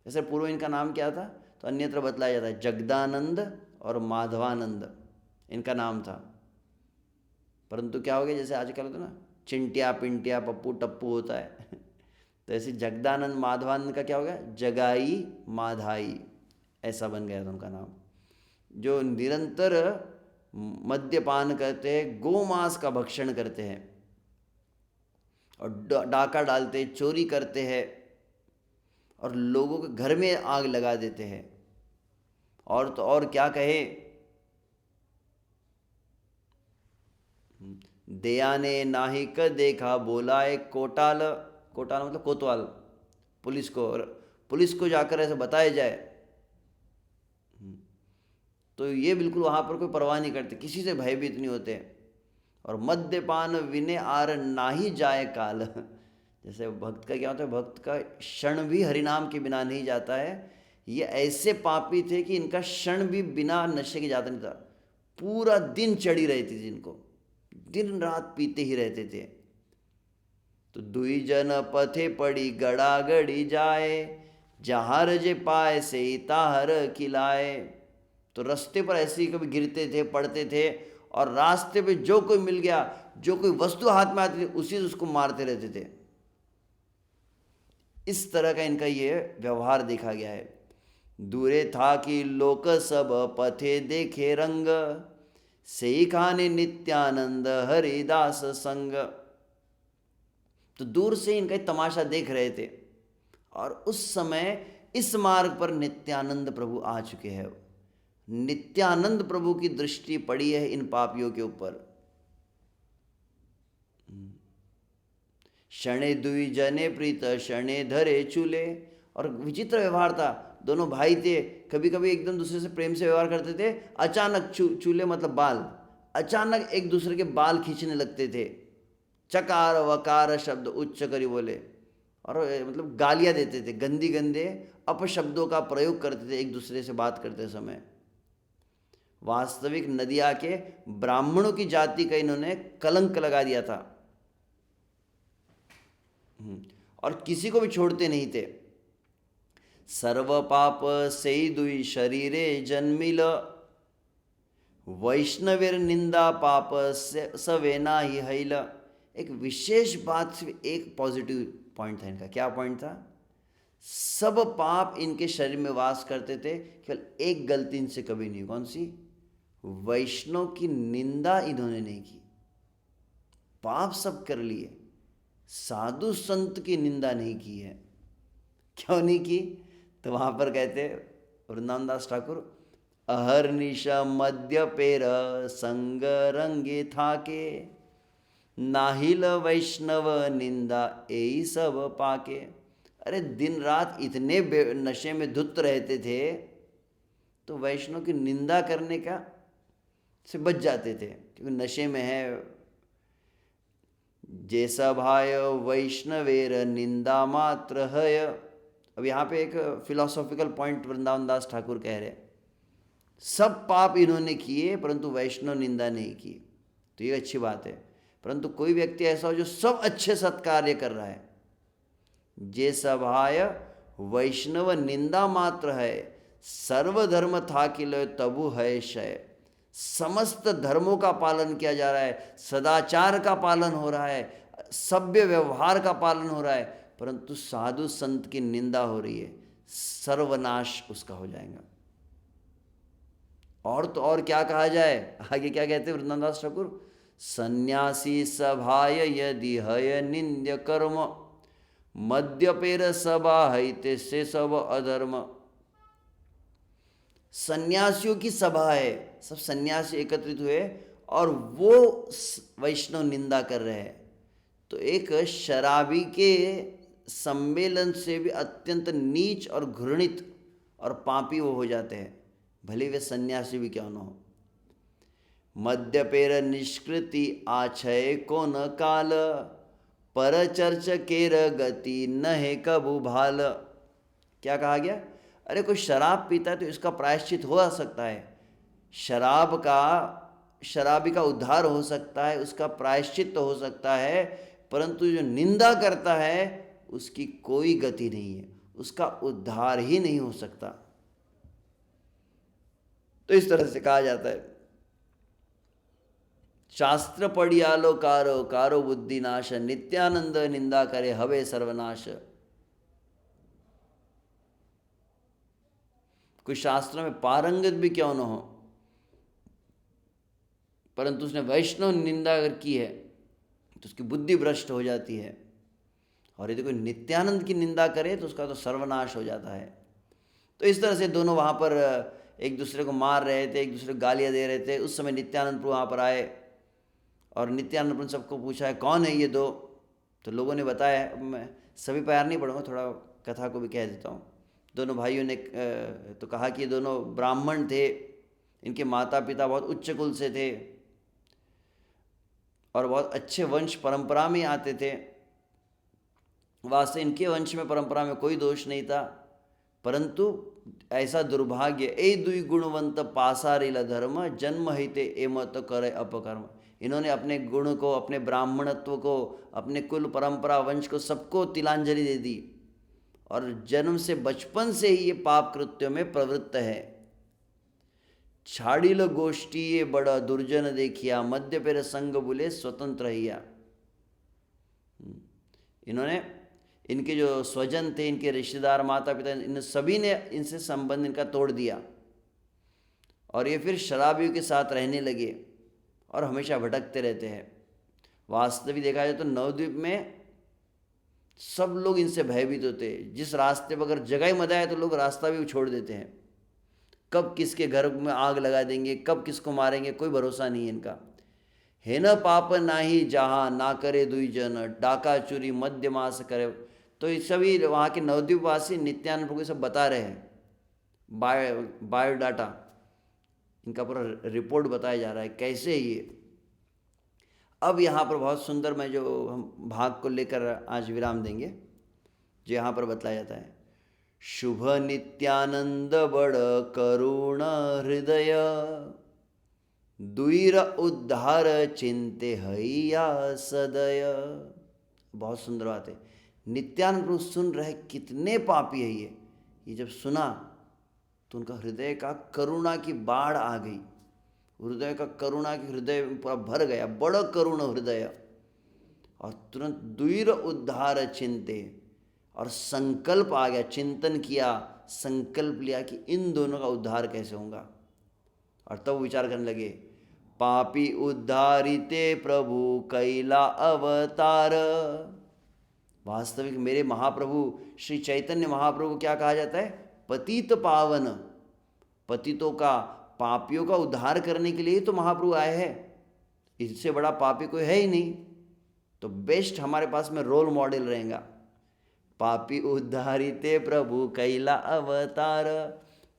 जैसे पूर्व इनका नाम क्या था, तो अन्यत्र बतलाया जाता है, जगदानंद और माधवानंद इनका नाम था। परंतु क्या हो गया, जैसे आजकल होता ना चिंटिया पिंटिया पप्पू टप्पू होता है तो ऐसे जगदानंद माधवानंद का क्या हो गया, जगाई माधाई, ऐसा बन गया था उनका नाम। जो निरंतर मद्यपान करते हैं, गोमांस का भक्षण करते हैं और डाका डालते, चोरी करते हैं और लोगों के घर में आग लगा देते हैं। और तो और क्या कहे, दया ने नाहिक देखा बोलाए कोटाल, कोटाल मतलब कोतवाल, पुलिस को, और पुलिस को जाकर ऐसे बताया जाए तो ये बिल्कुल वहाँ पर कोई परवाह नहीं करते, किसी से भयभीत नहीं होते। और मद्यपान विने आर नाही जाए काल, जैसे भक्त का क्या होता है, भक्त का क्षण भी हरिनाम के बिना नहीं जाता है। ये ऐसे पापी थे कि इनका क्षण भी बिना नशे के जाता नहीं था, पूरा दिन चढ़ी रहती थी इनको, दिन रात पीते ही रहते थे। तो दुई जन पथे पड़ी गड़ा गड़ी जाए, जहार जे पाए से ताहर खिलाए। तो रास्ते पर ऐसे ही कभी गिरते थे, पड़ते थे, और रास्ते पे जो कोई मिल गया, जो कोई वस्तु हाथ में आती थी, उसी से उसको मारते रहते थे। इस तरह का इनका ये व्यवहार देखा गया है। दूरे था कि लोक सब पथे देखे रंग, से खाने नित्यानंद हरिदास संग। तो दूर से इनका तमाशा देख रहे थे, और उस समय इस मार्ग पर नित्यानंद प्रभु आ चुके हैं। नित्यानंद प्रभु की दृष्टि पड़ी है इन पापियों के ऊपर। शणे दुई जने प्रीत शणे धरे चूले। और विचित्र व्यवहार था, दोनों भाई थे, कभी कभी एकदम दूसरे से प्रेम से व्यवहार करते थे, अचानक चूले मतलब बाल, अचानक एक दूसरे के बाल खींचने लगते थे, चकार वकार शब्द उच्च करी बोले, और मतलब गालियां देते थे, गंदी गंदे अपशब्दों का प्रयोग करते थे एक दूसरे से बात करते समय। वास्तविक नदिया के ब्राह्मणों की जाति का इन्होंने कलंक लगा दिया था, और किसी को भी छोड़ते नहीं थे। सर्व पाप से दुई शरीरे जन्मिल, वैष्णवेर निंदा पाप सवेना ही हैल। एक विशेष बात, सिर्फ एक पॉजिटिव पॉइंट था इनका। क्या पॉइंट था? सब पाप इनके शरीर में वास करते थे, केवल एक गलती इनसे कभी नहीं। कौन सी? वैष्णव की निंदा इन्होंने नहीं की। पाप सब कर लिए, साधु संत की निंदा नहीं की है। क्यों नहीं की? तो वहां पर कहते वृंदावन दास ठाकुर, अहर्निशा मध्य पेर संग रंगे थाके, नाहिल वैष्णव निंदा यही सब पाके। अरे दिन रात इतने नशे में धुत रहते थे, तो वैष्णव की निंदा करने का से बच जाते थे, क्योंकि नशे में है। जैसा भाय वैष्णवेर निंदा मात्र है। अब यहाँ पे एक फिलोसॉफिकल पॉइंट वृंदावन दास ठाकुर कह रहे, सब पाप इन्होंने किए परंतु वैष्णव निंदा नहीं की, तो ये अच्छी बात है। परंतु कोई व्यक्ति ऐसा हो जो सब अच्छे सत्कार्य कर रहा है, जे सभाय वैष्णव निंदा मात्र है, सर्वधर्म था किल तबु है शय। समस्त धर्मों का पालन किया जा रहा है, सदाचार का पालन हो रहा है, सभ्य व्यवहार का पालन हो रहा है, परंतु साधु संत की निंदा हो रही है, सर्वनाश उसका हो जाएगा। और तो और क्या कहा जाए, आगे क्या कहते हैं वृंदावन दास ठाकुर, सन्यासी सभाय यदि हय निंद्य कर्म, मद्यपेर सभा है से सब अधर्म। सन्यासियों की सभा है, सब सन्यासी एकत्रित हुए और वो वैष्णव निंदा कर रहे हैं, तो एक शराबी के सम्मेलन से भी अत्यंत नीच और घृणित और पापी वो हो जाते हैं, भले वे सन्यासी भी क्यों न हो। मद्यपेर निष्कृति आछय को न काल, पर चर्च केर गति न है कबू भाल। क्या कहा गया? अरे कोई शराब पीता है तो इसका प्रायश्चित हो सकता है, शराबी का उद्धार हो सकता है, उसका प्रायश्चित तो हो सकता है, परंतु जो निंदा करता है उसकी कोई गति नहीं है, उसका उद्धार ही नहीं हो सकता। तो इस तरह से कहा जाता है, शास्त्र पढ़ियालो कारो कारो बुद्धि नाश, नित्यानंद निंदा करे हवे सर्वनाश। कोई शास्त्र में पारंगत भी क्यों न हो, परंतु उसने वैष्णव निंदा अगर की है तो उसकी बुद्धि भ्रष्ट हो जाती है, और यदि कोई नित्यानंद की निंदा करे तो उसका तो सर्वनाश हो जाता है। तो इस तरह से दोनों वहाँ पर एक दूसरे को मार रहे थे, एक दूसरे को गालियाँ दे रहे थे। उस समय नित्यानंद प्रभु वहाँ पर आए और नित्यानंद प्रभु सबको पूछा है कौन है ये दो, तो लोगों ने बताया। मैं सभी प्यार नहीं पढ़ूँगा, थोड़ा कथा को भी कह देता हूँ। दोनों भाइयों ने तो कहा कि ये दोनों ब्राह्मण थे, इनके माता पिता बहुत उच्च कुल से थे और बहुत अच्छे वंश परंपरा में आते थे। वास्तव इनके वंश में परंपरा में कोई दोष नहीं था, परंतु ऐसा दुर्भाग्य, ए दुई गुणवंत पासारिला धर्म, जन्म हिते एमत करे अपकर्म। इन्होंने अपने गुण को, अपने ब्राह्मणत्व को, अपने कुल परंपरा वंश को सबको तिलांजलि दे दी, और जन्म से बचपन से ही ये पाप कृत्यों में प्रवृत्त है। छाड़िल गोष्ठी ये बड़ा दुर्जन देखिया, मध्य पेर संग बुले स्वतंत्र हिया। इन्होंने, इनके जो स्वजन थे, इनके रिश्तेदार, माता पिता, इन सभी ने इनसे संबंध इनका तोड़ दिया, और ये फिर शराबियों के साथ रहने लगे और हमेशा भटकते रहते हैं। वास्तविक देखा जाए तो नवद्वीप में सब लोग इनसे भयभीत होते हैं। जिस रास्ते पर अगर जगह ही मदा है तो लोग रास्ता भी छोड़ देते हैं। कब किसके घर में आग लगा देंगे, कब किसको मारेंगे, कोई भरोसा नहीं है इनका। है न पाप नाही जहाँ, ना करे दुई जन, डाका चोरी मध्य मास करे। तो ये सभी वहाँ के नवद्वीपवासी नित्यानंद प्रभु सब बता रहे हैं, बायोडाटा इनका पूरा रिपोर्ट बताया जा रहा है कैसे ये। अब यहाँ पर बहुत सुंदर, मैं जो हम भाग को लेकर आज विराम देंगे, जो यहाँ पर बतलाया जाता है, शुभ नित्यानंद बड़ करुण हृदय, दुईर उद्धार चिंते हैया सदय। बहुत सुंदर बात है। नित्यानंद प्रभु सुन रहे कितने पापी है ये जब सुना तो उनका हृदय का करुणा की बाढ़ आ गई, हृदय का करुणा की हृदय पूरा भर गया, बड़ा करुण हृदय। और तुरंत द्वीर उद्धार चिंते, और संकल्प आ गया, चिंतन किया, संकल्प लिया कि इन दोनों का उद्धार कैसे होगा। और तब विचार करने लगे, पापी उद्धारिते प्रभु कैला अवतार। वास्तविक मेरे महाप्रभु श्री चैतन्य महाप्रभु क्या कहा जाता है? पतित पावन। पतितों का, पापियों का उद्धार करने के लिए तो महाप्रभु आए हैं। इससे बड़ा पापी कोई है ही नहीं, तो बेस्ट हमारे पास में रोल मॉडल रहेगा। पापी उद्धारिते प्रभु कैला अवतार,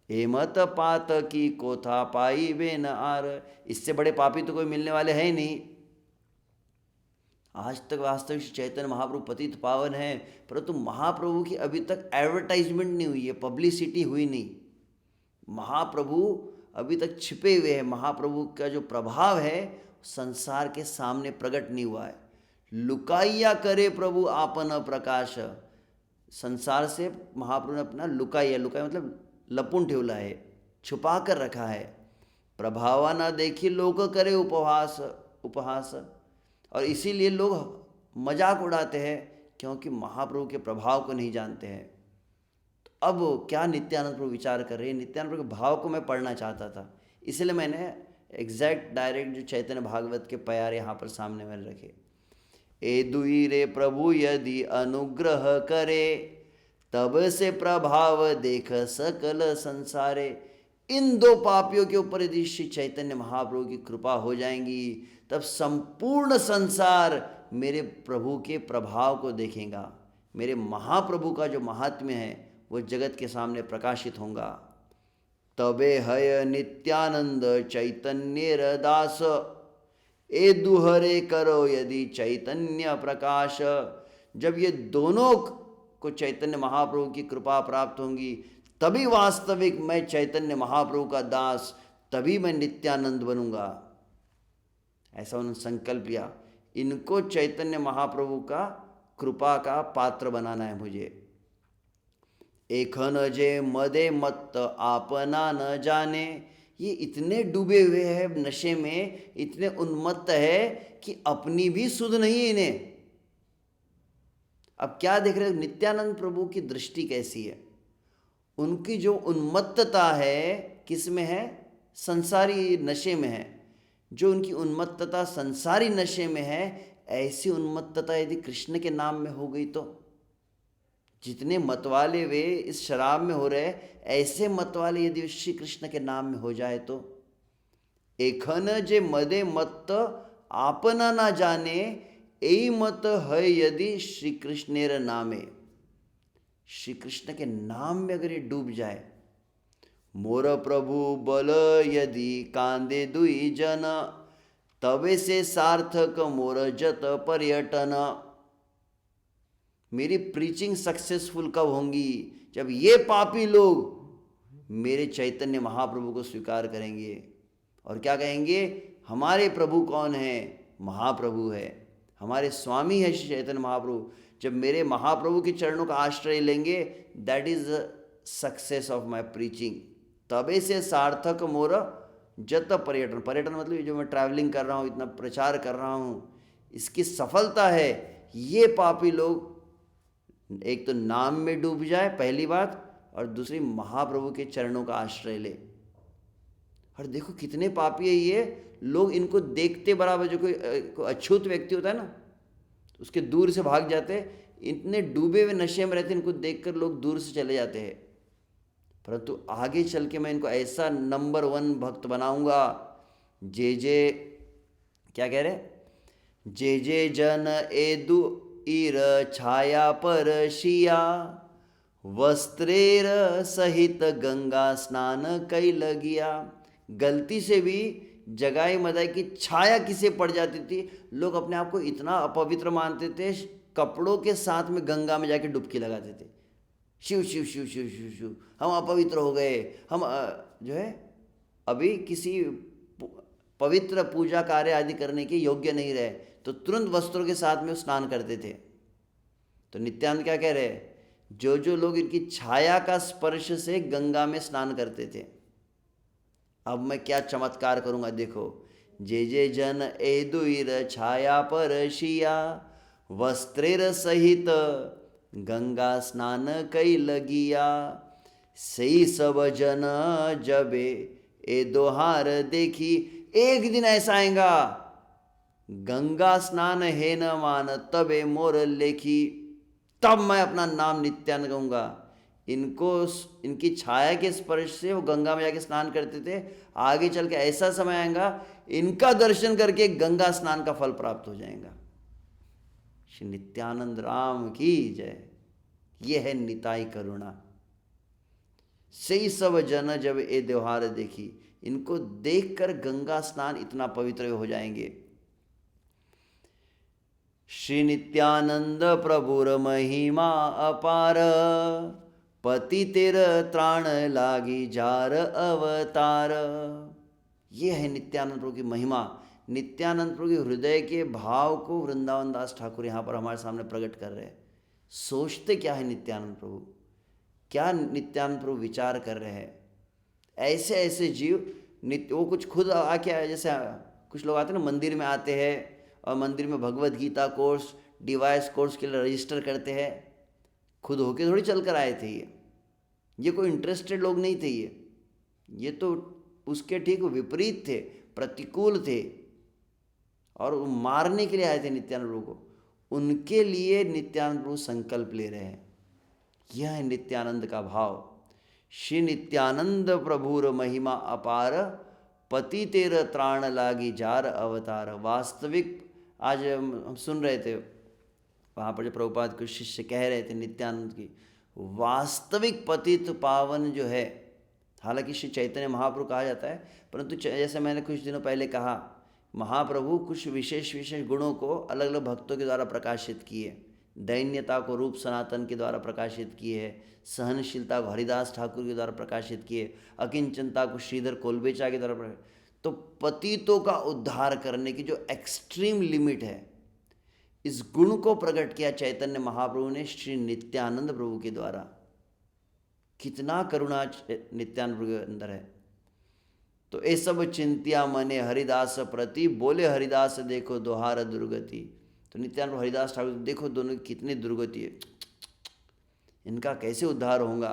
हेमत पात की कोथा पाई बेन आर। इससे बड़े पापी तो कोई मिलने वाले है ही नहीं। आज तक वास्तविक चैतन्य महाप्रभु पतित पावन है, परंतु महाप्रभु की अभी तक एडवर्टाइजमेंट नहीं हुई है, पब्लिसिटी हुई नहीं। महाप्रभु अभी तक छिपे हुए हैं। महाप्रभु का जो प्रभाव है संसार के सामने प्रकट नहीं हुआ है। लुकाइया करे प्रभु आपन प्रकाश। संसार से महाप्रभु ने अपना लुकाइया, लुकाया मतलब लपून ठेवला है, छुपा कर रखा है। प्रभावा ना देखी लोग करे उपहास। और इसीलिए लोग मजाक उड़ाते हैं, क्योंकि महाप्रभु के प्रभाव को नहीं जानते हैं। तो अब क्या नित्यानंद प्रभु विचार कर रहे हैं, नित्यानंद प्रभु के भाव को मैं पढ़ना चाहता था, इसलिए मैंने एग्जैक्ट डायरेक्ट जो चैतन्य भागवत के प्यारे यहाँ पर सामने मैंने रखे। ए दुई रे प्रभु यदि अनुग्रह करे, तब से प्रभाव देख सकल संसारे। इन दो पापियों के ऊपर यदि श्री चैतन्य महाप्रभु की कृपा हो जाएंगी, तब संपूर्ण संसार मेरे प्रभु के प्रभाव को देखेगा। मेरे महाप्रभु का जो महात्म्य है वो जगत के सामने प्रकाशित होगा। तबे हय नित्यानंद चैतन्य दास, ए दुहरे करो यदि चैतन्य प्रकाश। जब ये दोनों को चैतन्य महाप्रभु की कृपा प्राप्त होंगी, तभी वास्तविक मैं चैतन्य महाप्रभु का दास, तभी मैं नित्यानंद बनूंगा। ऐसा उन्होंने संकल्प लिया। इनको चैतन्य महाप्रभु का कृपा का पात्र बनाना है मुझे। एखन जे मदे मत्त आपना न जाने। ये इतने डूबे हुए हैं नशे में, इतने उन्मत्त है कि अपनी भी सुध नहीं इन्हें। अब क्या देख रहे हो, नित्यानंद प्रभु की दृष्टि कैसी है? उनकी जो उन्मत्तता है किस में है? संसारी नशे में है। जो उनकी उन्मत्तता संसारी नशे में है, ऐसी उन्मत्तता यदि कृष्ण के नाम में हो गई तो, जितने मतवाले वे इस शराब में हो रहे, ऐसे मतवाले यदि श्री कृष्ण के नाम में हो जाए तो। एखन जे मदे मत्त आपना ना जाने, यही मत है यदि श्री कृष्णेर नामे। श्री कृष्ण के नाम में अगर ये डूब जाए। मोर प्रभु बल यदि कांदे दुई जन, तबे से सार्थक मोर जत पर्यटन। मेरी प्रीचिंग सक्सेसफुल कब होंगी? जब ये पापी लोग मेरे चैतन्य महाप्रभु को स्वीकार करेंगे और क्या कहेंगे, हमारे प्रभु कौन है? महाप्रभु है, हमारे स्वामी है श्री चैतन्य महाप्रभु। जब मेरे महाप्रभु के चरणों का आश्रय लेंगे, that is the success of my preaching. तबे से सार्थक मोर जत पर्यटन। पर्यटन मतलब जो मैं ट्रैवलिंग कर रहा हूँ, इतना प्रचार कर रहा हूँ, इसकी सफलता है ये पापी लोग एक तो नाम में डूब जाए, पहली बात, और दूसरी महाप्रभु के चरणों का आश्रय ले। और देखो कितने पापी है ये लोग, इनको देखते बराबर जो कोई अछूत व्यक्ति होता है ना, उसके दूर से भाग जाते। इतने डूबे हुए नशे में रहते, इनको देखकर लोग दूर से चले जाते हैं। परंतु आगे चल के मैं इनको ऐसा नंबर 1 भक्त बनाऊंगा। जे जे क्या कह रहे, जे जे जन एदु ईर छाया पर शिया, वस्त्रेर सहित गंगा स्नान कई लगिया। गलती से भी जगाई मदाई की छाया किसे पड़ जाती थी, लोग अपने आप को इतना अपवित्र मानते थे, कपड़ों के साथ में गंगा में जाके डुबकी लगाते थे। शिव शिव शिव शिव शिव शिव, हम अपवित्र हो गए, हम जो है अभी किसी पवित्र पूजा कार्य आदि करने के योग्य नहीं रहे, तो तुरंत वस्त्रों के साथ में स्नान करते थे। तो नित्यानंद क्या कह रहे, जो जो लोग इनकी छाया का स्पर्श से गंगा में स्नान करते थे, अब मैं क्या चमत्कार करूंगा देखो। जे जे जन ए दुईर छाया पर शिया, वस्त्रेर सहित गंगा स्नान कई लगिया। सही सब जन जबे ए दोहार देखी, एक दिन ऐसा आएगा गंगा स्नान है न मान तबे मोर लेखी, तब मैं अपना नाम नित्यानंद कहूँगा। इनको इनकी छाया के स्पर्श से वो गंगा में जाके स्नान करते थे, आगे चल के ऐसा समय आएगा इनका दर्शन करके गंगा स्नान का फल प्राप्त हो जाएगा। श्री नित्यानंद राम की जय। ये है निताई करुणा। सही सब जन जब ए त्योहार देखी, इनको देखकर गंगा स्नान इतना पवित्र हो जाएंगे। श्री नित्यानंद प्रभुर महिमा अपार, पति तेर त्राण लागी जार अवतार। ये है नित्यानंद प्रभु की महिमा। नित्यानंद प्रभु के हृदय के भाव को वृंदावन दास ठाकुर यहाँ पर हमारे सामने प्रकट कर रहे हैं। सोचते क्या है नित्यानंद प्रभु, क्या नित्यानंद प्रभु विचार कर रहे हैं। ऐसे ऐसे जीव नित्य, वो कुछ खुद आके, जैसे कुछ लोग आते हैं ना मंदिर में आते हैं और मंदिर में Bhagavad Gita course, device course के लिए रजिस्टर करते हैं, खुद होके थोड़ी चल कर आए थे। ये कोई इंटरेस्टेड लोग नहीं थे। ये तो उसके ठीक विपरीत थे, प्रतिकूल थे और मारने के लिए आए थे नित्यानंद प्रभु को। उनके लिए नित्यानंद प्रभु संकल्प ले रहे हैं। यह है नित्यानंद का भाव। श्री नित्यानंद प्रभुर महिमा अपार, पति तेर त्राण लागी जार अवतार। वास्तविक आज हम सुन रहे थे वहाँ पर जो प्रभुपाद के शिष्य कह रहे थे नित्यानंद की, वास्तविक पतित पावन जो है, हालांकि श्री चैतन्य महाप्रभु कहा जाता है, परंतु जैसे मैंने कुछ दिनों पहले कहा, महाप्रभु कुछ विशेष विशेष गुणों को अलग अलग भक्तों के द्वारा प्रकाशित किए। दैन्यता को रूप सनातन के द्वारा प्रकाशित किए है, सहनशीलता को हरिदास ठाकुर के द्वारा प्रकाशित किए, अकिंचनता को श्रीधर कोलबेचा के द्वारा प्रकाशित। तो पतितों का उद्धार करने की जो एक्सट्रीम लिमिट है, इस गुण को प्रकट किया चैतन्य महाप्रभु ने श्री नित्यानंद प्रभु के द्वारा। कितना करुणा नित्यानंद प्रभु के अंदर है। तो ये सब चिंतिया मने हरिदास प्रति, बोले हरिदास देखो दोहार दुर्गति। तो नित्यानंद हरिदास ठाकुर देखो दोनों की कितनी दुर्गति है, इनका कैसे उद्धार होगा।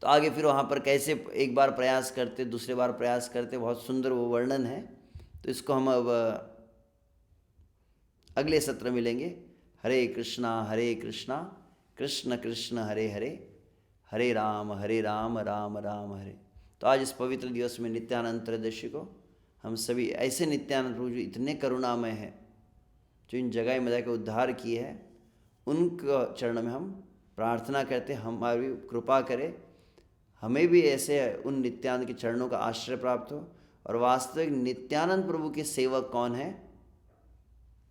तो आगे फिर वहाँ पर कैसे एक बार प्रयास करते, दूसरे बार प्रयास करते, बहुत सुंदर वो वर्णन है। तो इसको हम अब अगले सत्र मिलेंगे। हरे कृष्णा कृष्ण कृष्ण हरे हरे, हरे राम राम राम हरे। तो आज इस पवित्र दिवस में नित्यानंद त्रयोदशी को हम सभी ऐसे नित्यानंद प्रभु जो इतने करुणामय हैं, जो इन जगह में जाकर उद्धार किए हैं, उनका चरण में हम प्रार्थना करते, हमारी कृपा करें, हमें भी ऐसे उन नित्यानंद के चरणों का आश्रय प्राप्त हो। और वास्तविक नित्यानंद प्रभु के सेवक कौन है?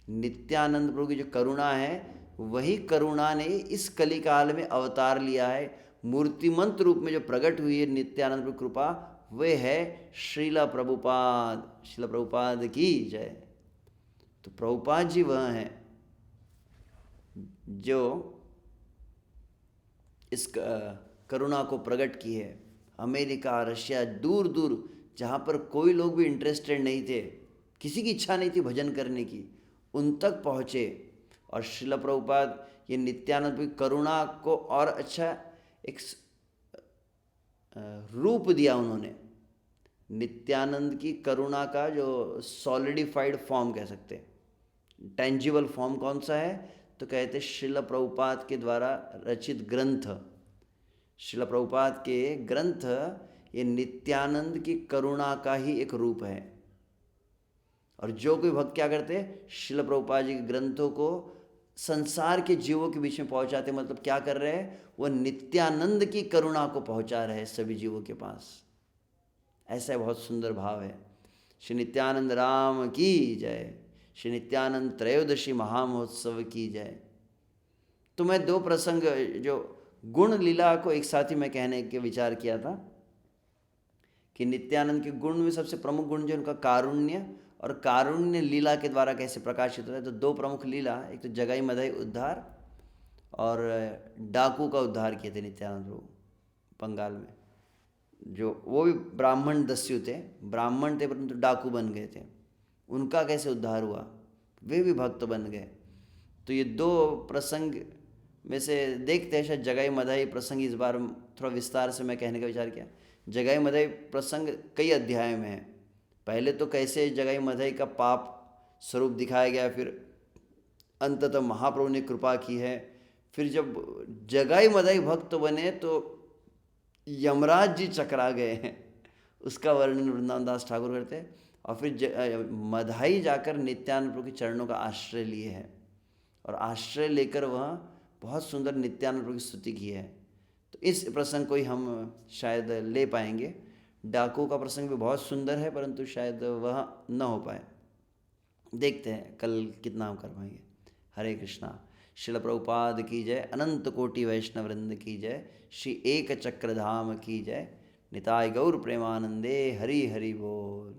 नित्यानंद प्रभु की जो करुणा है, वही करुणा ने इस कलिकाल में अवतार लिया है। मूर्तिमंत रूप में जो प्रकट हुई है नित्यानंद प्रभु कृपा, वे है श्रीला प्रभुपाद। श्रीला प्रभुपाद की जय। तो प्रभुपाद जी वह हैं जो इस करुणा को प्रकट की है। अमेरिका, रशिया, दूर दूर जहाँ पर कोई लोग भी इंटरेस्टेड नहीं थे, किसी की इच्छा नहीं थी भजन करने की, उन तक पहुँचे। और श्रील प्रभुपाद ये नित्यानंद की करुणा को और अच्छा एक रूप दिया उन्होंने। नित्यानंद की करुणा का जो सॉलिडिफाइड फॉर्म कह सकते हैं, टेंजिबल फॉर्म कौन सा है? तो कहते श्रील प्रभुपाद के द्वारा रचित ग्रंथ, श्रील प्रभुपाद के ग्रंथ, ये नित्यानंद की करुणा का ही एक रूप है। और जो कोई भक्त क्या करते हैं, श्रील प्रभुपाद जी के ग्रंथों को संसार के जीवों के बीच में पहुंचाते। मतलब क्या कर रहे हैं? वो नित्यानंद की करुणा को पहुंचा रहे हैं सभी जीवों के पास। ऐसा बहुत सुंदर भाव है। श्री नित्यानंद राम की जय। श्री नित्यानंद त्रयोदशी महामहोत्सव की जय। तो मैं दो प्रसंग, जो गुण लीला को एक साथ ही मैं कहने के विचार किया था कि नित्यानंद के गुण में सबसे प्रमुख गुण जो उनका कारुण्य, और कारुण्य लीला के द्वारा कैसे प्रकाशित होता है। तो दो प्रमुख लीला, एक तो जगाई मदाई उद्धार, और डाकू का उद्धार किए थे नित्यानंद प्रभु बंगाल में। जो वो भी ब्राह्मण दस्यु थे, ब्राह्मण थे परंतु डाकू बन गए थे, उनका कैसे उद्धार हुआ, वे भी भक्त बन गए। तो ये दो प्रसंग में से देखते हैं, शायद जगाई मधाई प्रसंग इस बार थोड़ा विस्तार से मैं कहने का विचार किया। जगाई मधाई प्रसंग कई अध्याय में है। पहले तो कैसे जगाई मधाई का पाप स्वरूप दिखाया गया, फिर अंततः महाप्रभु ने कृपा की है। फिर जब जगाई मधाई भक्त बने तो यमराज जी चकरा गए हैं, उसका वर्णन वृंदावन दास ठाकुर करते हैं। और फिर मधाई जाकर नित्यानंद प्रभु के चरणों का आश्रय लिए हैं, और आश्रय लेकर वह बहुत सुंदर नित्यानंद प्रभु की स्तुति की है। तो इस प्रसंग को ही हम शायद ले पाएंगे। डाकू का प्रसंग भी बहुत सुंदर है, परंतु शायद वह न हो पाए। देखते हैं कल कितना हम कर पाएंगे। हरे कृष्णा। शिल प्रभुपाद की जय, अनंत कोटि वैष्णव वृंद की जय, श्री एक चक्रधाम की जय, निताय गौर प्रेमानंदे, हरि हरि बोल।